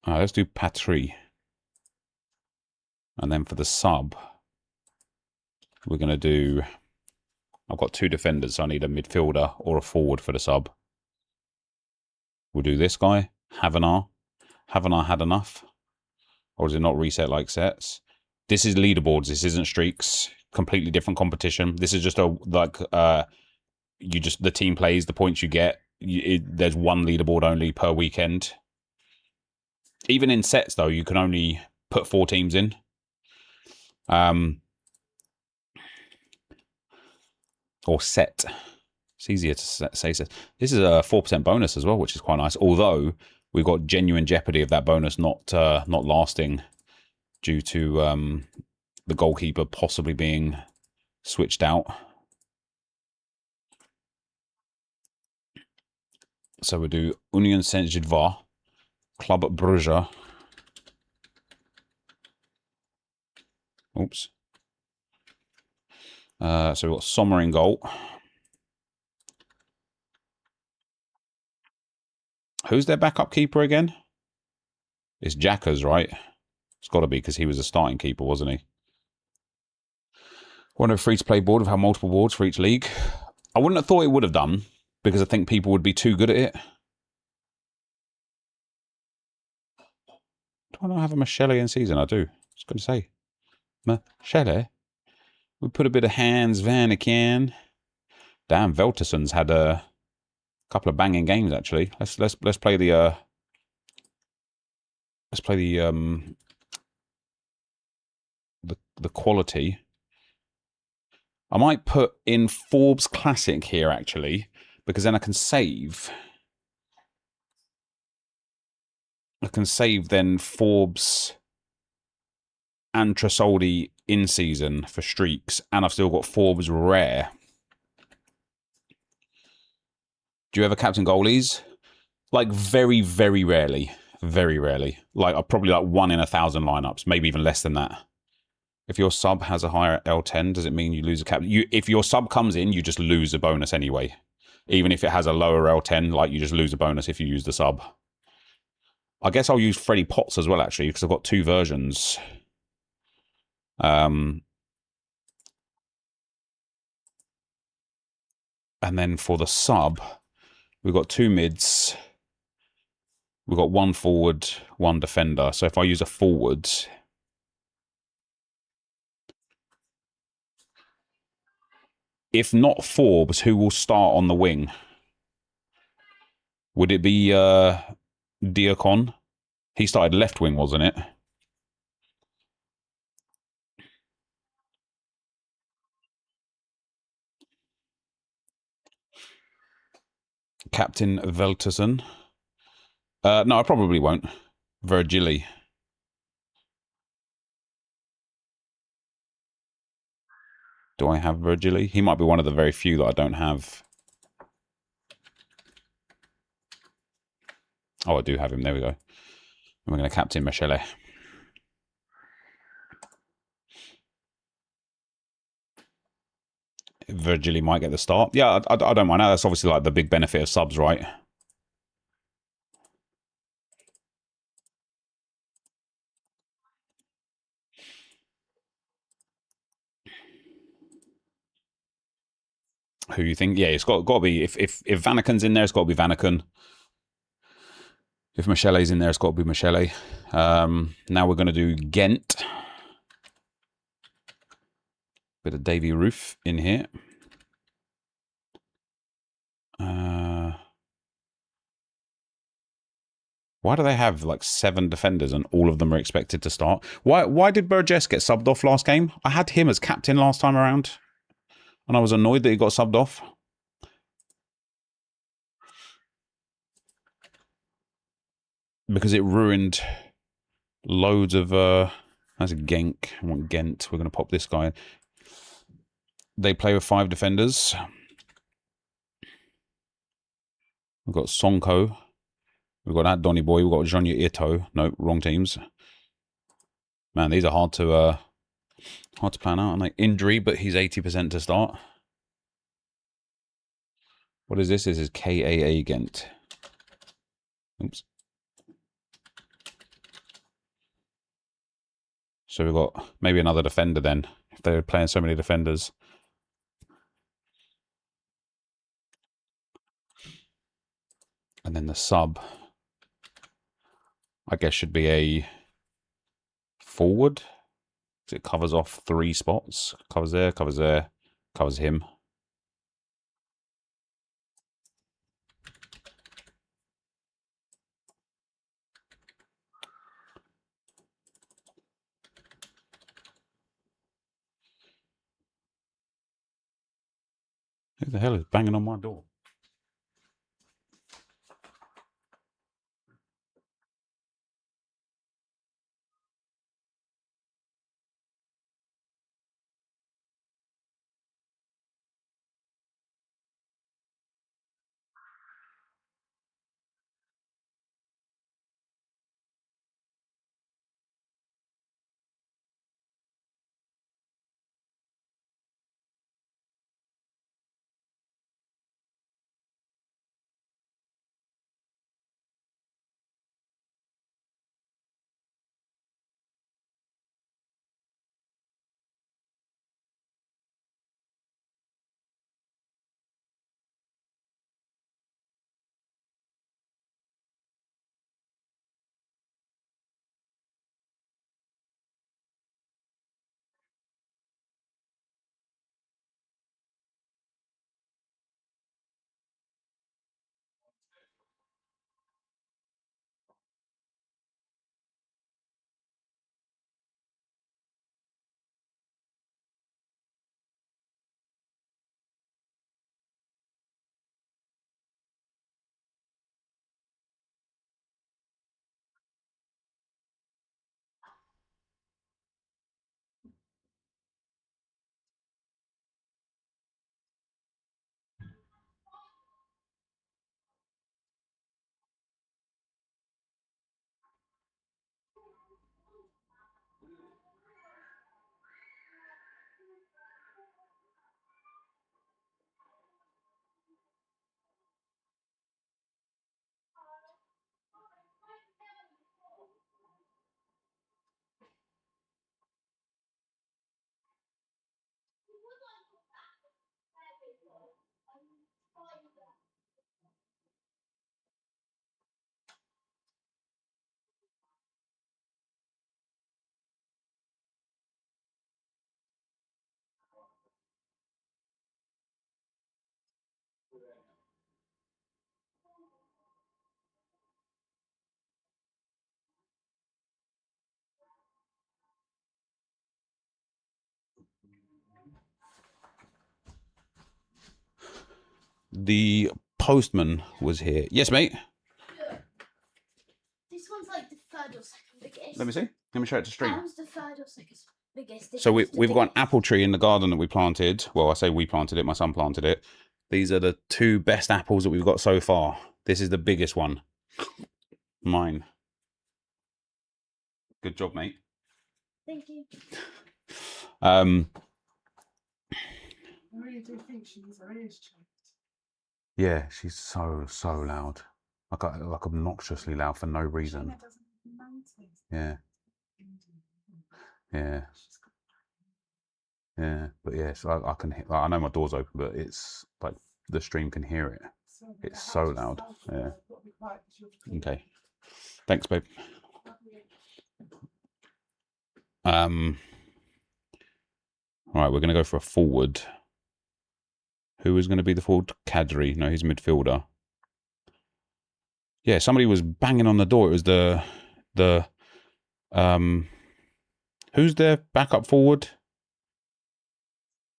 let's do Patry. And then for the sub, we're going to do... I've got 2 defenders, so I need a midfielder or a forward for the sub. We'll do this guy, Havenar. Havenar had enough? Or does it not reset like sets? This is leaderboards, this isn't streaks. Completely different competition. This is just the team plays, the points you get. There's one leaderboard only per weekend. Even in sets, though, you can only put 4 teams in. Or set. It's easier to say. This is a 4% bonus as well, which is quite nice. Although we've got genuine jeopardy of that bonus not lasting due to the goalkeeper possibly being switched out. So we do Union Saint-Gilloise, Club Brugge. Oops. So we've got Sommer in goal. Who's their backup keeper again? It's Jackers, right? It's got to be because he was a starting keeper, wasn't he? Want a free-to-play board? We've had multiple boards for each league. I wouldn't have thought it would have done because I think people would be too good at it. Do I not have a Michele in season? I do. I was going to say. Michele? We put a bit of Hans Van Aken. Damn, Velterson's had a couple of banging games actually. Let's play the the quality. I might put in Forbes Classic here actually, because then I can save. I can save then Forbes and Trasoldi in season for streaks, and I've still got Forbes rare. Do you ever captain goalies? Like very, very rarely. Very rarely. Like probably like 1 in 1,000 lineups, maybe even less than that. If your sub has a higher L10, does it mean you lose a captain? If your sub comes in, you just lose a bonus anyway. Even if it has a lower L10, like you just lose a bonus if you use the sub. I guess I'll use Freddie Potts as well, actually, because I've got 2 versions. And then for the sub, we've got 2 mids. We've got 1 forward, 1 defender. So if I use a forward, if not Forbes, who will start on the wing? Would it be Diakon? He started left wing, wasn't it? Captain Velterson. No, I probably won't. Virgili. Do I have Virgili? He might be one of the very few that I don't have. Oh, I do have him. There we go. And we're going to captain Michele. Virgili might get the start. Yeah, I don't mind that. That's obviously like the big benefit of subs, right? Who you think? Yeah, it's got to be. If Vanaken's in there, it's got to be Vanaken. If Michele's in there, it's got to be Michele. Now we're going to do Ghent. Bit of Davy Roof in here. Why do they have like 7 defenders and all of them are expected to start? Why did Burgess get subbed off last game? I had him as captain last time around, and I was annoyed that he got subbed off. Because it ruined loads of... that's a Genk. I want Ghent. We're going to pop this guy in. They play with 5 defenders. We've got Sonko. We've got that Donny Boy. We've got Jonya Ito. No, wrong teams. Man, these are hard to plan out. Like injury, but he's 80% to start. What is this? This is KAA Ghent. Oops. So we've got maybe another defender then, if they're playing so many defenders. And then the sub, I guess, should be a forward. Because it covers off 3 spots. Covers there, covers him. Who the hell is banging on my door? The postman was here. Yes, mate. This one's like the third or second biggest. Let me see. Let me show it to stream. That one's the third or second biggest. This So one's the we've got an biggest. apple tree in the garden that we planted. Well, I say we planted it. My son planted it. These are the 2 best apples that we've got so far. This is the biggest one. Mine. Good job, mate. Thank you. I really do think she needs her ears checked. Yeah, she's so loud. Like obnoxiously loud for no reason. Sheena doesn't even notice. Yeah. Yeah. She's got- Yeah. But yeah, so I can hear, I know my door's open, but it's like the stream can hear it. so the It's house so is loud. loud, Yeah. I've got to be quiet 'cause you're talking. Okay. Thanks, babe. Lovely. All right, we're going to go for a forward. Who is going to be the forward? Kadri. No, he's midfielder. Yeah, somebody was banging on the door. It was who's their backup forward?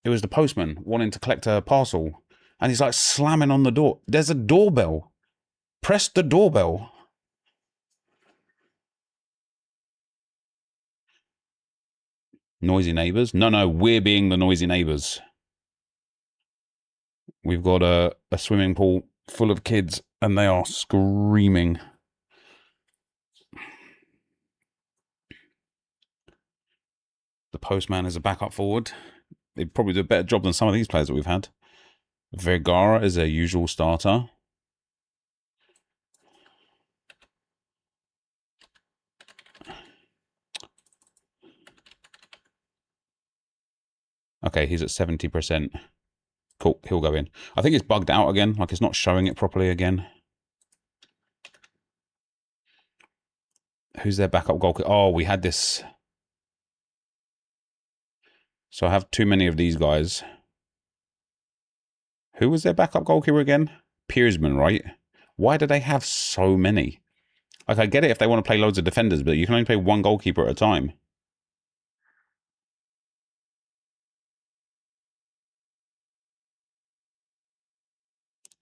It was the postman wanting to collect a parcel. And he's like slamming on the door. There's a doorbell. Press the doorbell. Noisy neighbours? No, we're being the noisy neighbours. We've got a swimming pool full of kids and they are screaming. The postman is a backup forward. They'd probably do a better job than some of these players that we've had. Vergara is a usual starter. Okay, he's at 70%. Cool, he'll go in. I think it's bugged out again, like it's not showing it properly again. Who's their backup goalkeeper? Oh, we had this. So I have too many of these guys. Who was their backup goalkeeper again? Piersman, right? Why do they have so many? Like, I get it if they want to play loads of defenders, but you can only play one goalkeeper at a time.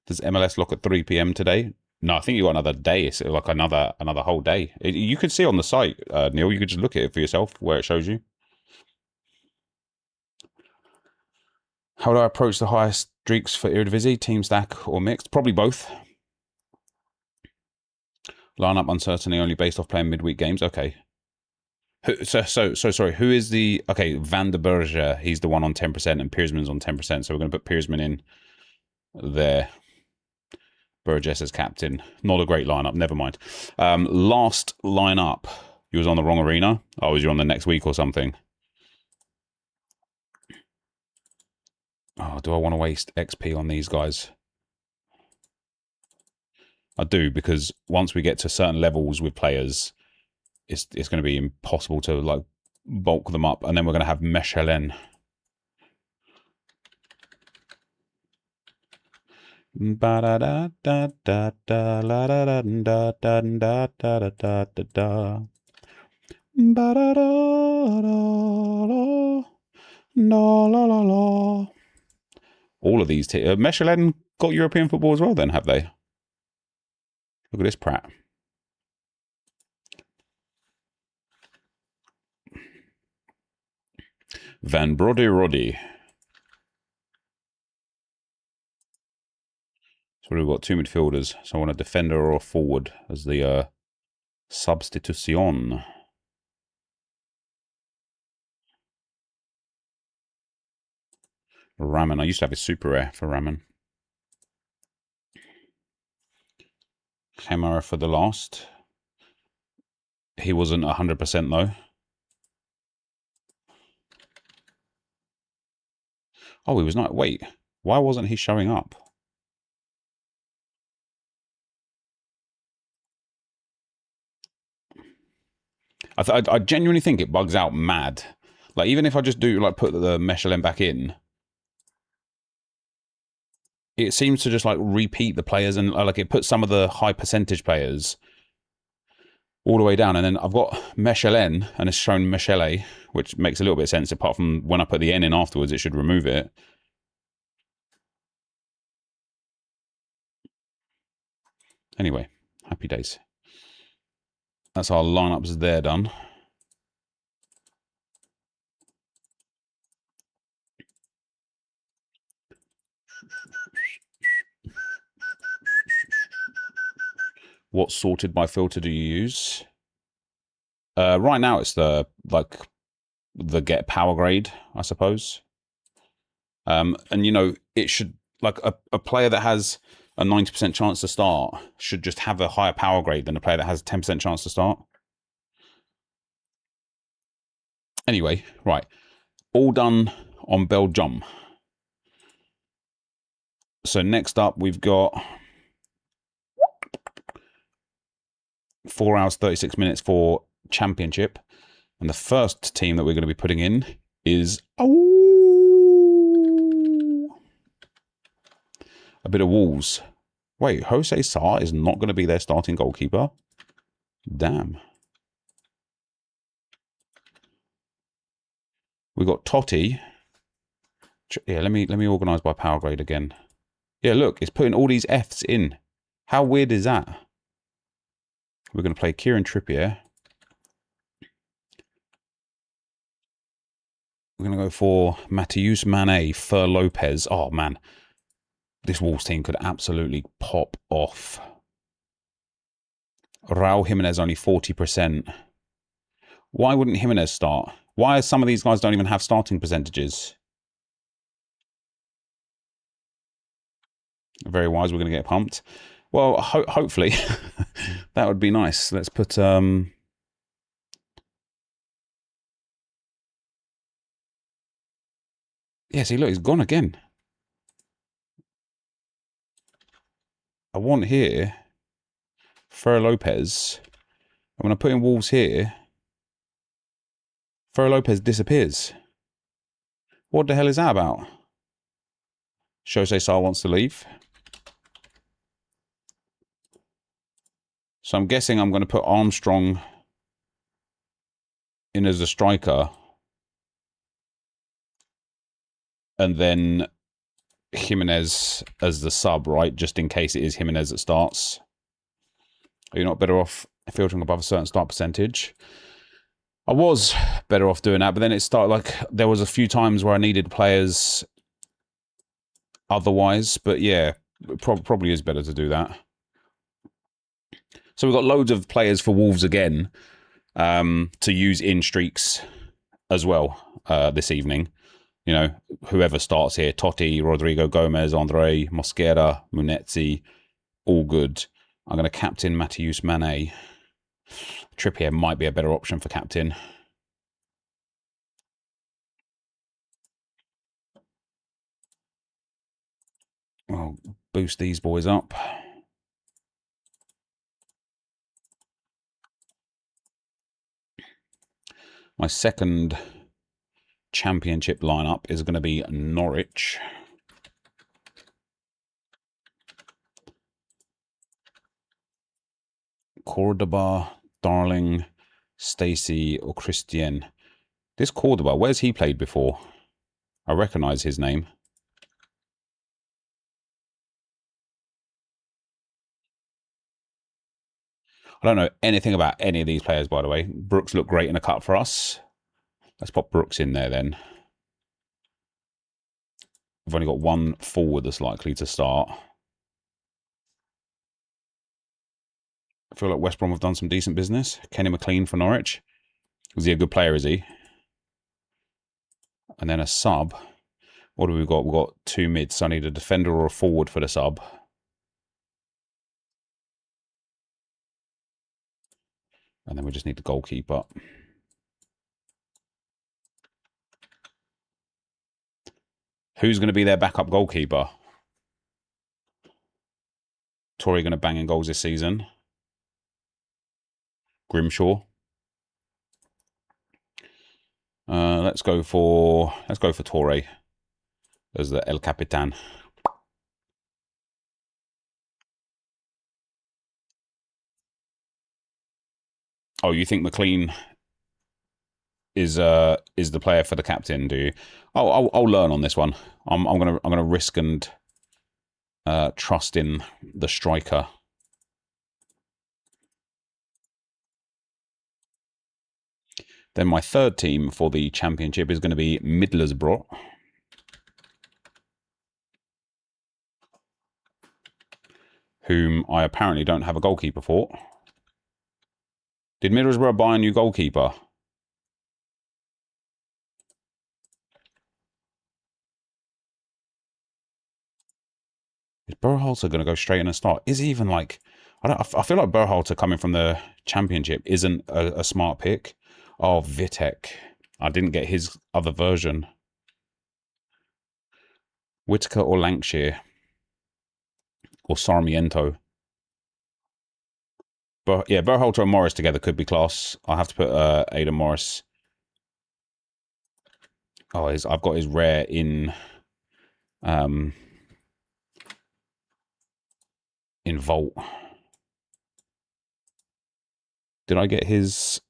Does MLS lock at 3 p.m. today? No, I think you got another day. It's like another whole day. You could see on the site, Neil. You could just look at it for yourself where it shows you. How do I approach the highest streaks for Eredivisie? Team stack or mixed? Probably both. Lineup uncertainty only based off playing midweek games. Okay. So sorry. Who is the Van der Berge? He's the one on 10%, and Pearsman's on 10%. So we're going to put Pearsman in there. Burgess as captain. Not a great lineup. Never mind. Last lineup. You was on the wrong arena. Oh, was you on the next week or something? Oh, do I want to waste XP on these guys? I do, because once we get to certain levels with players, it's going to be impossible to like bulk them up, and then we're going to have Mechelen. Ba da da da da da la da da da da da da da da da da. Ba da da da la la la la. All of these Mechelen got European football as well, then, have they? Look at this prat. Van Brody. So we've got two midfielders. So I want a defender or a forward as the substitution. Ramen. I used to have a super rare for Ramen. Camera for the last. He wasn't 100% though. Oh, he was not. Wait, why wasn't he showing up? I genuinely think it bugs out mad. Like, even if I just do, like, put the Mechelen back in, it seems to just, like, repeat the players, and, like, it puts some of the high percentage players all the way down, and then I've got Mechelen, and it's shown Mechele, which makes a little bit of sense, apart from when I put the N in afterwards, it should remove it. Anyway, happy days. That's our lineups there done. What sorted by filter do you use? Right now it's the get power grade, I suppose. And you know, it should, like, a player that has a 90% chance to start should just have a higher power grade than a player that has a 10% chance to start. Anyway, right. All done on Belgium. So next up we've got 4 hours 36 minutes for championship, and the first team that we're going to be putting in is a bit of Wolves. Wait, Jose Sarr is not going to be their starting goalkeeper? Damn. We got Totti. Yeah, let me organize by power grade again. Yeah, look, it's putting all these Fs in. How weird is that? We're going to play Kieran Trippier. We're going to go for Matheus Mane, Fer Lopez. Oh, man. This Wolves team could absolutely pop off. Raul Jimenez only 40%. Why wouldn't Jimenez start? Why are some of these guys don't even have starting percentages? Very wise. We're going to get pumped. Well, hopefully that would be nice. Let's put yeah, see, look, he's gone again. I want here Fer Lopez. And when I put in Wolves here, Fer Lopez disappears. What the hell is that about? Jose Sarr wants to leave. So I'm guessing I'm going to put Armstrong in as a striker. And then Jimenez as the sub, right? Just in case it is Jimenez that starts. Are you not better off filtering above a certain start percentage? I was better off doing that, but then it started like there was a few times where I needed players otherwise. But yeah, it probably is better to do that. So we've got loads of players for Wolves again to use in streaks as well this evening. You know, whoever starts here, Totti, Rodrigo Gomez, Andre, Mosquera, Munetzi, all good. I'm going to captain Matheus Mane. Trippier might be a better option for captain. I'll boost these boys up. My second championship lineup is going to be Norwich. Cordoba, Darling, Stacey, or Christian. This Cordoba, where's he played before? I recognise his name. I don't know anything about any of these players, by the way. Brooks looked great in a cut for us. Let's pop Brooks in there then. We've only got one forward that's likely to start. I feel like West Brom have done some decent business. Kenny McLean for Norwich. Is he a good player, is he? And then a sub. What do we got? We've got two mids. So I need a defender or a forward for the sub. And then we just need the goalkeeper. Who's going to be their backup goalkeeper? Tory going to bang in goals this season. Grimshaw. Let's go for Torre as the El Capitan. Oh, you think McLean is the player for the captain? Do you? Oh, I'll learn on this one. I'm gonna risk and trust in the striker. Then my third team for the championship is going to be Middlesbrough. Whom I apparently don't have a goalkeeper for. Did Middlesbrough buy a new goalkeeper? Is Berhalter going to go straight in and start? Is he even like... I feel like Berhalter coming from the championship isn't a smart pick. Oh, Vitek. I didn't get his other version. Whitaker or Lancashire? Or Sarmiento? Yeah, Berhalter and Morris together could be class. I'll have to put Aidan Morris. Oh, I've got his rare in Vault. Did I get his...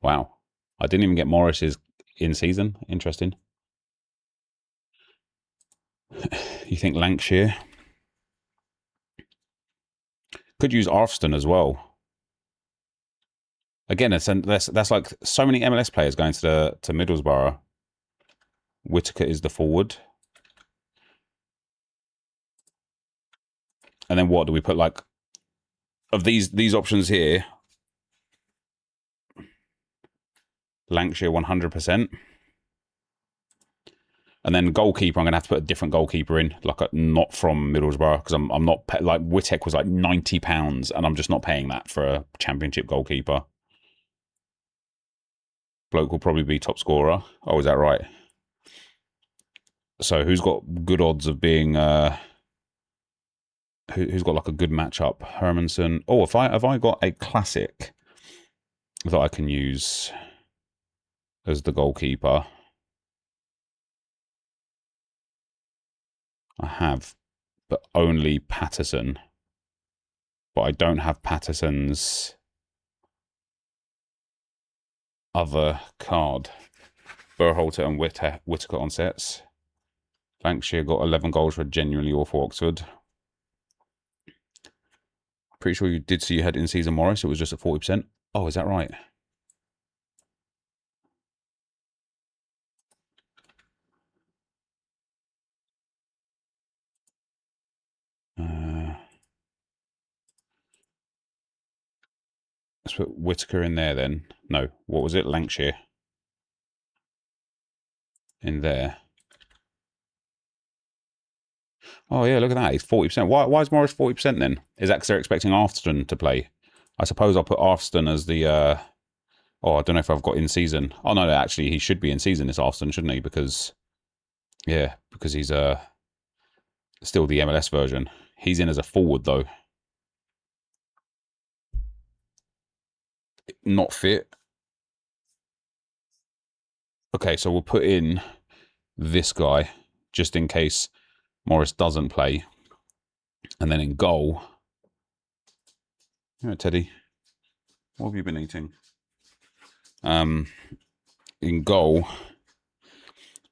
Wow. I didn't even get Morris's in season. Interesting. You think Lancashire? Could use Arfston as well. Again, that's like so many MLS players going to Middlesbrough. Whitaker is the forward. And then what do we put, like, of these options here? Lancashire 100%. And then goalkeeper, I'm going to have to put a different goalkeeper in, like not from Middlesbrough, because I'm not, like, Whitek was like £90, and I'm just not paying that for a championship goalkeeper. Bloke will probably be top scorer. Oh, is that right? So who's got good odds of being... who's got like a good matchup? Hermanson. Oh, have I got a classic that I can use as the goalkeeper? I have, but only Patterson. But I don't have Patterson's other card. Berhalter and Whitaker on sets. Lancashire got 11 goals for a genuinely awful Oxford. Pretty sure you did see you had in-season Morris. It was just at 40%. Oh, is that right? Let's put Whitaker in there then. No, what was it? Lancashire. In there. Oh, yeah, look at that. He's 40%. Why is Morris 40% then? Is that because they're expecting Arthston to play? I suppose I'll put Arthston as the... Oh, I don't know if I've got in season. Oh, no, actually, he should be in season, this Arthston, shouldn't he? Because... Yeah, because he's still the MLS version. He's in as a forward, though. Not fit. Okay, so we'll put in this guy, just in case Morris doesn't play. And then in goal... Yeah, Teddy. What have you been eating? In goal,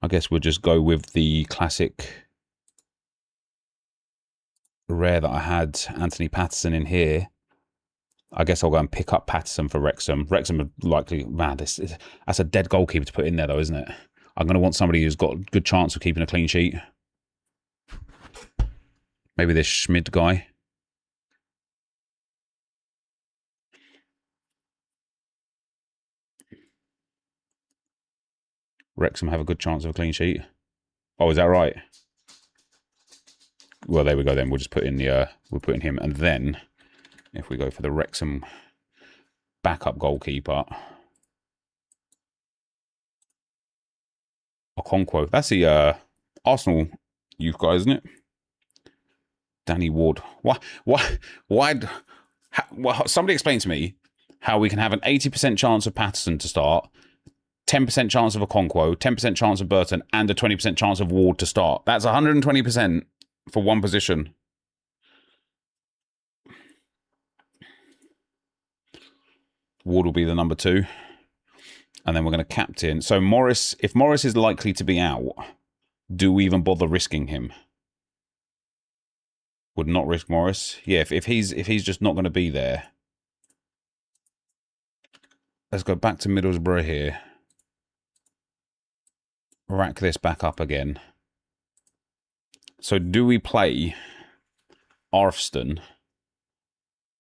I guess we'll just go with the classic rare that I had, Anthony Patterson, in here. I guess I'll go and pick up Patterson for Wrexham. Wrexham are likely... Man, that's a dead goalkeeper to put in there, though, isn't it? I'm going to want somebody who's got a good chance of keeping a clean sheet. Maybe this Schmid guy. Wrexham have a good chance of a clean sheet. Oh, is that right? Well, there we go then. We'll just put in the... we'll put in him. And then, if we go for the Wrexham backup goalkeeper... Okonkwo. That's the Arsenal youth guy, isn't it? Danny Ward. Why? Somebody explain to me how we can have an 80% chance of Patterson to start, 10% chance of Okonkwo, 10% chance of Burton, and a 20% chance of Ward to start. That's 120% for one position. Ward will be the number 2. And then we're going to captain. So Morris, if Morris is likely to be out, do we even bother risking him? Would not risk Morris. Yeah, if he's just not going to be there. Let's go back to Middlesbrough here. Rack this back up again. So do we play Arfston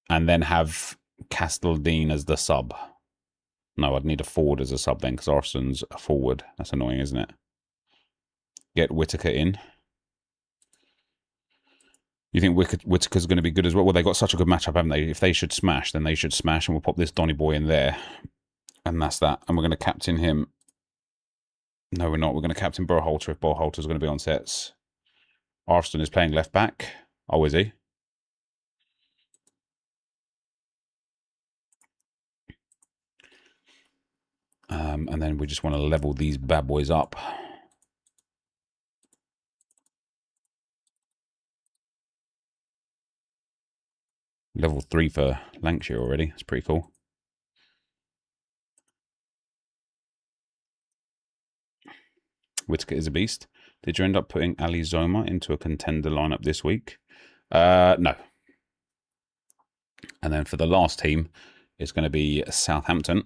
and then have Castledine as the sub? No, I'd need a forward as a sub then, because Arfston's a forward. That's annoying, isn't it? Get Whitaker in. You think Whitaker's going to be good as well? Well, they got such a good matchup, haven't they? If they should smash, then they should smash, and we'll pop this Donny boy in there. And that's that. And we're going to captain him. No, we're not. We're going to captain Berhalter if Berhalter's going to be on sets. Arfston is playing left back. Oh, is he? And then we just want to level these bad boys up. Level 3 for Lancashire already. That's pretty cool. Whitaker is a beast. Did you end up putting Ali Zoma into a contender lineup this week? No. And then for the last team, it's going to be Southampton.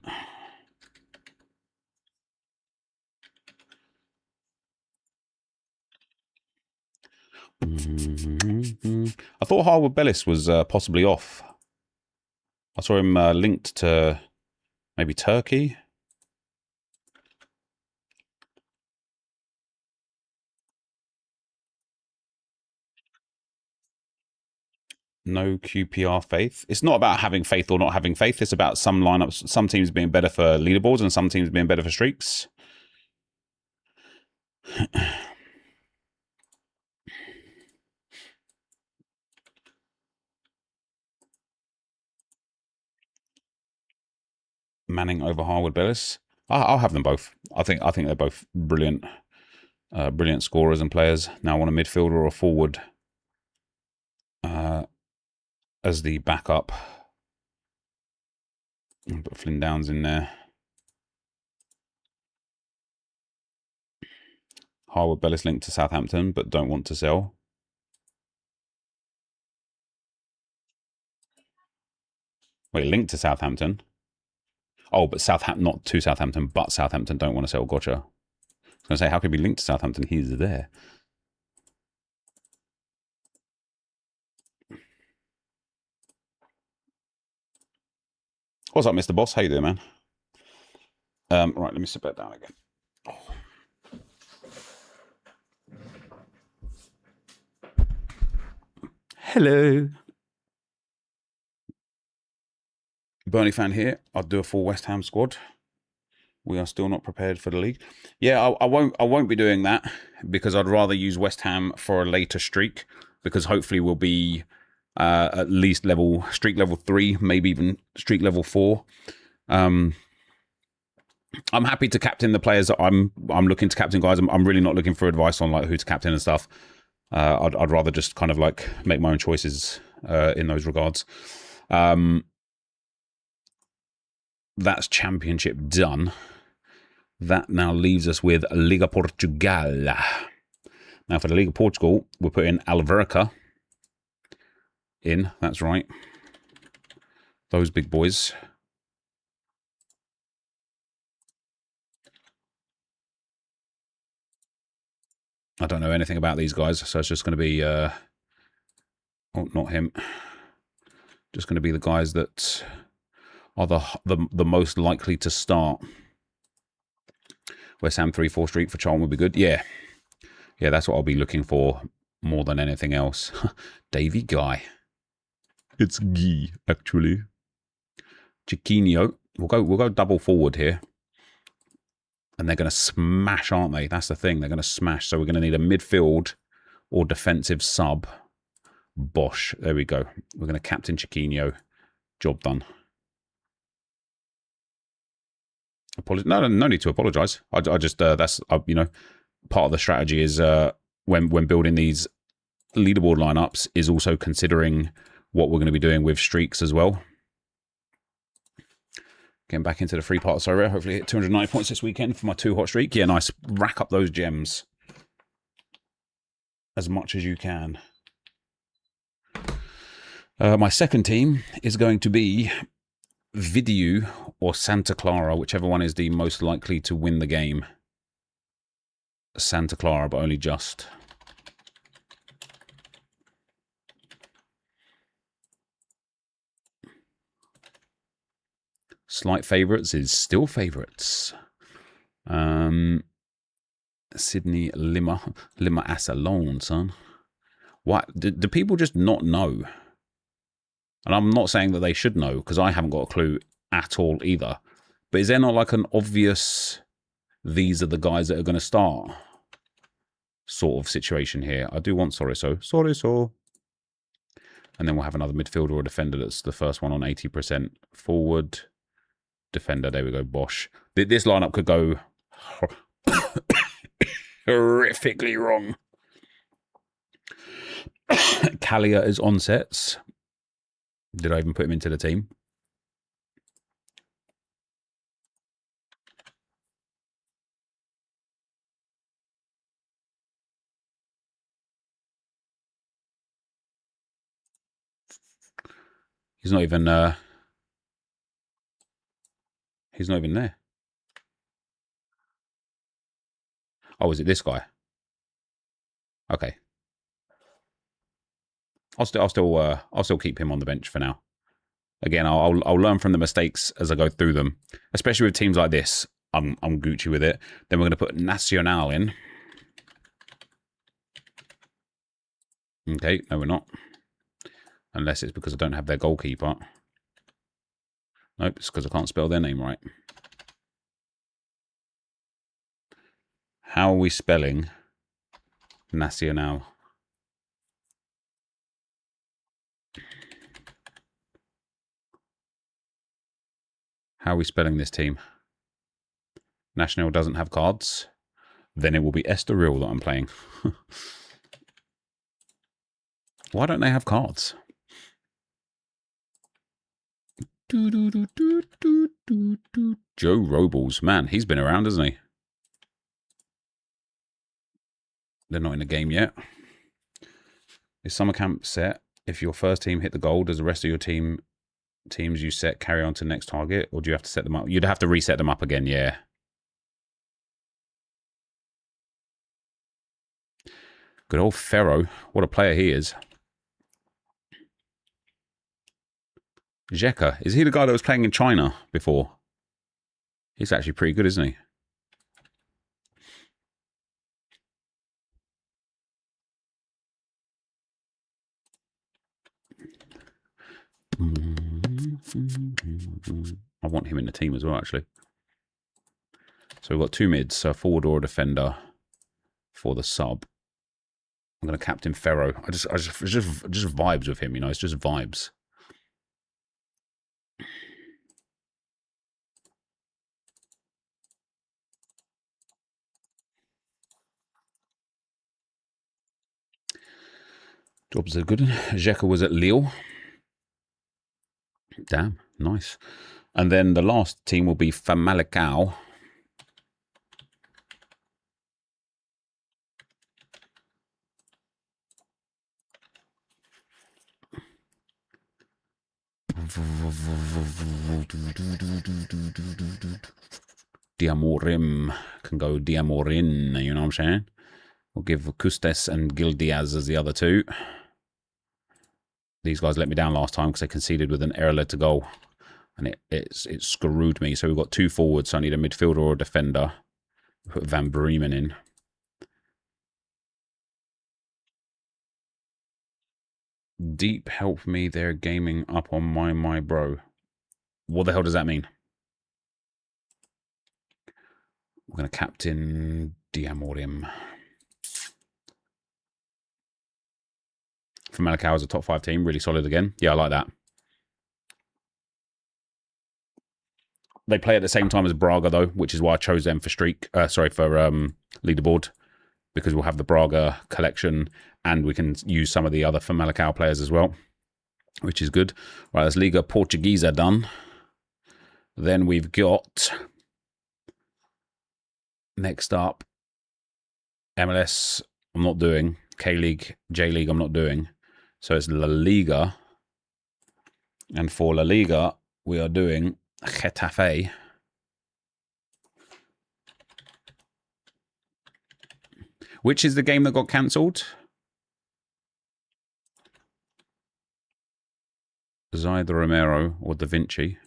I thought Harwood Bellis was possibly off. I saw him linked to maybe Turkey. No QPR faith. It's not about having faith or not having faith. It's about some lineups, some teams being better for leaderboards and some teams being better for streaks. Manning over Harwood Bellis. I'll have them both. I think they're both brilliant, brilliant scorers and players. Now I want a midfielder or a forward as the backup. I'll put Flynn Downs in there. Harwood Bellis linked to Southampton, but don't want to sell. Wait, linked to Southampton? Oh, but Southampton, not to Southampton, but Southampton don't want to sell. Gotcha. I was going to say, how could he be linked to Southampton? He's there. What's up, Mr. Boss? How you doing, man? Right, let me sit back down again. Oh. Hello. Bernie fan here. I'll do a full West Ham squad. We are still not prepared for the league. Yeah, I won't be doing that because I'd rather use West Ham for a later streak, because hopefully we'll be at least streak level 3, maybe even streak level 4. I'm happy to captain the players that I'm looking to captain, guys. I'm really not looking for advice on like who to captain and stuff. I'd rather just kind of like make my own choices in those regards. That's Championship done. That now leaves us with Liga Portugal. Now for the Liga Portugal, we're putting Alverca in. That's right. Those big boys. I don't know anything about these guys, so it's just going to be... oh, not him. Just going to be the guys that are the most likely to start. West Ham 3-4 streak for Charlton would be good. Yeah. Yeah, that's what I'll be looking for more than anything else. Davy Guy. It's Guy, actually. Chiquinho. We'll go double forward here. And they're going to smash, aren't they? That's the thing. They're going to smash. So we're going to need a midfield or defensive sub. Bosh. There we go. We're going to captain Chiquinho. Job done. No need to apologise. I just that's you know, part of the strategy is when building these leaderboard lineups is also considering what we're going to be doing with streaks as well. Getting back into the free part of Sorare. Hopefully hit 290 points this weekend for my 2 hot streak. Yeah, nice. Rack up those gems as much as you can. My second team is going to be Vidiu or Santa Clara, whichever one is the most likely to win the game. Santa Clara, but only just. Slight favourites is still favourites. Sydney Lima Assalon, son. What do people just not know? And I'm not saying that they should know, because I haven't got a clue at all either. But is there not like an obvious, these are the guys that are going to start sort of situation here? I do want Sorare. And then we'll have another midfielder or defender that's the first one on 80% forward. Defender, there we go, Bosh. This lineup could go horrifically wrong. Kalia is on sets. Did I even put him into the team? He's not even there. Oh, is it this guy? Okay. I'll still keep him on the bench for now. Again, I'll learn from the mistakes as I go through them, especially with teams like this. I'm Gucci with it. Then we're going to put Nacional in. Okay, no, we're not. Unless it's because I don't have their goalkeeper. Nope, it's because I can't spell their name right. How are we spelling Nacional? How are we spelling this team? Nacional doesn't have cards. Then it will be Estoril that I'm playing. Why don't they have cards? Joe Robles. Man, he's been around, hasn't he? They're not in the game yet. Is summer camp set? If your first team hit the goal, does the rest of your teams you set carry on to the next target, or do you have to set them up? You'd have to reset them up again, yeah. Good old Ferro. What a player he is. Zeka. Is he the guy that was playing in China before? He's actually pretty good, isn't he? I want him in the team as well, actually. So we've got two mids, a forward or a defender for the sub. I'm going to captain Ferro. I just vibes with him, you know. It's just vibes. Jobs are good. Zeka was at Lille. Damn, nice. And then the last team will be Famalicão. Diamorim can go Diamorin, you know what I'm saying? We'll give Custes and Gil Diaz as the other two. These guys let me down last time because they conceded with an error led to goal. And it screwed me. So we've got two forwards, so I need a midfielder or a defender. Put Van Bremen in. Deep help me, they're gaming up on my bro. What the hell does that mean? We're going to captain Diamorim. Famalicão is a top 5 team, really solid again. Yeah, I like that. They play at the same time as Braga though, which is why I chose them for leaderboard, because we'll have the Braga collection and we can use some of the other Famalicão players as well, which is good. Right, that's Liga Portuguesa done. Then we've got next up MLS. I'm not doing K-League, J-League. I'm not doing. So it's La Liga, and for La Liga we are doing Getafe. Which is the game that got cancelled? Zaid Romero or Da Vinci?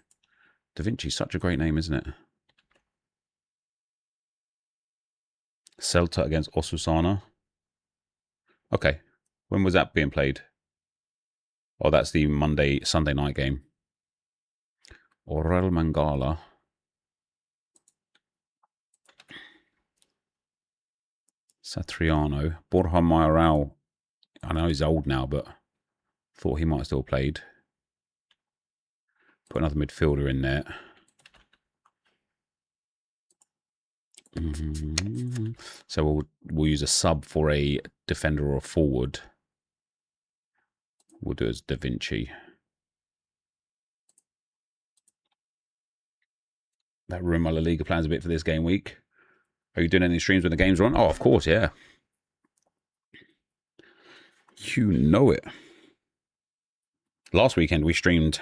Da Vinci's such a great name, isn't it? Celta against Osasuna. Okay. When was that being played? Oh, that's the Sunday night game. Orel Mangala. Satriano. Borja Mayoral. I know he's old now, but thought he might have still played. Put another midfielder in there. So we'll use a sub for a defender or a forward. We'll do it as Da Vinci. That ruined my La Liga plans a bit for this game week. Are you doing any streams when the games are on? Oh, of course, yeah. You know it. Last weekend we streamed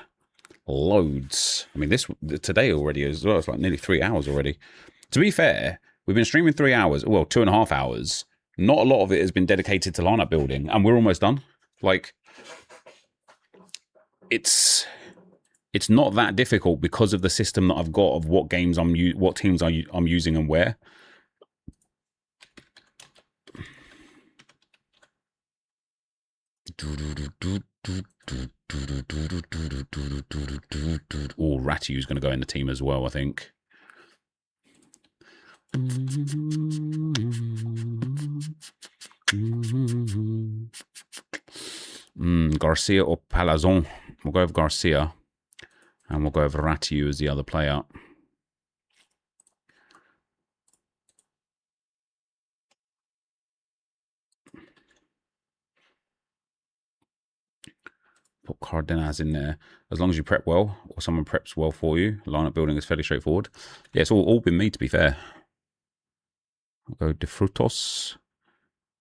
loads. I mean, today already as well. It's like nearly 3 hours already. To be fair, we've been streaming 3 hours. Well, 2.5 hours. Not a lot of it has been dedicated to lineup building, and we're almost done. Like, it's not that difficult because of the system that I've got of what games what teams I'm using and where. Oh, Ratiu's going to go in the team as well, I think. Garcia or Palazon. We'll go with Garcia. And we'll go with Ratiu as the other player. Put Cardenas in there. As long as you prep well, or someone preps well for you, lineup building is fairly straightforward. Yeah, it's all been me, to be fair. I'll go De Frutos.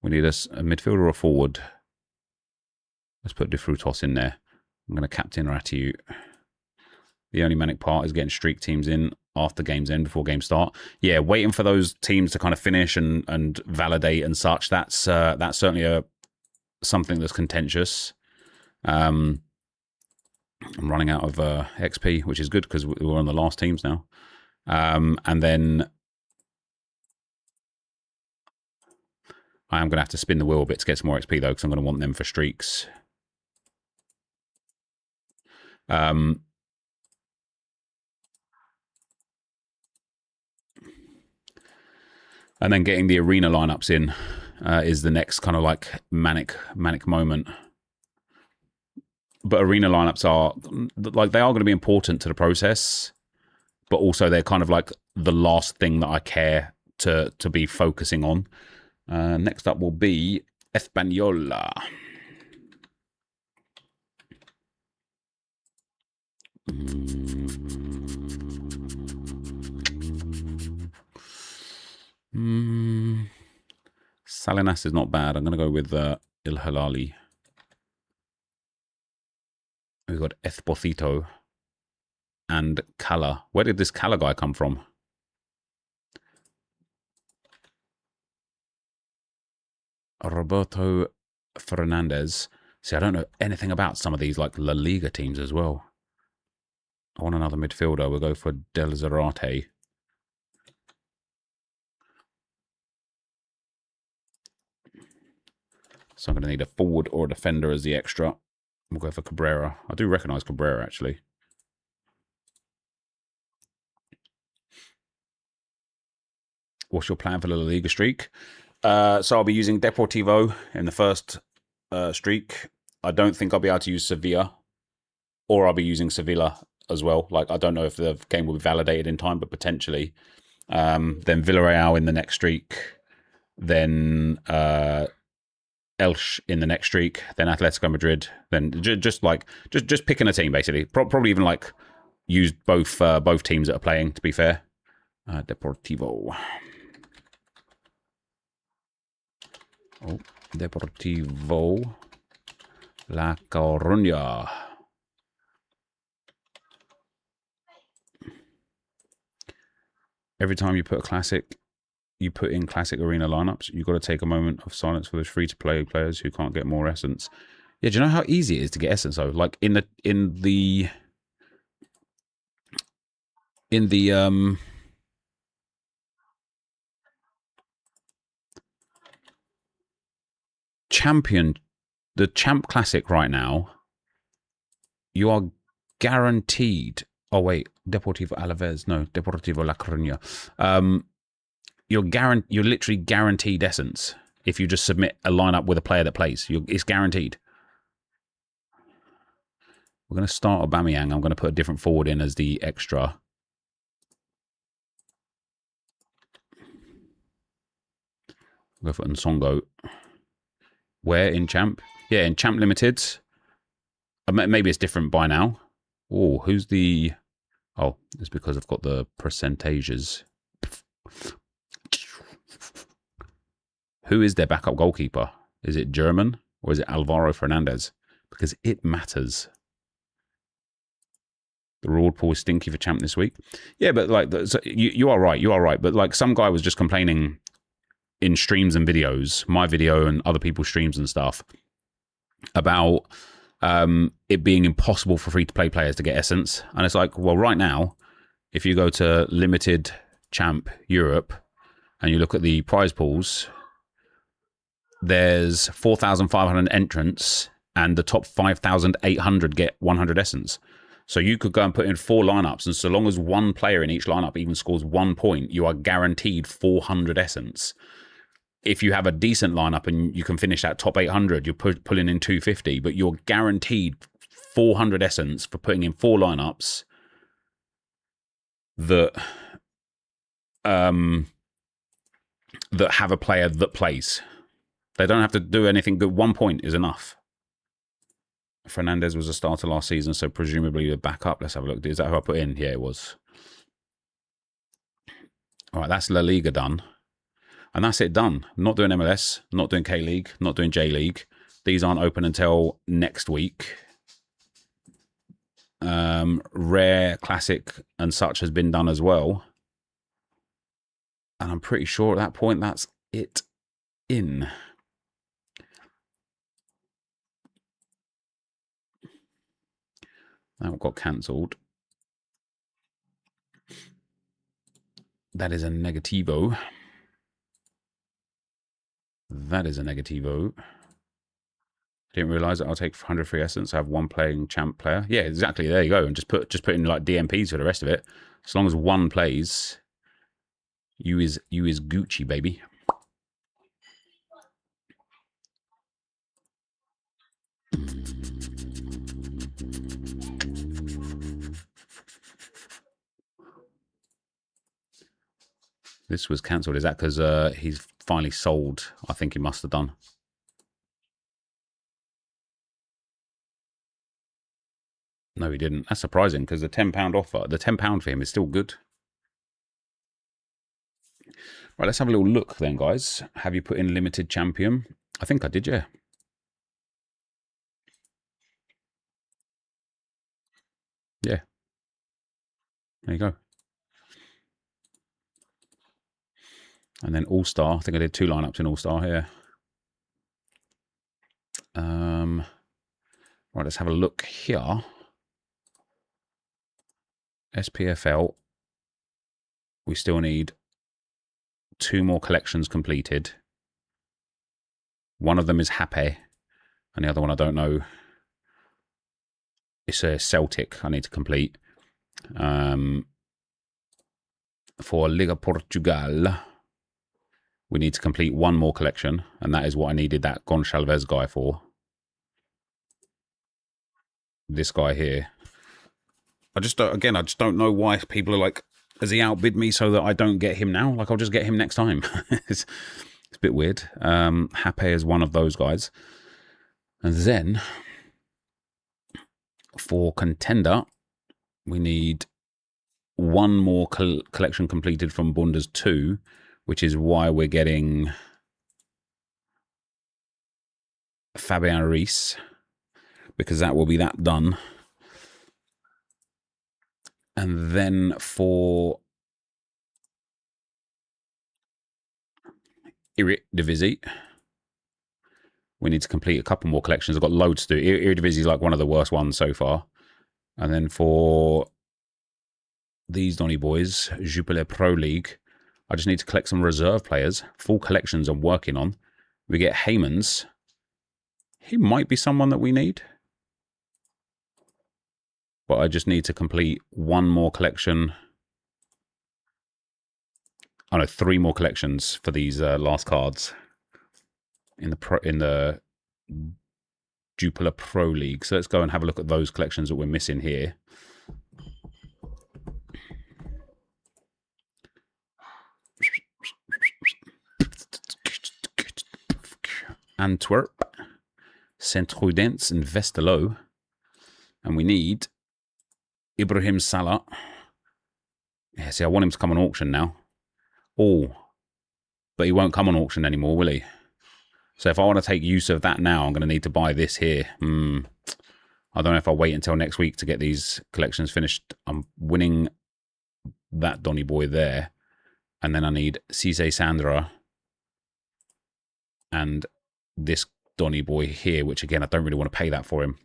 We need a midfielder or a forward. Let's put De Frutos in there. I'm going to captain Ratiu. The only manic part is getting streak teams in after games end, before games start. Yeah, waiting for those teams to kind of finish and validate and such. That's certainly something that's contentious. I'm running out of XP, which is good because we're on the last teams now. And then I am going to have to spin the wheel a bit to get some more XP, though, because I'm going to want them for streaks. And then getting the arena lineups in is the next kind of like manic moment. But arena lineups are like, they are going to be important to the process, but also they're kind of like the last thing that I care to be focusing on. Next up will be Española. Salinas is not bad. I'm going to go with Il Hilali. We've got Esposito and Cala. Where did this Cala guy come from? Roberto Fernandez. See, I don't know anything about some of these like La Liga teams as well. I want another midfielder. We'll go for Del Zarate. So I'm going to need a forward or a defender as the extra. We'll go for Cabrera. I do recognise Cabrera, actually. What's your plan for the La Liga streak? So I'll be using Deportivo in the first streak. I don't think I'll be able to use Sevilla, or I'll be using Sevilla as well. Like, I don't know if the game will be validated in time, but potentially. Then Villarreal in the next streak. Then Elche in the next streak. Then Atletico Madrid. Then just picking a team, basically. Probably even like use both teams that are playing, to be fair. Deportivo. Oh, Deportivo La Coruña. Every time you put in classic arena lineups, you've got to take a moment of silence for those free-to-play players who can't get more essence. Yeah, do you know how easy it is to get essence though? Like in the Champ Classic right now, you are guaranteed. Oh wait, Deportivo Alaves, no, Deportivo La Coruña. You're literally guaranteed essence if you just submit a lineup with a player that plays. It's guaranteed. We're going to start Aubameyang. I'm going to put a different forward in as the extra. Go for Nsongo. Where in Champ? Yeah, in Champ Limited. Maybe it's different by now. Oh, who's the... Oh, it's because I've got the percentages. Who is their backup goalkeeper? Is it German or is it Alvaro Fernandez? Because it matters. The reward pool is stinky for Champ this week. Yeah, but like, so you are right. You are right. But like, some guy was just complaining in streams and videos, my video and other people's streams and stuff, about it being impossible for free-to-play players to get essence. And it's like, well, right now, if you go to Limited Champ Europe and you look at the prize pools, there's 4,500 entrants and the top 5,800 get 100 essence. So you could go and put in 4 lineups, and so long as one player in each lineup even scores 1 point, you are guaranteed 400 essence. If you have a decent lineup and you can finish that top 800, you're pulling in 250, but you're guaranteed 400 essence for putting in 4 lineups that that have a player that plays. They don't have to do anything good. 1 point is enough. Fernandez was a starter last season, so presumably a backup. Let's have a look. Is that who I put in? Yeah, it was. All right, that's La Liga done. And that's it, done. Not doing MLS, not doing K-League, not doing J-League. These aren't open until next week. Rare, Classic, and such has been done as well. And I'm pretty sure at that point that's it in. That got cancelled. That is a negativo. That is a negativo. Didn't realise that I'll take 100 free essence. I have one playing champ player. Yeah, exactly. There you go. And just put in like DMPs for the rest of it. As long as one plays, you is Gucci, baby. This was cancelled. Is that because he's finally sold? I think he must have done. No, he didn't. That's surprising because the £10 offer, the £10 for him is still good. Right, let's have a little look then, guys. Have you put in limited champion? I think I did, yeah. Yeah. There you go. And then All-Star. I think I did 2 lineups in All-Star here. Right, let's have a look here. SPFL. We still need 2 more collections completed. One of them is Happy, and the other one I don't know. It's a Celtic I need to complete. For Liga Portugal, we need to complete 1 more collection, and that is what I needed that Gonçalves guy for. This guy here. I just don't know why people are like, has he outbid me so that I don't get him now? Like, I'll just get him next time. It's a bit weird. Happy is one of those guys. And then for contender, we need 1 more collection completed from Bundes 2, which is why we're getting Fabian Rees, because that will be that done. And then for Eredivisie, we need to complete a couple more collections. I've got loads to do. Eredivisie is like one of the worst ones so far. And then for these Donny boys, Jupiler Pro League, I just need to collect some reserve players. Full collections I'm working on. We get Heymans. He might be someone that we need. But I just need to complete 1 more collection. Oh no, 3 more collections for these last cards in the Jupiler Pro League. So let's go and have a look at those collections that we're missing here. Antwerp, Saint-Gaudens, and Westerlo. And we need Ibrahim Salah. Yeah, see, I want him to come on auction now. Oh, but he won't come on auction anymore, will he? So if I want to take use of that now, I'm going to need to buy this here. I don't know if I'll wait until next week to get these collections finished. I'm winning that Donny boy there. And then I need Cisse Sandra and this Donny boy here, which again, I don't really want to pay that for him.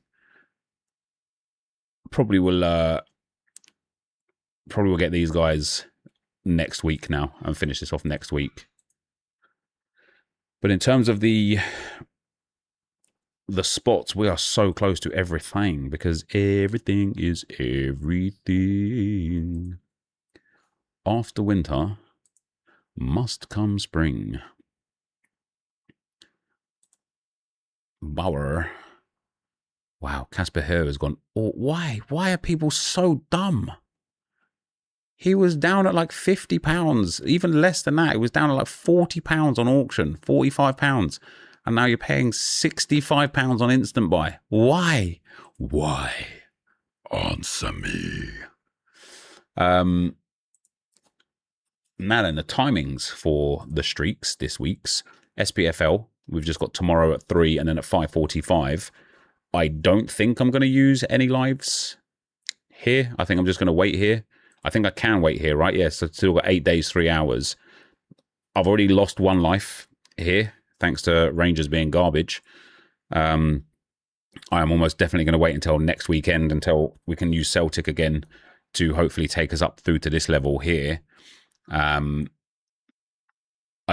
Probably will get these guys next week now and finish this off next week. But in terms of the spots, we are so close to everything because everything is everything. After winter must come spring. Bauer. Wow, Casper Herr has gone. Oh, why? Why are people so dumb? He was down at like £50, even less than that. It was down at like £40 on auction, £45. And now you're paying £65 on instant buy. Why? Why? Answer me. Now then, the timings for the streaks this week's SPFL. We've just got tomorrow at 3 and then at 5:45. I don't think I'm going to use any lives here. I think I'm just going to wait here. I think I can wait here, right? Yes, I've still got 8 days, 3 hours. I've already lost 1 life here, thanks to Rangers being garbage. I am almost definitely going to wait until next weekend until we can use Celtic again to hopefully take us up through to this level here. I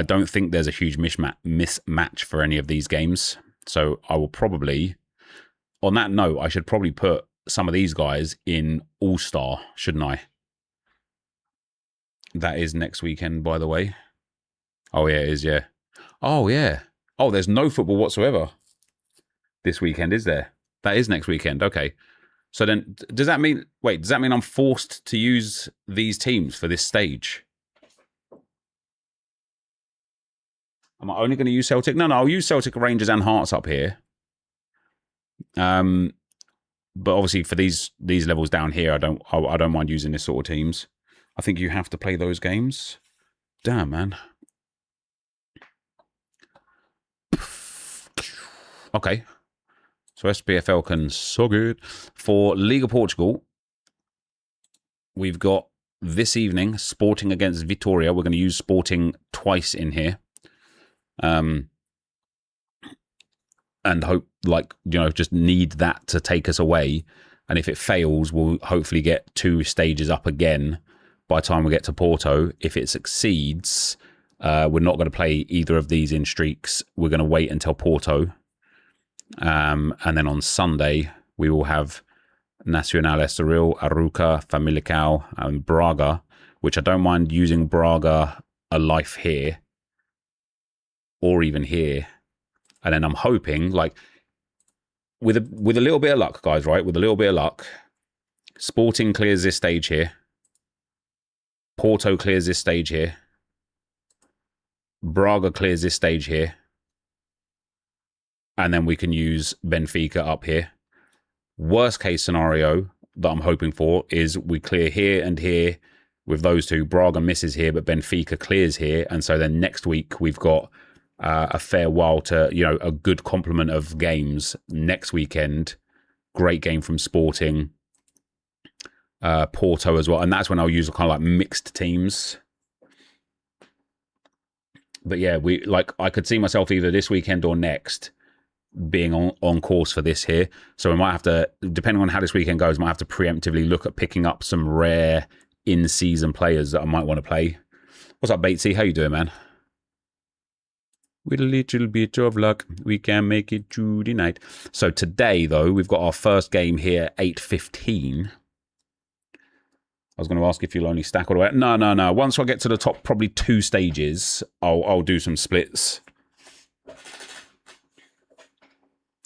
don't think there's a huge mismatch for any of these games. So I will probably, on that note, I should probably put some of these guys in All-Star, shouldn't I? That is next weekend, by the way. Oh, yeah, it is, yeah. Oh, yeah. Oh, there's no football whatsoever this weekend, is there? That is next weekend. Okay. So then, does that mean, wait, does that mean I'm forced to use these teams for this stage? Am I only going to use Celtic? No, I'll use Celtic, Rangers, and Hearts up here. But obviously for these levels down here, I don't mind using this sort of teams. I think you have to play those games. Damn, man. Okay. So SPFL can so good. For Liga Portugal, we've got this evening Sporting against Vitória. We're going to use Sporting twice in here. And hope, like, you know, just need that to take us away. And if it fails, we'll hopefully get 2 stages up again by the time we get to Porto. If it succeeds, we're not going to play either of these in streaks. We're going to wait until Porto. And then on Sunday, we will have Nacional Estoril, Arouca, Famalicão, and Braga, which I don't mind using Braga a life here or even here. And then I'm hoping, like, with a little bit of luck, guys, right? With a little bit of luck, Sporting clears this stage here. Porto clears this stage here. Braga clears this stage here. And then we can use Benfica up here. Worst case scenario that I'm hoping for is we clear here and here with those 2. Braga misses here, but Benfica clears here. And so then next week we've got a fair while to, you know, a good complement of games next weekend. Great game from Sporting, Porto as well, and that's when I'll use kind of like mixed teams. But yeah, I could see myself either this weekend or next being on course for this here. So we might have to, depending on how this weekend goes, might have to preemptively look at picking up some rare in-season players that I might want to play. What's up, Batesy? How you doing, man? With a little bit of luck, we can make it through the night. So today, though, we've got our first game here, 8:15. I was going to ask if you'll only stack all the way. No. Once I get to the top, probably 2 stages, I'll do some splits.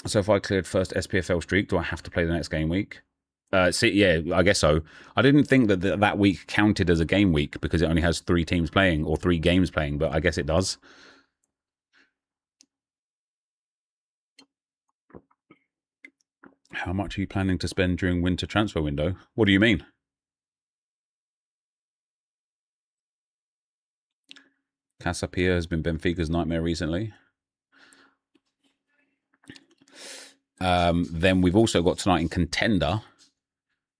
So if I cleared first SPFL streak, do I have to play the next game week? See, yeah, I guess so. I didn't think that that week counted as a game week because it only has 3 teams playing or 3 games playing, but I guess it does. How much are you planning to spend during winter transfer window? What do you mean? Casapia has been Benfica's nightmare recently. Then we've also got tonight in Contender.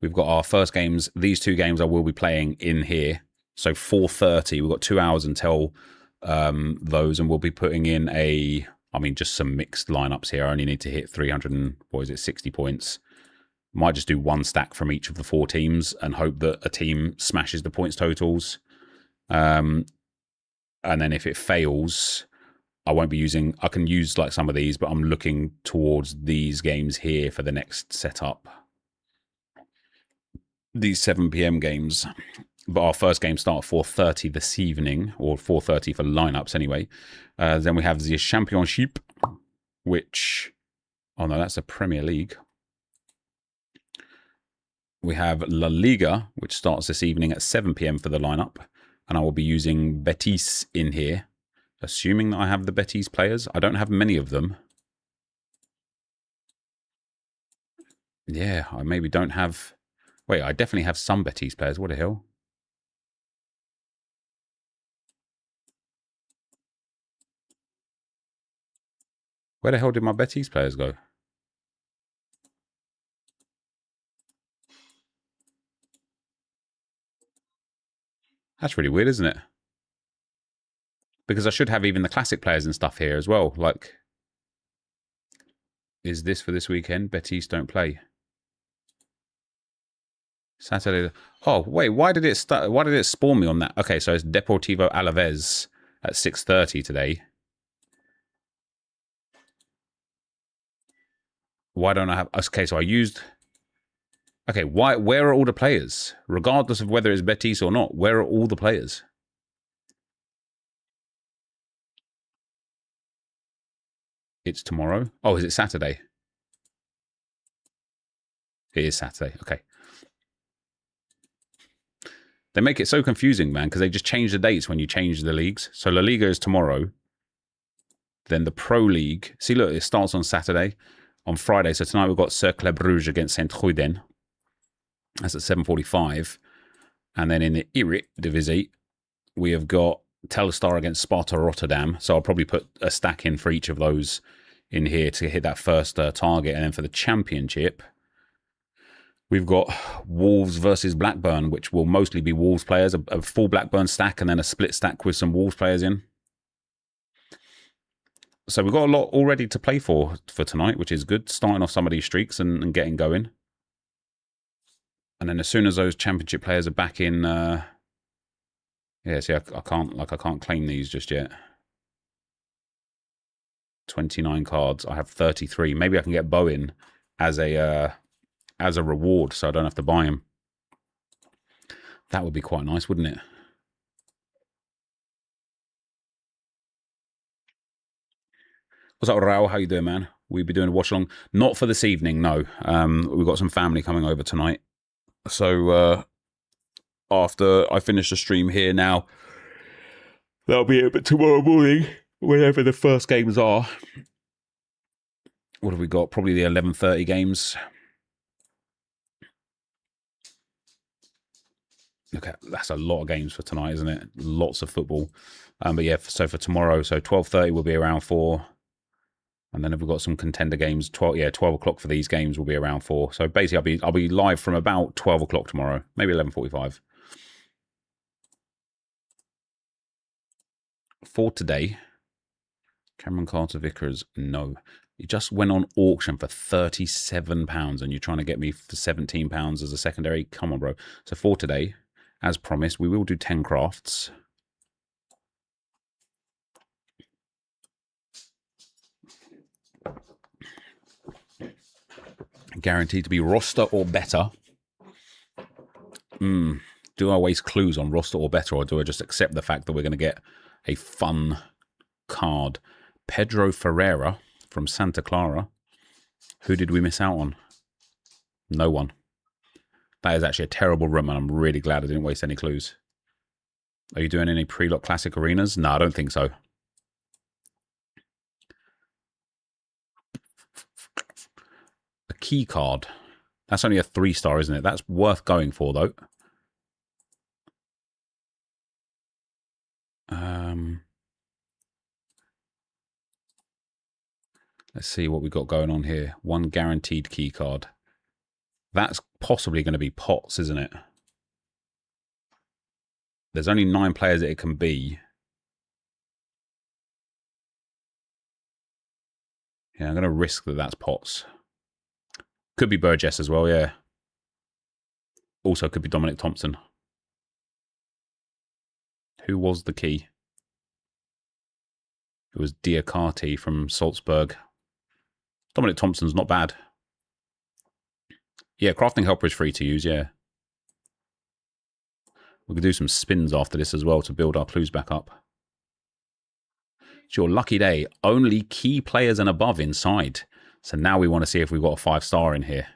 We've got our first games. These 2 games I will be playing in here. So 4:30. We've got 2 hours until those, and we'll be putting in just some mixed lineups here. I only need to hit 60 points. Might just do 1 stack from each of the 4 teams and hope that a team smashes the points totals. And then if it fails, I won't be using, I can use like some of these, but I'm looking towards these games here for the next setup. These 7 p.m. games. But our first game start at 4:30 this evening, or 4:30 for lineups anyway. Then we have the Championship, which, oh no, that's a Premier League. We have La Liga, which starts this evening at 7 p.m. for the lineup. And I will be using Betis in here, assuming that I have the Betis players. I don't have many of them. Yeah, I maybe don't have... Wait, I definitely have some Betis players. What the hell? Where the hell did my Betis players go? That's really weird, isn't it? Because I should have even the classic players and stuff here as well. Like, is this for this weekend? Betis don't play. Saturday. Oh, wait, why did it start? Why did it spawn me on that? Okay, so it's Deportivo Alaves at 6:30 today. Why don't I have... Okay, so I used... Okay, why? Where are all the players? Regardless of whether it's Betis or not, where are all the players? It's tomorrow. Oh, is it Saturday? It is Saturday. Okay. They make it so confusing, man, because they just change the dates when you change the leagues. So La Liga is tomorrow. Then the Pro League. See, look, it starts on Saturday. On Friday. So tonight we've got Cercle Bruges against Saint-Truiden. That's at 7:45. And then in the Eredivisie, we have got Telstar against Sparta Rotterdam. So I'll probably put a stack in for each of those in here to hit that first target. And then for the Championship, we've got Wolves versus Blackburn, which will mostly be Wolves players. A full Blackburn stack and then a split stack with some Wolves players in. So we've got a lot already to play for tonight, which is good. Starting off some of these streaks and getting going. And then as soon as those Championship players are back in... yeah, see, I can't claim these just yet. 29 cards. I have 33. Maybe I can get Bowen as a reward, so I don't have to buy him. That would be quite nice, wouldn't it? What's up, Raul? How you doing, man? We'll be doing a watch along. Not for this evening, no. We've got some family coming over tonight. So after I finish the stream here now, that'll be it. But tomorrow morning, whenever the first games are, what have we got? Probably the 11:30 games. Okay, that's a lot of games for tonight, isn't it? Lots of football. But yeah, so for tomorrow, so 12:30 will be around 4. And then if we've got some contender games, 12 o'clock for these games will be around 4. So basically I'll be live from about 12 o'clock tomorrow, maybe 11:45. For today, Cameron Carter Vickers, no. It just went on auction for £37 and you're trying to get me for £17 as a secondary? Come on, bro. So for today, as promised, we will do 10 crafts. Guaranteed to be roster or better. Do I waste clues on roster or better, or do I just accept the fact that we're going to get a fun card? Pedro Ferreira from Santa Clara. Who did we miss out on? No one. That is actually a terrible room, and I'm really glad I didn't waste any clues. Are you doing any pre-lock classic arenas? No, I don't think so. A key card. That's only a 3-star, isn't it? That's worth going for, though. Let's see what we've got going on here. 1 guaranteed key card. That's possibly going to be Potts, isn't it? There's only 9 players that it can be. Yeah, I'm going to risk that that's Potts. Could be Burgess as well, yeah. Also could be Dominic Thompson. Who was the key? It was Diakate from Salzburg. Dominic Thompson's not bad. Yeah, Crafting Helper is free to use, yeah. We could do some spins after this as well to build our clues back up. It's your lucky day. Only key players and above inside. So now we want to see if we've got a 5-star in here.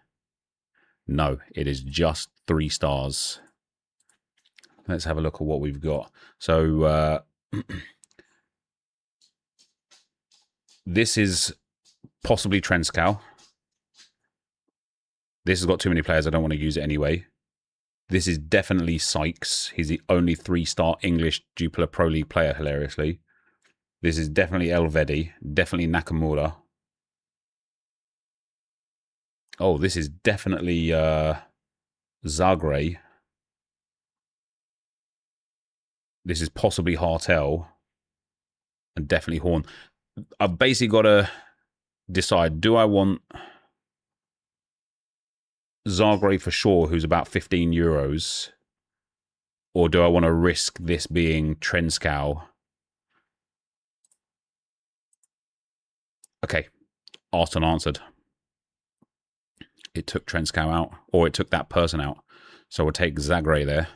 No, it is just 3 stars. Let's have a look at what we've got. So this is possibly Trenskow. This has got too many players. I don't want to use it anyway. This is definitely Sykes. He's the only 3-star English Jupiler Pro League player, hilariously. This is definitely Elvedi. Definitely Nakamura. Oh, this is definitely Zagre. This is possibly Hartel. And definitely Horn. I've basically got to decide, do I want Zagre for sure, who's about 15 euros, or do I want to risk this being Trenskow? Okay, Arton answered. It took Trenskow out, or it took that person out. So we'll take Zagre there.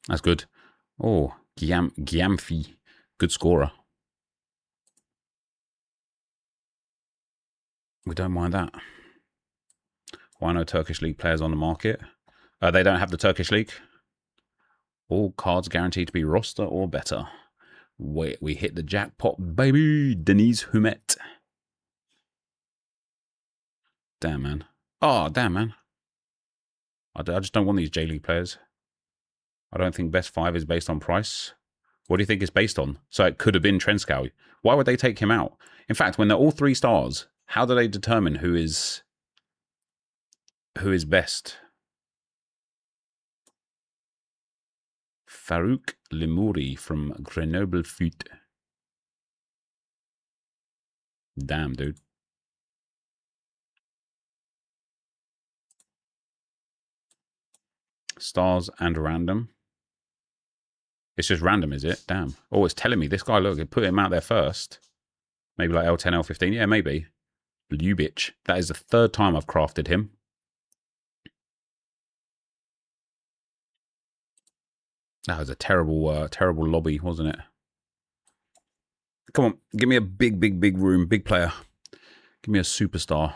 That's good. Oh, Giamfi. Good scorer. We don't mind that. Why no Turkish League players on the market? They don't have the Turkish League. All cards guaranteed to be roster or better. We hit the jackpot, baby. Denise Humet. Damn, man. Oh, damn, man. I just don't want these J-League players. I don't think best 5 is based on price. What do you think it's based on? So it could have been Trenskow. Why would they take him out? In fact, when they're all 3 stars, how do they determine who is best? Farouk Limouri from Grenoble Foot. Damn, dude. Stars and random. It's just random, is it? Damn. Oh, it's telling me this guy, look, it put him out there first. Maybe like L10, L15. Yeah, maybe. Lubitsch. That is the 3rd time I've crafted him. That was a terrible, terrible lobby, wasn't it? Come on, give me a big room, big player. Give me a superstar.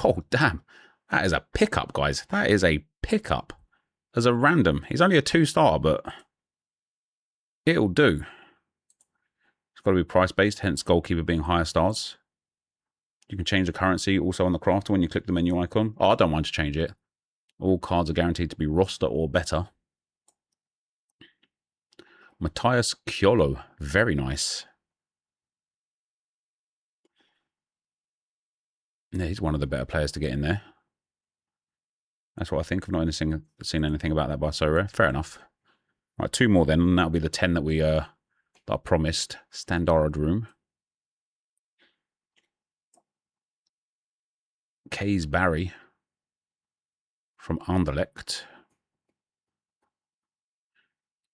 Oh, damn. That is a pickup, guys. That is a pickup. As a random. He's only a 2-star, but it'll do. It's got to be price-based, hence goalkeeper being higher stars. You can change the currency also on the crafter when you click the menu icon. Oh, I don't mind to change it. All cards are guaranteed to be roster or better. Matthias Chiolo. Very nice. Yeah, he's one of the better players to get in there. That's what I think. I've not seen anything about that by Sorare. Fair enough. Right, 2 more then, and that'll be the 10 that we that I promised. Standard room. Kays Barry from Anderlecht.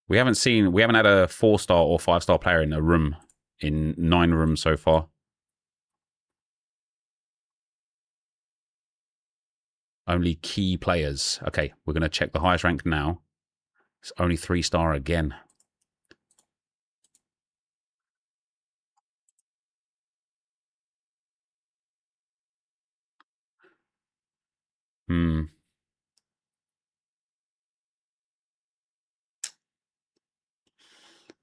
We haven't had a 4-star or 5-star player in a room in 9 rooms so far. Only key players. Okay, we're going to check the highest rank now. It's only 3-star again.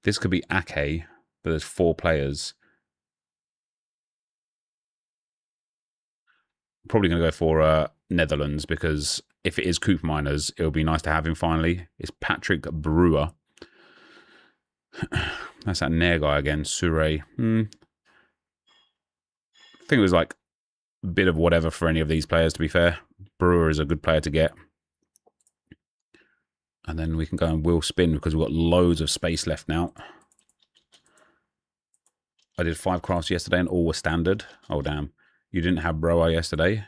This could be Ake, but there's 4 players. Probably going to go for Netherlands, because if it is Coop Miners, it'll be nice to have him finally. It's Patrick Brewer. That's that Nair guy again, Sorare. I think it was like a bit of whatever for any of these players, to be fair. Brewer is a good player to get. And then we can go and wheel spin, because we've got loads of space left now. I did 5 crafts yesterday and all were standard. Oh, damn. You didn't have Broa yesterday?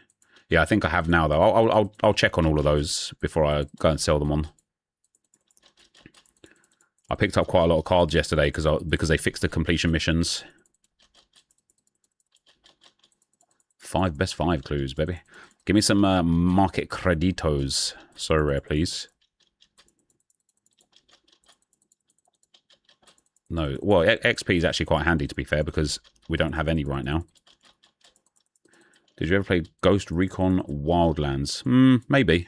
Yeah, I think I have now, though. I'll check on all of those before I go and sell them on. I picked up quite a lot of cards yesterday because they fixed the completion missions. 5 best 5 clues, baby. Give me some market creditos. Sorare, please. No, well, XP is actually quite handy, to be fair, because we don't have any right now. Did you ever play Ghost Recon Wildlands? Maybe.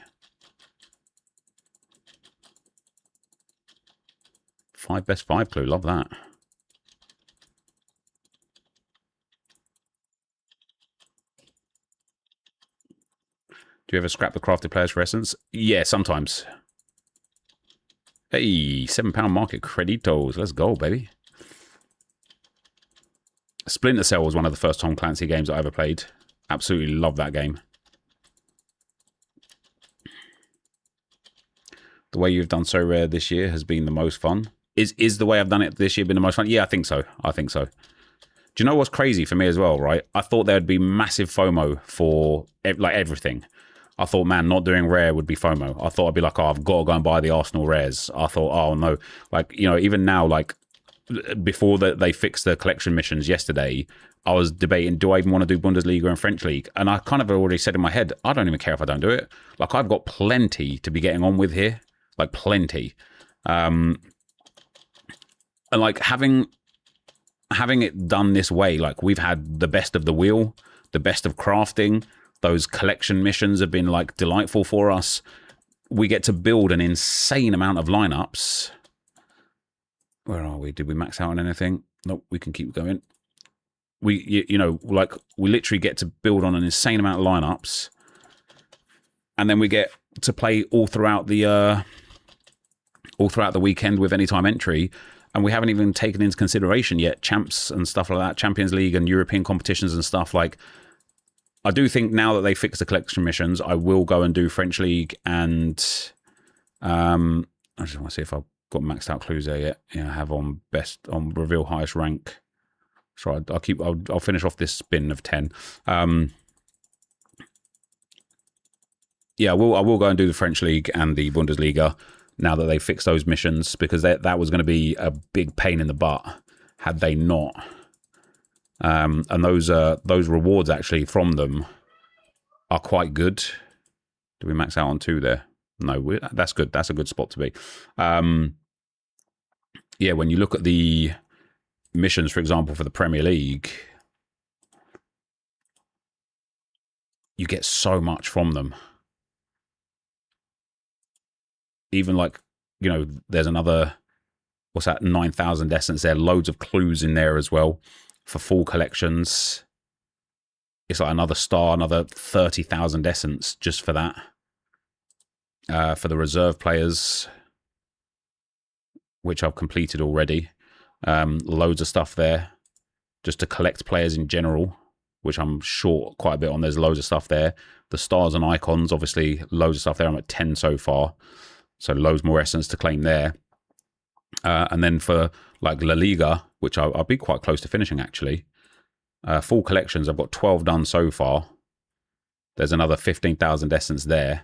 5 best 5 clue, love that. Do you ever scrap the crafted players for essence? Yeah, sometimes. Hey, £7 market creditos. Let's go, baby. Splinter Cell was one of the first Tom Clancy games I ever played. Absolutely love that game. The way you've done Sorare this year has been the most fun. Is the way I've done it this year been the most fun? Yeah, I think so. I think so. Do you know what's crazy for me as well, right? I thought there'd be massive FOMO for like everything. I thought, man, not doing rare would be FOMO. I thought I'd be like, oh, I've got to go and buy the Arsenal rares. I thought, oh no, like, you know, even now, like before they fixed the collection missions yesterday, I was debating, do I even want to do Bundesliga and French League? And I kind of already said in my head, I don't even care if I don't do it. Like, I've got plenty to be getting on with here, like plenty. And like having it done this way, like we've had the best of the wheel, the best of crafting. Those collection missions have been like delightful for us. We get to build an insane amount of lineups. Where are we? Did we max out on anything? Nope, we can keep going. You know, like we literally get to build on an insane amount of lineups. And then we get to play all throughout the weekend with anytime entry. And we haven't even taken into consideration yet champs and stuff like that, Champions League and European competitions and stuff. Like, I do think now that they fixed the collection missions, I will go and do French League and I just want to see if I've got maxed out clues there yet. Yeah, I have on reveal highest rank. So I'll finish off this spin of 10. Yeah, I will go and do the French League and the Bundesliga now that they fixed those missions, because that was going to be a big pain in the butt had they not. And those rewards actually from them are quite good. Do we max out on 2 there? No, that's good. That's a good spot to be. Yeah, when you look at the missions, for example, for the Premier League, you get so much from them. Even like, you know, there's another, what's that, 9,000 essence there. Loads of clues in there as well for full collections. It's like another star, another 30,000 essence just for that. For the reserve players, which I've completed already. Loads of stuff there just to collect players in general, which I'm short quite a bit on. There's loads of stuff there. The stars and icons, obviously, loads of stuff there. I'm at 10 so far. So loads more essence to claim there. And then for like La Liga, which I'll be quite close to finishing actually. Full collections, I've got 12 done so far. There's another 15,000 essence there.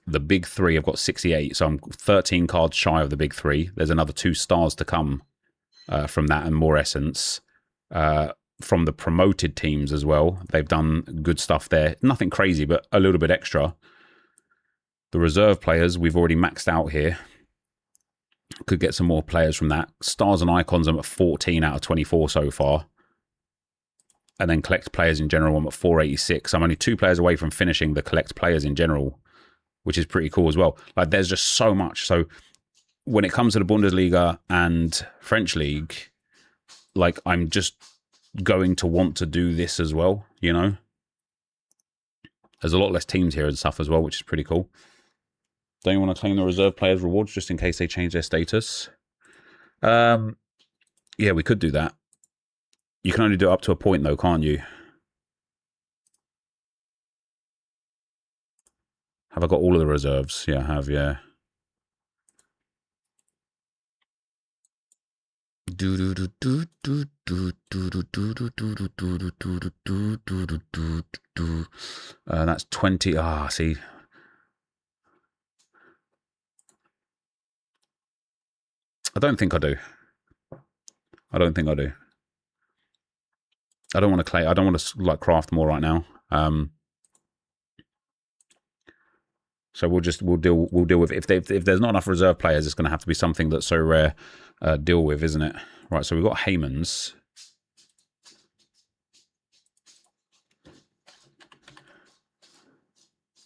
The big 3, I've got 68. So I'm 13 cards shy of the big 3. There's another 2 stars to come from that and more essence. From the promoted teams as well. They've done good stuff there. Nothing crazy, but a little bit extra. The reserve players, we've already maxed out here. Could get some more players from that. Stars and icons, I'm at 14 out of 24 so far. And then collect players in general, I'm at 486. I'm only 2 players away from finishing the collect players in general, which is pretty cool as well. Like, there's just so much. So when it comes to the Bundesliga and French League, like, I'm just going to want to do this as well, you know? There's a lot less teams here and stuff as well, which is pretty cool. Don't you want to claim the reserve players' rewards just in case they change their status? Yeah, we could do that. You can only do it up to a point, though, can't you? Have I got all of the reserves? Yeah, I have, yeah. That's 20. Ah, see. I don't think I do. I don't think I do. I don't want to clay. I don't want to like craft more right now. So we'll deal with it. If there's not enough reserve players, it's going to have to be something that's so rare. Deal with, isn't it? Right. So we've got Heyman's,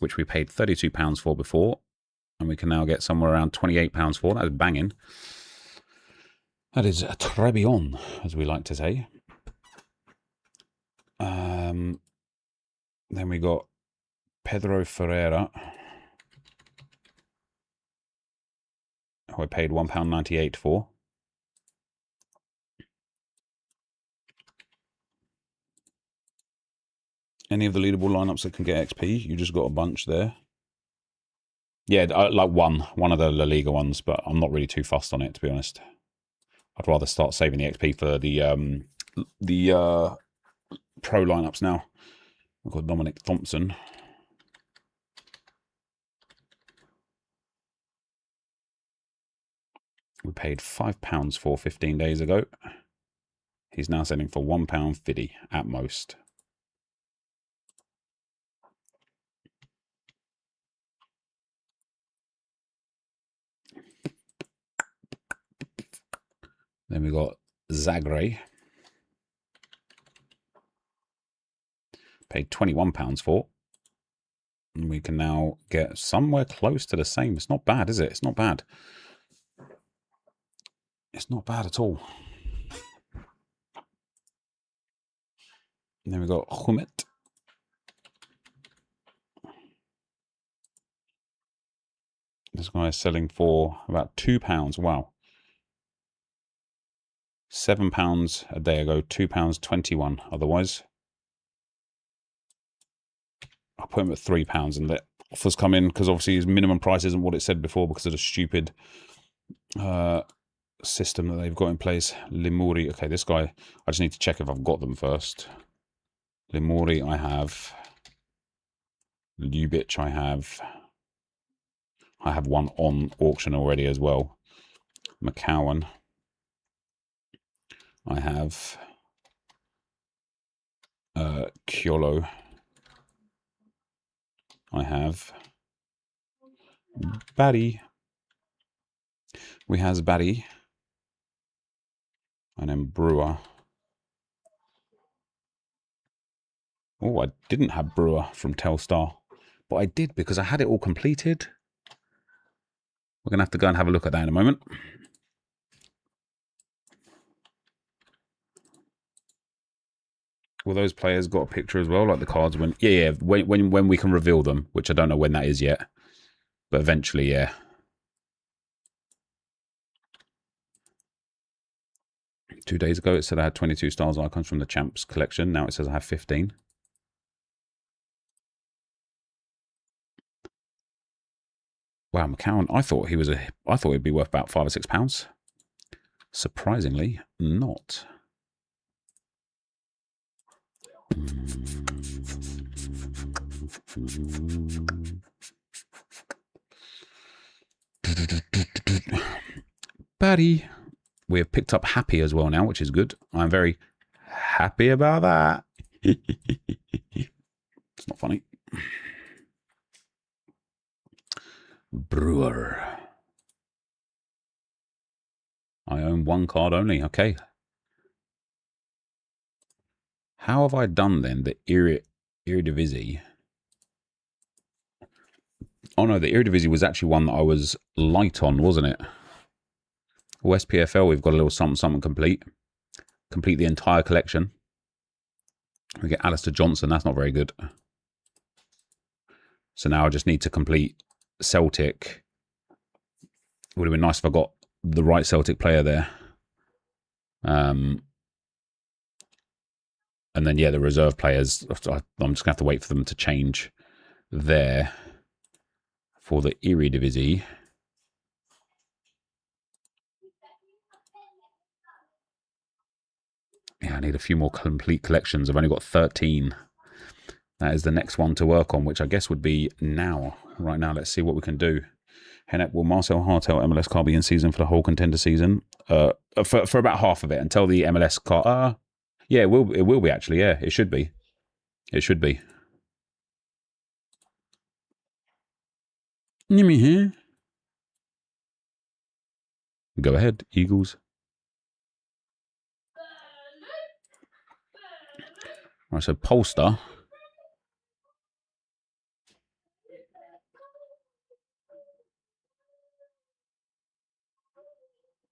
which we paid £32 for before, and we can now get somewhere around £28 for. That's banging. That is a très bien, as we like to say. Then we got Pedro Ferreira, who I paid £1.98 for. Any of the leaderboard lineups that can get XP, you just got a bunch there. Yeah, like one of the La Liga ones, but I'm not really too fussed on it, to be honest. I'd rather start saving the XP for the pro lineups now. We've got Dominic Thompson. We paid £5 for 15 days ago. He's now selling for £1.50 at most. Then we got Zagre. Paid £21 for. And we can now get somewhere close to the same. It's not bad, is it? It's not bad. It's not bad at all. And then we got Humet. This guy is selling for about £2. Wow. £7 a day ago, £2.21. Otherwise, I'll put him at £3 and let offers come in, because obviously his minimum price isn't what it said before because of the stupid system that they've got in place. Limuri. Okay, this guy, I just need to check if I've got them first. Limuri, I have. Lubitsch, I have. I have one on auction already as well. McCowan. I have Kyolo. I have Barry. We has Barry. And then Brewer. Oh, I didn't have Brewer from Telstar. But I did because I had it all completed. We're going to have to go and have a look at that in a moment. Will those players got a picture as well, like the cards when? Yeah, when we can reveal them, which I don't know when that is yet, but eventually, yeah. Two days ago, it said I had 22 stars icons from the Champs collection. Now it says I have 15. Wow, McCowan. I thought he'd be worth about £5 or £6. Surprisingly, not. Buddy. We have picked up Happy as well now, which is good. I'm very happy about that. It's not funny. Brewer. I own one card only. Okay. How have I done then? The Eredivisie. Oh no, the Eredivisie was actually one that I was light on, wasn't it? Well, SPFL, we've got a little something complete. Complete the entire collection. We get Alistair Johnson. That's not very good. So now I just need to complete Celtic. It would have been nice if I got the right Celtic player there. And then, yeah, the reserve players, I'm just going to have to wait for them to change there for the Eredivisie. Yeah, I need a few more complete collections. I've only got 13. That is the next one to work on, which I guess would be now. Right now, let's see what we can do. Henep, will Marcel Hartel MLS card be in season for the whole contender season? For about half of it, until the MLS card. Yeah, it will be actually. Yeah, it should be. It should be. Go ahead, Eagles. Right, so Polster.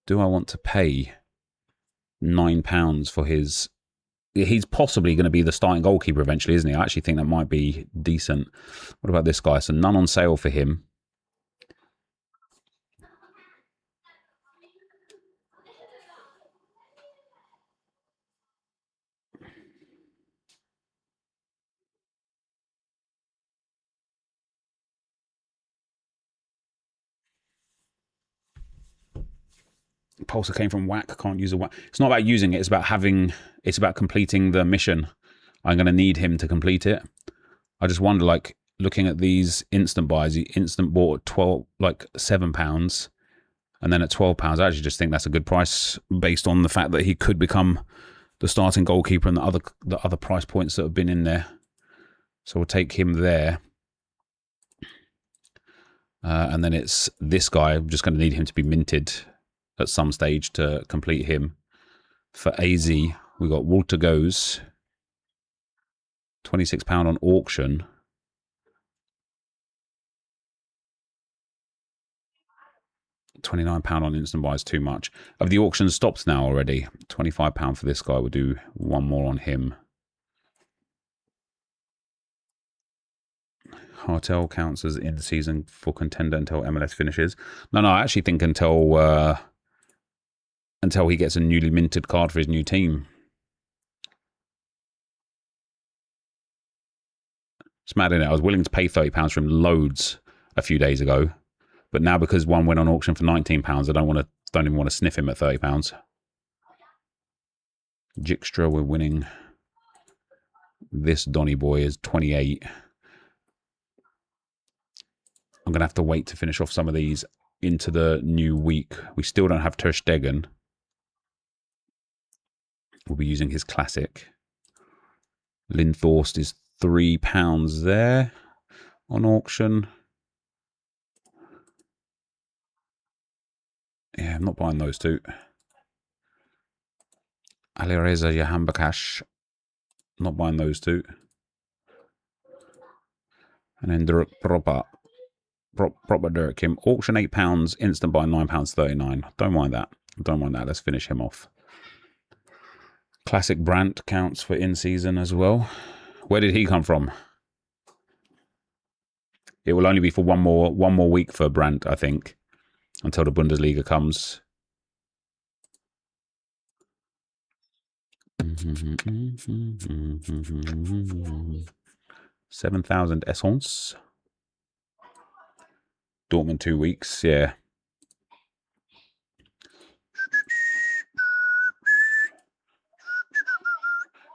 Do I want to pay £9 for his? He's possibly going to be the starting goalkeeper eventually, isn't he? I actually think that might be decent. What about this guy? So none on sale for him. Pulsar came from whack. Can't use a whack. It's not about using it. It's about having. It's about completing the mission. I'm going to need him to complete it. I just wonder, like, looking at these instant buys, he instant bought at 12, like £7, and then at £12, I actually just think that's a good price based on the fact that he could become the starting goalkeeper and the other price points that have been in there. So we'll take him there. And then it's this guy. I'm just going to need him to be minted at some stage to complete him. For AZ, we got Walter Goes, £26 on auction. £29 on instant buy is too much. Have the auctions stopped now already? £25 for this guy. We'll do one more on him. Hartel counts as in season for contender until MLS finishes. No, I actually think until he gets a newly minted card for his new team. It's mad, isn't it? I was willing to pay £30 for him loads a few days ago, but now because one went on auction for £19, I don't even want to sniff him at £30. Jikstra, we're winning. This Donny boy is 28. I'm going to have to wait to finish off some of these into the new week. We still don't have Ter Stegen. We'll be using his classic. Lindthorst is £3 there on auction. Yeah, I'm not buying those two. Alireza Yahambakash. Not buying those two. And then proper Derek Kim. Auction £8, instant buy £9.39. Don't mind that. Don't mind that. Let's finish him off. Classic Brandt counts for in-season as well. Where did he come from? It will only be for one more week for Brandt, I think, until the Bundesliga comes. 7,000 essence. Dortmund 2 weeks, yeah.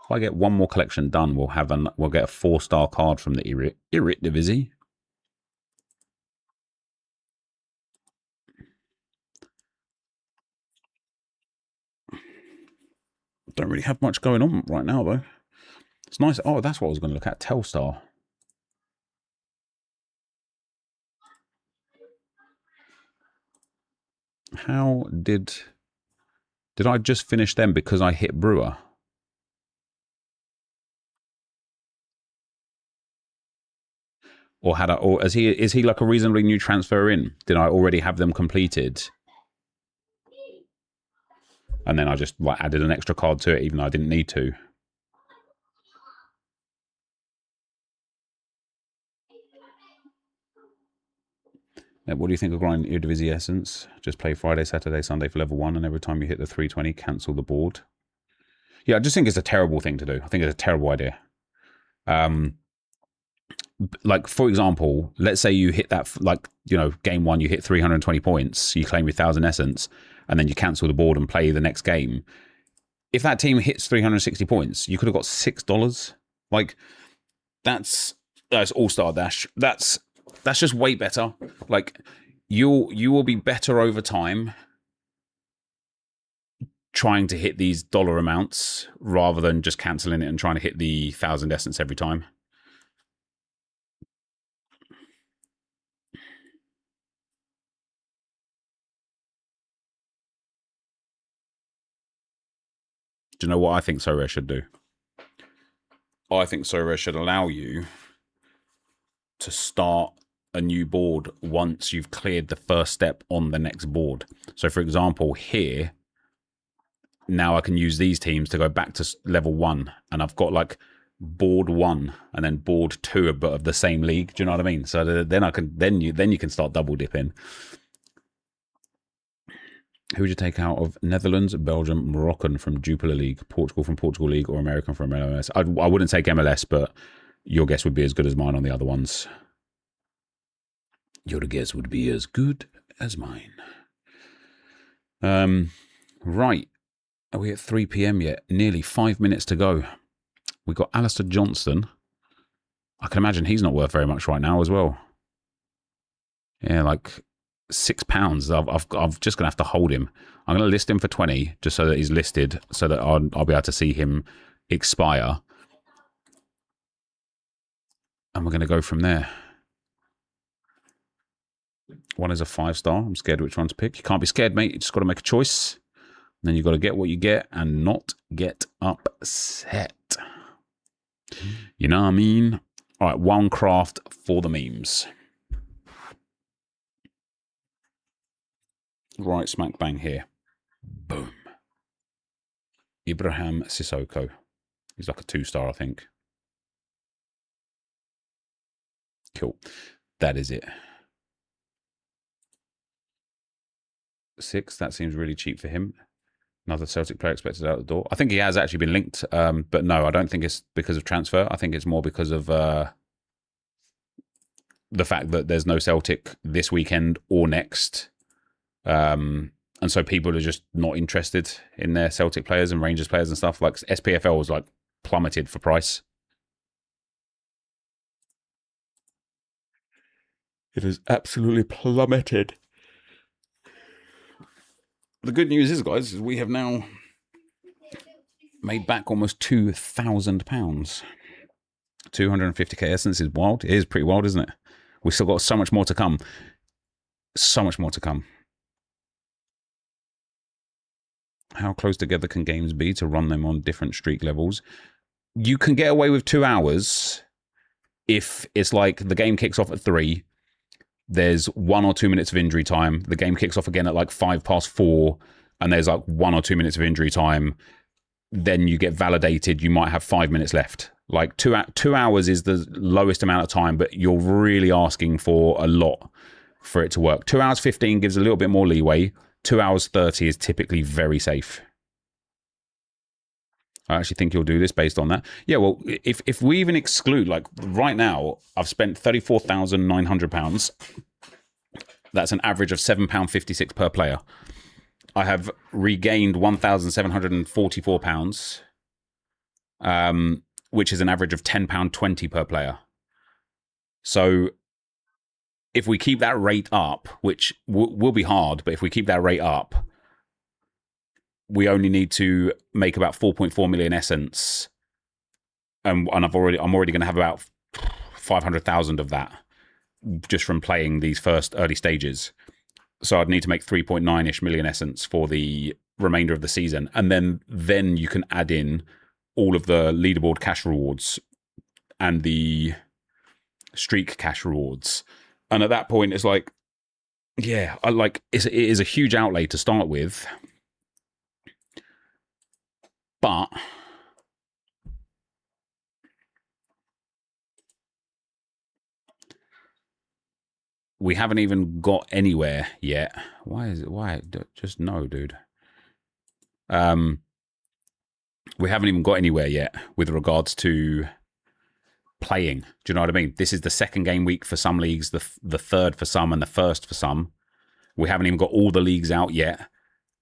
If I get one more collection done, we'll get a 4-star card from the Eredivisie. Don't really have much going on right now, though. It's nice. Oh, that's what I was going to look at. Telstar. How did I just finish them because I hit Brewer? Or is he like a reasonably new transfer in? Did I already have them completed? And then I just like added an extra card to it, even though I didn't need to. Now, what do you think of grinding Eredivisie Essence? Just play Friday, Saturday, Sunday for level 1, and every time you hit the 320, cancel the board. Yeah, I just think it's a terrible thing to do. I think it's a terrible idea. Like, for example, let's say you hit that, like, you know, game 1, you hit 320 points, you claim your 1,000 essence, and then you cancel the board and play the next game. If that team hits 360 points, you could have got $6. Like, that's All-Star Dash. That's just way better. Like, you will be better over time trying to hit these dollar amounts rather than just cancelling it and trying to hit the 1,000 essence every time. Do you know what I think Sorare should do? I think Sorare should allow you to start a new board once you've cleared the first step on the next board. So, for example, here, now I can use these teams to go back to level 1, and I've got like board 1 and then board 2, but of the same league. Do you know what I mean? So then you can start double dipping. Who would you take out of Netherlands, Belgium, Moroccan from Jupiler League, Portugal from Portugal League, or American from MLS? I wouldn't take MLS, but your guess would be as good as mine on the other ones. Your guess would be as good as mine. Right. Are we at 3 p.m. yet? Nearly 5 minutes to go. We've got Alistair Johnston. I can imagine he's not worth very much right now as well. Yeah, like £6. I'm just going to have to hold him. I'm going to list him for 20 just so that he's listed so that I'll be able to see him expire. And we're going to go from there. One is a 5-star. I'm scared which one to pick. You can't be scared, mate. You just got to make a choice. And then you've got to get what you get and not get upset. You know what I mean? All right, one craft for the memes. Right smack bang here. Boom. Ibrahim Sissoko. He's like a 2-star, I think. Cool. That is it. 6. That seems really cheap for him. Another Celtic player expected out the door. I think he has actually been linked, but no, I don't think it's because of transfer. I think it's more because of the fact that there's no Celtic this weekend or next. And so people are just not interested in their Celtic players and Rangers players and stuff. Like SPFL was like plummeted for price. It has absolutely plummeted. The good news is, guys, is we have now made back almost £2,000. 250k essence is wild. It is pretty wild, isn't it? We've still got so much more to come. So much more to come. How close together can games be to run them on different streak levels? You can get away with 2 hours if it's like the game kicks off at 3. There's 1 or 2 minutes of injury time. The game kicks off again at like 4:05, and there's like 1 or 2 minutes of injury time. Then you get validated. You might have 5 minutes left. Like 2 hours is the lowest amount of time, but you're really asking for a lot for it to work. 2 hours 15 gives a little bit more leeway. 2 hours 30 is typically very safe. I actually think you'll do this based on that. Yeah, well, if we even exclude, like right now, I've spent £34,900. That's an average of £7.56 per player. I have regained £1,744, which is an average of £10.20 per player. So if we keep that rate up, which will be hard, but if we keep that rate up, we only need to make about 4.4 million essence, and I'm already going to have about 500,000 of that just from playing these first early stages. So I'd need to make 3.9-ish million essence for the remainder of the season, and then you can add in all of the leaderboard cash rewards and the streak cash rewards, and at that point it's like, yeah, it is a huge outlay to start with. But we haven't even got anywhere yet. Why is it? Why? Just no, dude. We haven't even got anywhere yet with regards to playing. Do you know what I mean? This is the second game week for some leagues, the third for some, and the first for some. We haven't even got all the leagues out yet.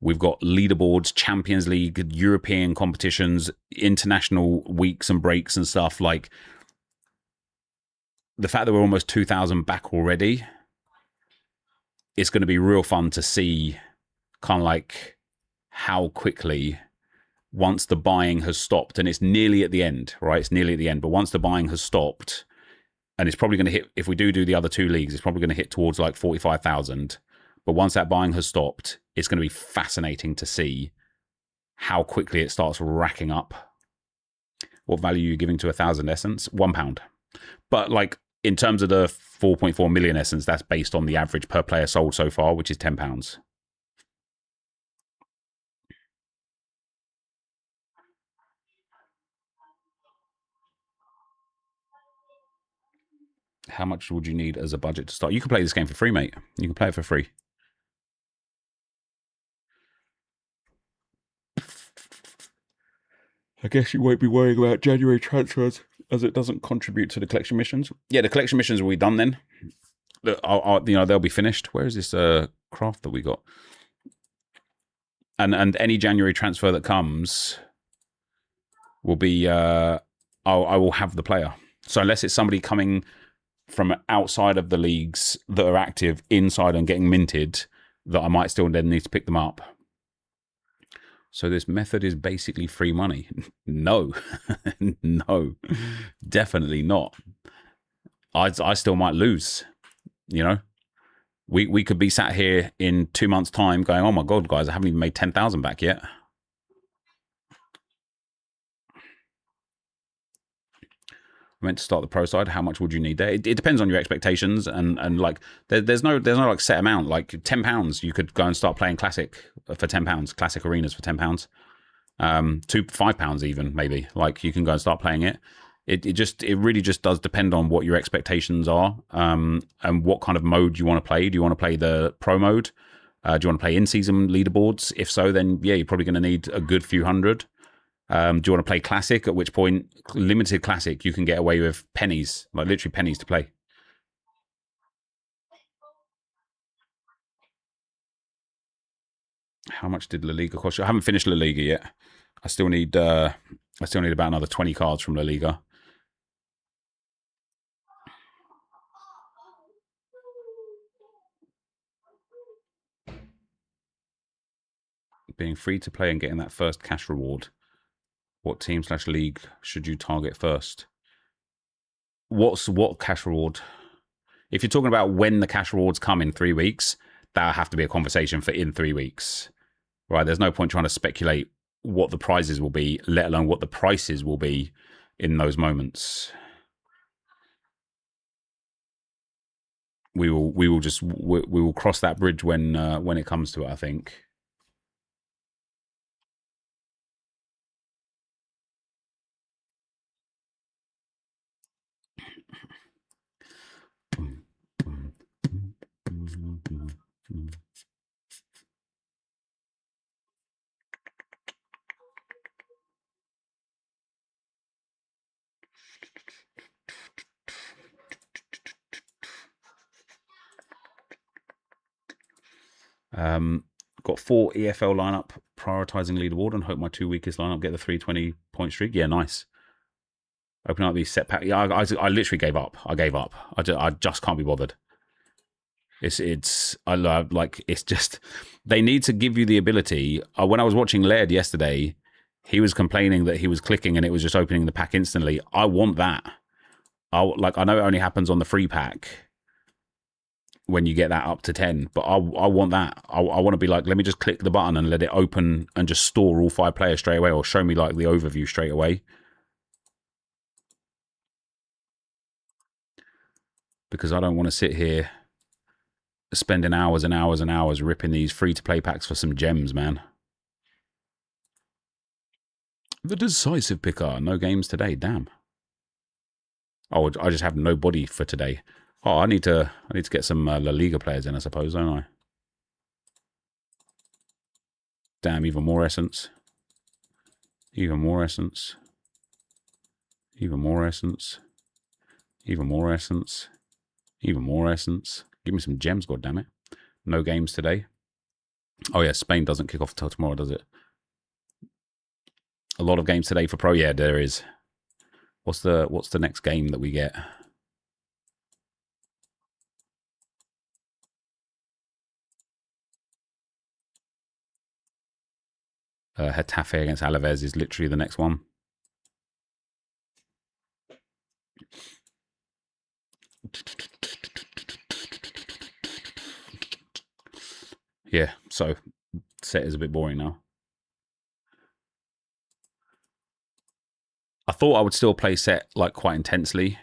We've got leaderboards, Champions League, European competitions, international weeks and breaks and stuff. Like, the fact that we're almost 2,000 back already, it's going to be real fun to see kind of like how quickly, once the buying has stopped, and it's nearly at the end, right? It's nearly at the end. But once the buying has stopped, and it's probably going to hit, if we do the other two leagues, it's probably going to hit towards like 45,000. But once that buying has stopped, it's going to be fascinating to see how quickly it starts racking up. What value are you giving to 1,000 essence? £1. But like in terms of the 4.4 million essence, that's based on the average per player sold so far, which is £10. How much would you need as a budget to start? You can play this game for free, mate. You can play it for free. I guess you won't be worrying about January transfers as it doesn't contribute to the collection missions. Yeah, the collection missions will be done then. They'll be finished. Where is this craft that we got? and any January transfer that comes will be I will have the player. So unless it's somebody coming from outside of the leagues that are active inside and getting minted, that I might still then need to pick them up. So this method is basically free money. No, no, definitely not. I still might lose, you know. We could be sat here in 2 months' time going, oh my God, guys, I haven't even made 10,000 back yet. I meant to start the pro side. How much would you need there? It depends on your expectations, and like there's no like set amount. Like £10, you could go and start playing classic for £10. Classic arenas for £10. £5 even maybe. Like you can go and start playing it. It really just does depend on what your expectations are, and what kind of mode you want to play. Do you want to play the pro mode? Do you want to play in-season leaderboards? If so, then yeah, you're probably going to need a good few hundred. Do you want to play classic? At which point, limited classic, you can get away with pennies, like literally pennies to play. How much did La Liga cost you? I haven't finished La Liga yet. I still need about another 20 cards from La Liga. Being free to play and getting that first cash reward. What team / league should you target first? What cash reward? If you're talking about when the cash rewards come in 3 weeks, that'll have to be a conversation for in 3 weeks. Right? There's no point trying to speculate what the prizes will be, let alone what the prices will be in those moments. We will cross that bridge when it comes to it, I think. Got 4 EFL lineup, prioritizing leaderboard, and hope my 2 weakest lineup get the 320 point streak. Yeah, nice. Open up these set pack. Yeah, I literally gave up. I gave up. I just can't be bothered. It's I love, like, it's just, they need to give you the ability. When I was watching Laird yesterday, he was complaining that he was clicking and it was just opening the pack instantly. I want that. I know it only happens on the free pack when you get that up to 10, but I want that. I want to be like, let me just click the button and let it open and just store all 5 players straight away, or show me like the overview straight away. Because I don't want to sit here spending hours and hours and hours ripping these free-to-play packs for some gems, man. The decisive picker. No games today. Damn. Oh, I just have nobody for today. Oh, I need to get some La Liga players in, I suppose, don't I? Damn, even more essence. Even more essence. Even more essence. Even more essence. Even more essence. Give me some gems, goddammit. No games today. Oh yeah, Spain doesn't kick off until tomorrow, does it? A lot of games today for pro. Yeah, there is. What's the next game that we get? Getafe against Alaves is literally the next one. Yeah, so set is a bit boring now. I thought I would still play set like quite intensely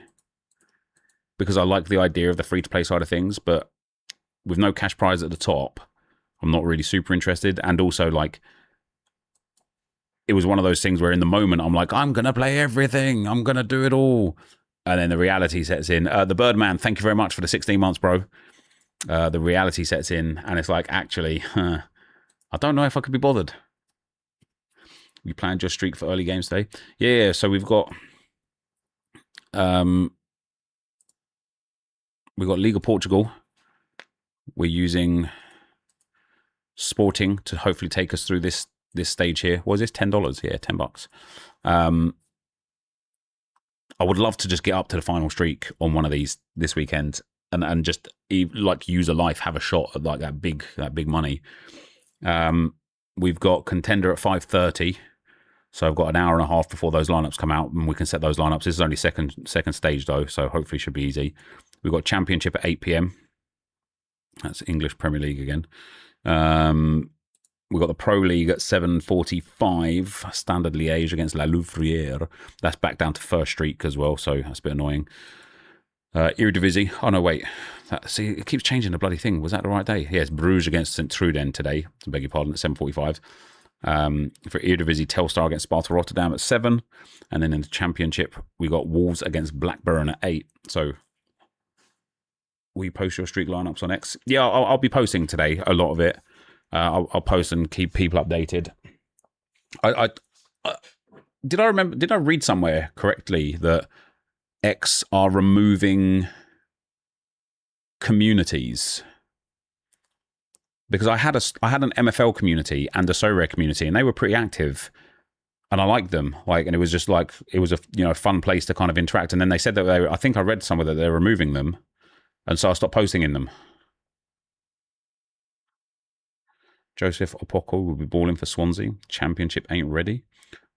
because I like the idea of the free-to-play side of things, but with no cash prize at the top, I'm not really super interested. And also, like, it was one of those things where in the moment I'm like, I'm going to play everything. I'm going to do it all. And then the reality sets in. The Birdman, thank you very much for the 16 months, bro. The reality sets in and it's like, actually, I don't know if I could be bothered. You planned your streak for early games today? Yeah, so we've got Liga Portugal. We're using Sporting to hopefully take us through this stage here. What is this? $10? Yeah, $10. I would love to just get up to the final streak on one of these this weekend and just like use a life, have a shot at like that big money. We've got Contender at 5:30. So I've got an hour and a half before those lineups come out, and we can set those lineups. This is only second stage though, so hopefully should be easy. We've got Championship at 8 p.m. That's English Premier League again. We've got the Pro League at 7:45. Standard Liège against La Louvrière. That's back down to first streak as well, so that's a bit annoying. Eredivisie. Oh no, wait. See, it keeps changing the bloody thing. Was that the right day? Yeah, it's Bruges against St. Truden today. I beg your pardon. At 7:45. For Eredivisie, Telstar against Sparta Rotterdam at 7, and then in the Championship we got Wolves against Blackburn at 8. So, will you post your streak lineups on X? Yeah, I'll be posting today a lot of it. I'll post and keep people updated. Did I read somewhere correctly that X are removing communities? Because I had an MFL community and a Sorare community, and they were pretty active, and I liked them. And it was just like it was a fun place to kind of interact. And then they said that I think I read somewhere that they're removing them, and so I stopped posting in them. Joseph Opoko will be balling for Swansea. Championship ain't ready.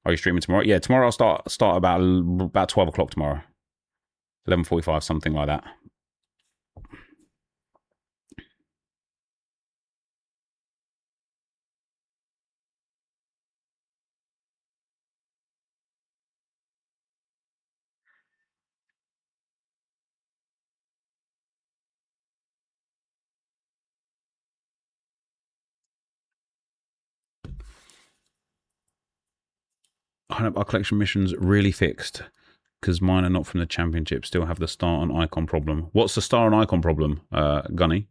Are you streaming tomorrow? Yeah, tomorrow I'll start about 12 o'clock tomorrow, 11:45, something like that. Our collection missions really fixed because mine are not from the Championship. Still have the star and icon problem. What's the star and icon problem, Gunny?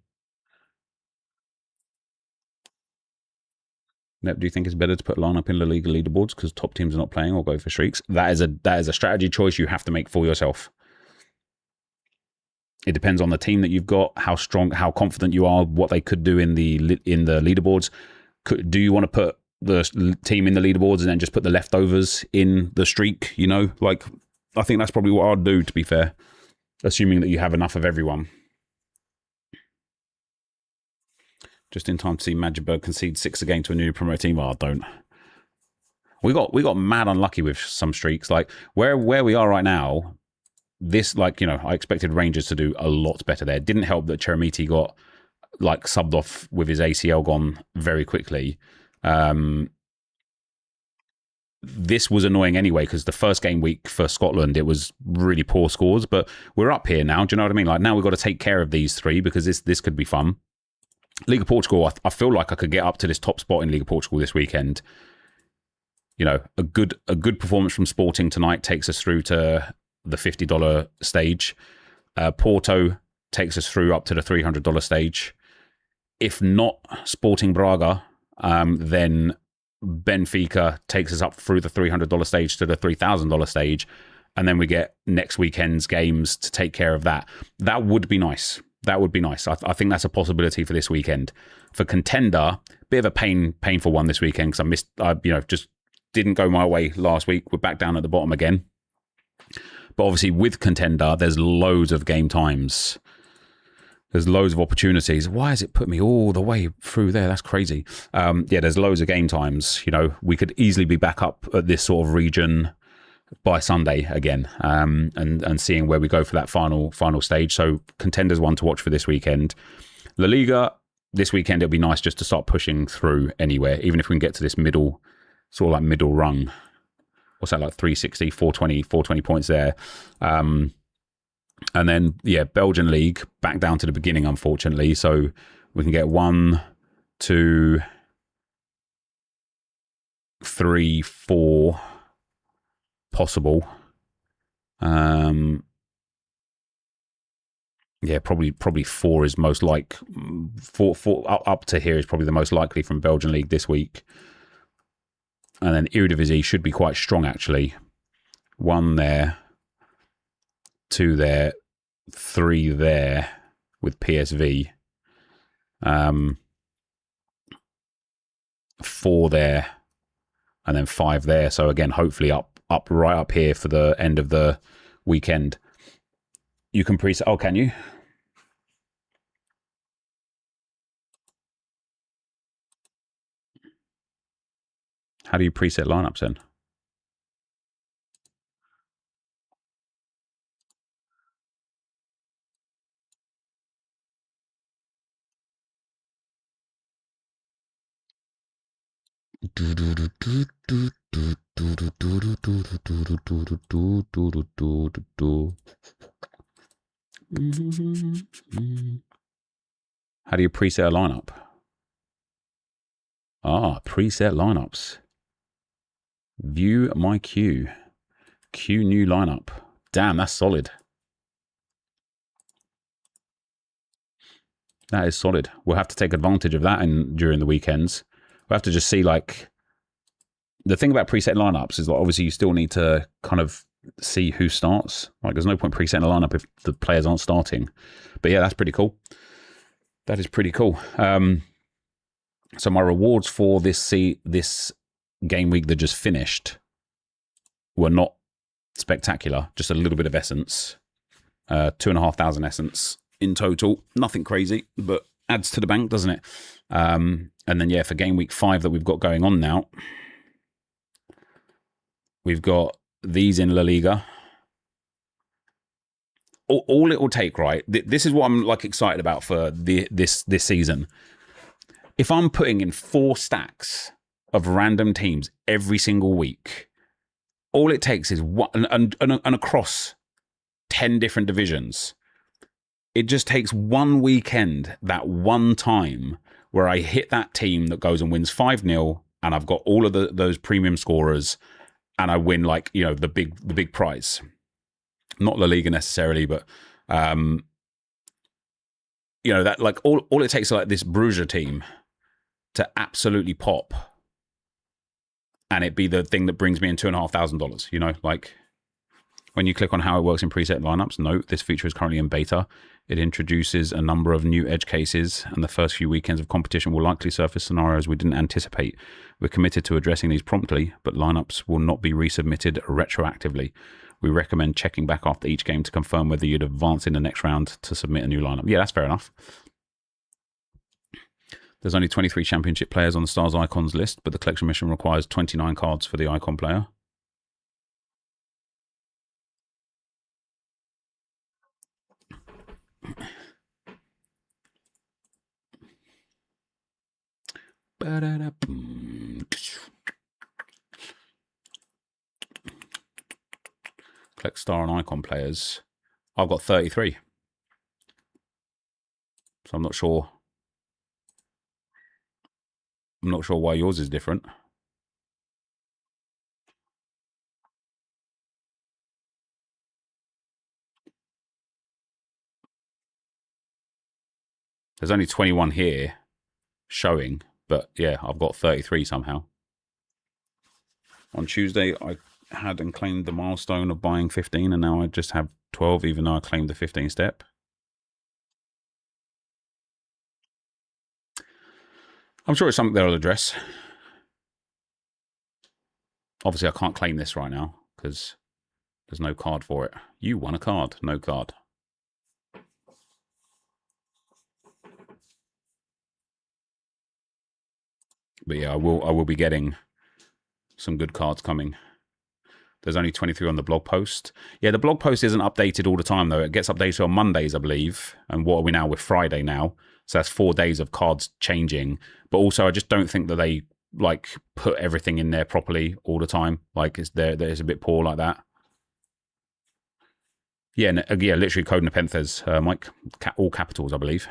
Nep, do you think it's better to put a lineup in La Liga leaderboards because top teams are not playing, or go for streaks? That is a strategy choice you have to make for yourself. It depends on the team that you've got, how strong, how confident you are, what they could do in the leaderboards. Do you want to put the team in the leaderboards and then just put the leftovers in the streak? I think that's probably what I'd do, to be fair, assuming that you have enough of everyone. Just in time to see Magdeburg concede 6 again to a newly promoted team. Oh, don't. We got mad unlucky with some streaks. Like where we are right now, this I expected Rangers to do a lot better there. It didn't help that Chermiti got subbed off with his ACL gone very quickly. This was annoying anyway because the first game week for Scotland, it was really poor scores, but we're up here now. Do you know what I mean? Now we've got to take care of these 3 because this could be fun. League of Portugal, I feel like I could get up to this top spot in League of Portugal this weekend. A good performance from Sporting tonight takes us through to the $50 stage. Porto takes us through up to the $300 stage. If not Sporting Braga, then Benfica takes us up through the $300 stage to the $3,000 stage, and then we get next weekend's games to take care of that. That would be nice. That would be nice. I think that's a possibility for this weekend. For Contender, bit of a painful one this weekend because just didn't go my way last week. We're back down at the bottom again. But obviously with Contender, there's loads of game times. There's loads of opportunities. Why has it put me all the way through there? That's crazy. There's loads of game times. We could easily be back up at this sort of region by Sunday again, and seeing where we go for that final stage. So Contender's one to watch for this weekend. La Liga, this weekend, it'll be nice just to start pushing through anywhere, even if we can get to this middle rung. What's that, 360, 420 points there. And then, Belgian League, back down to the beginning, unfortunately. So we can get 1, 2, 3, 4 possible. Probably 4 is most like 4 up to here is probably the most likely from Belgian League this week. And then Eredivisie should be quite strong, actually. 1 there, 2 there, 3 there with PSV. 4 there, and then 5 there. So again, hopefully right up here for the end of the weekend. You can preset. Oh, can you? How do you preset lineups then? How do you preset a lineup? Ah, preset lineups. View my queue. Queue new lineup. Damn, that's solid. That is solid. We'll have to take advantage of that during the weekends. We'll have to just see, like, the thing about preset lineups is, like, obviously you still need to kind of see who starts. Like, there's no point presetting a lineup if the players aren't starting. But yeah, that's pretty cool. That is pretty cool. So my rewards for this game week that just finished were not spectacular. Just a little bit of essence. 2,500 essence in total. Nothing crazy, but adds to the bank, doesn't it? And then, yeah, for game week 5 that we've got going on now, we've got these in La Liga. All it will take, right? This is what I'm like excited about for this season. If I'm putting in 4 stacks of random teams every single week, all it takes is one, and across 10 different divisions, it just takes one weekend, that one time where I hit that team that goes and wins 5-0, and I've got all of those premium scorers, and I win, like, you know, the big prize. Not La Liga necessarily, but you know, that, like, all it takes is like this Bruges team to absolutely pop, and it be the thing that brings me in $2,500. You know, like, when you click on how it works in preset lineups, note this feature is currently in beta. It introduces a number of new edge cases, and the first few weekends of competition will likely surface scenarios we didn't anticipate. We're committed to addressing these promptly, but lineups will not be resubmitted retroactively. We recommend checking back after each game to confirm whether you'd advance in the next round to submit a new lineup. Yeah, that's fair enough. There's only 23 championship players on the Stars Icons list, but the collection mission requires 29 cards for the icon player. Collect star and icon players. I've got 33. So I'm not sure. I'm not sure why yours is different. There's only 21 here showing, but yeah, I've got 33 somehow. On Tuesday, I had and claimed the milestone of buying 15, and now I just have 12, even though I claimed the 15 step. I'm sure it's something they'll address. Obviously, I can't claim this right now because there's no card for it. You won a card, no card. But yeah, I will be getting some good cards coming. There's only 23 on the blog post. Yeah, the blog post isn't updated all the time, though. It gets updated on Mondays, I believe. And what are we now? We're Friday now. So that's 4 days of cards changing. But also, I just don't think that they, like, put everything in there properly all the time. Like, there's a bit poor like that. Yeah, literally code NepentheZ, Mike. All capitals, I believe.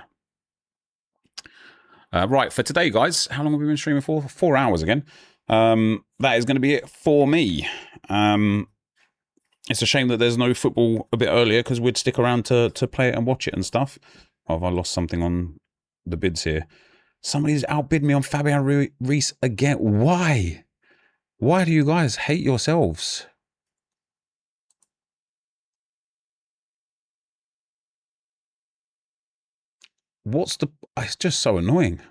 Right, for today, guys, how long have we been streaming for? 4 hours again. That is going to be it for me. It's a shame that there's no football a bit earlier, because we'd stick around to play it and watch it and stuff. Oh, have I lost something on the bids here? Somebody's outbid me on Fabian Reese again. Why? Why do you guys hate yourselves? What's the... It's just so annoying.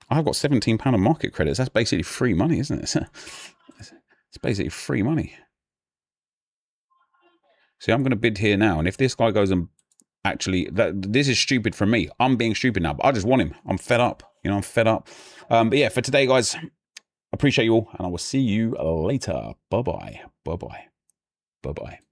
I've got £17 of market credits. That's basically free money, isn't it? It's basically free money. See, I'm going to bid here now. And if this guy goes and actually, this is stupid from me. I'm being stupid now, but I just want him. I'm fed up. You know, I'm fed up. But yeah, for today, guys, appreciate you all. And I will see you later. Bye-bye. Bye-bye. Bye-bye.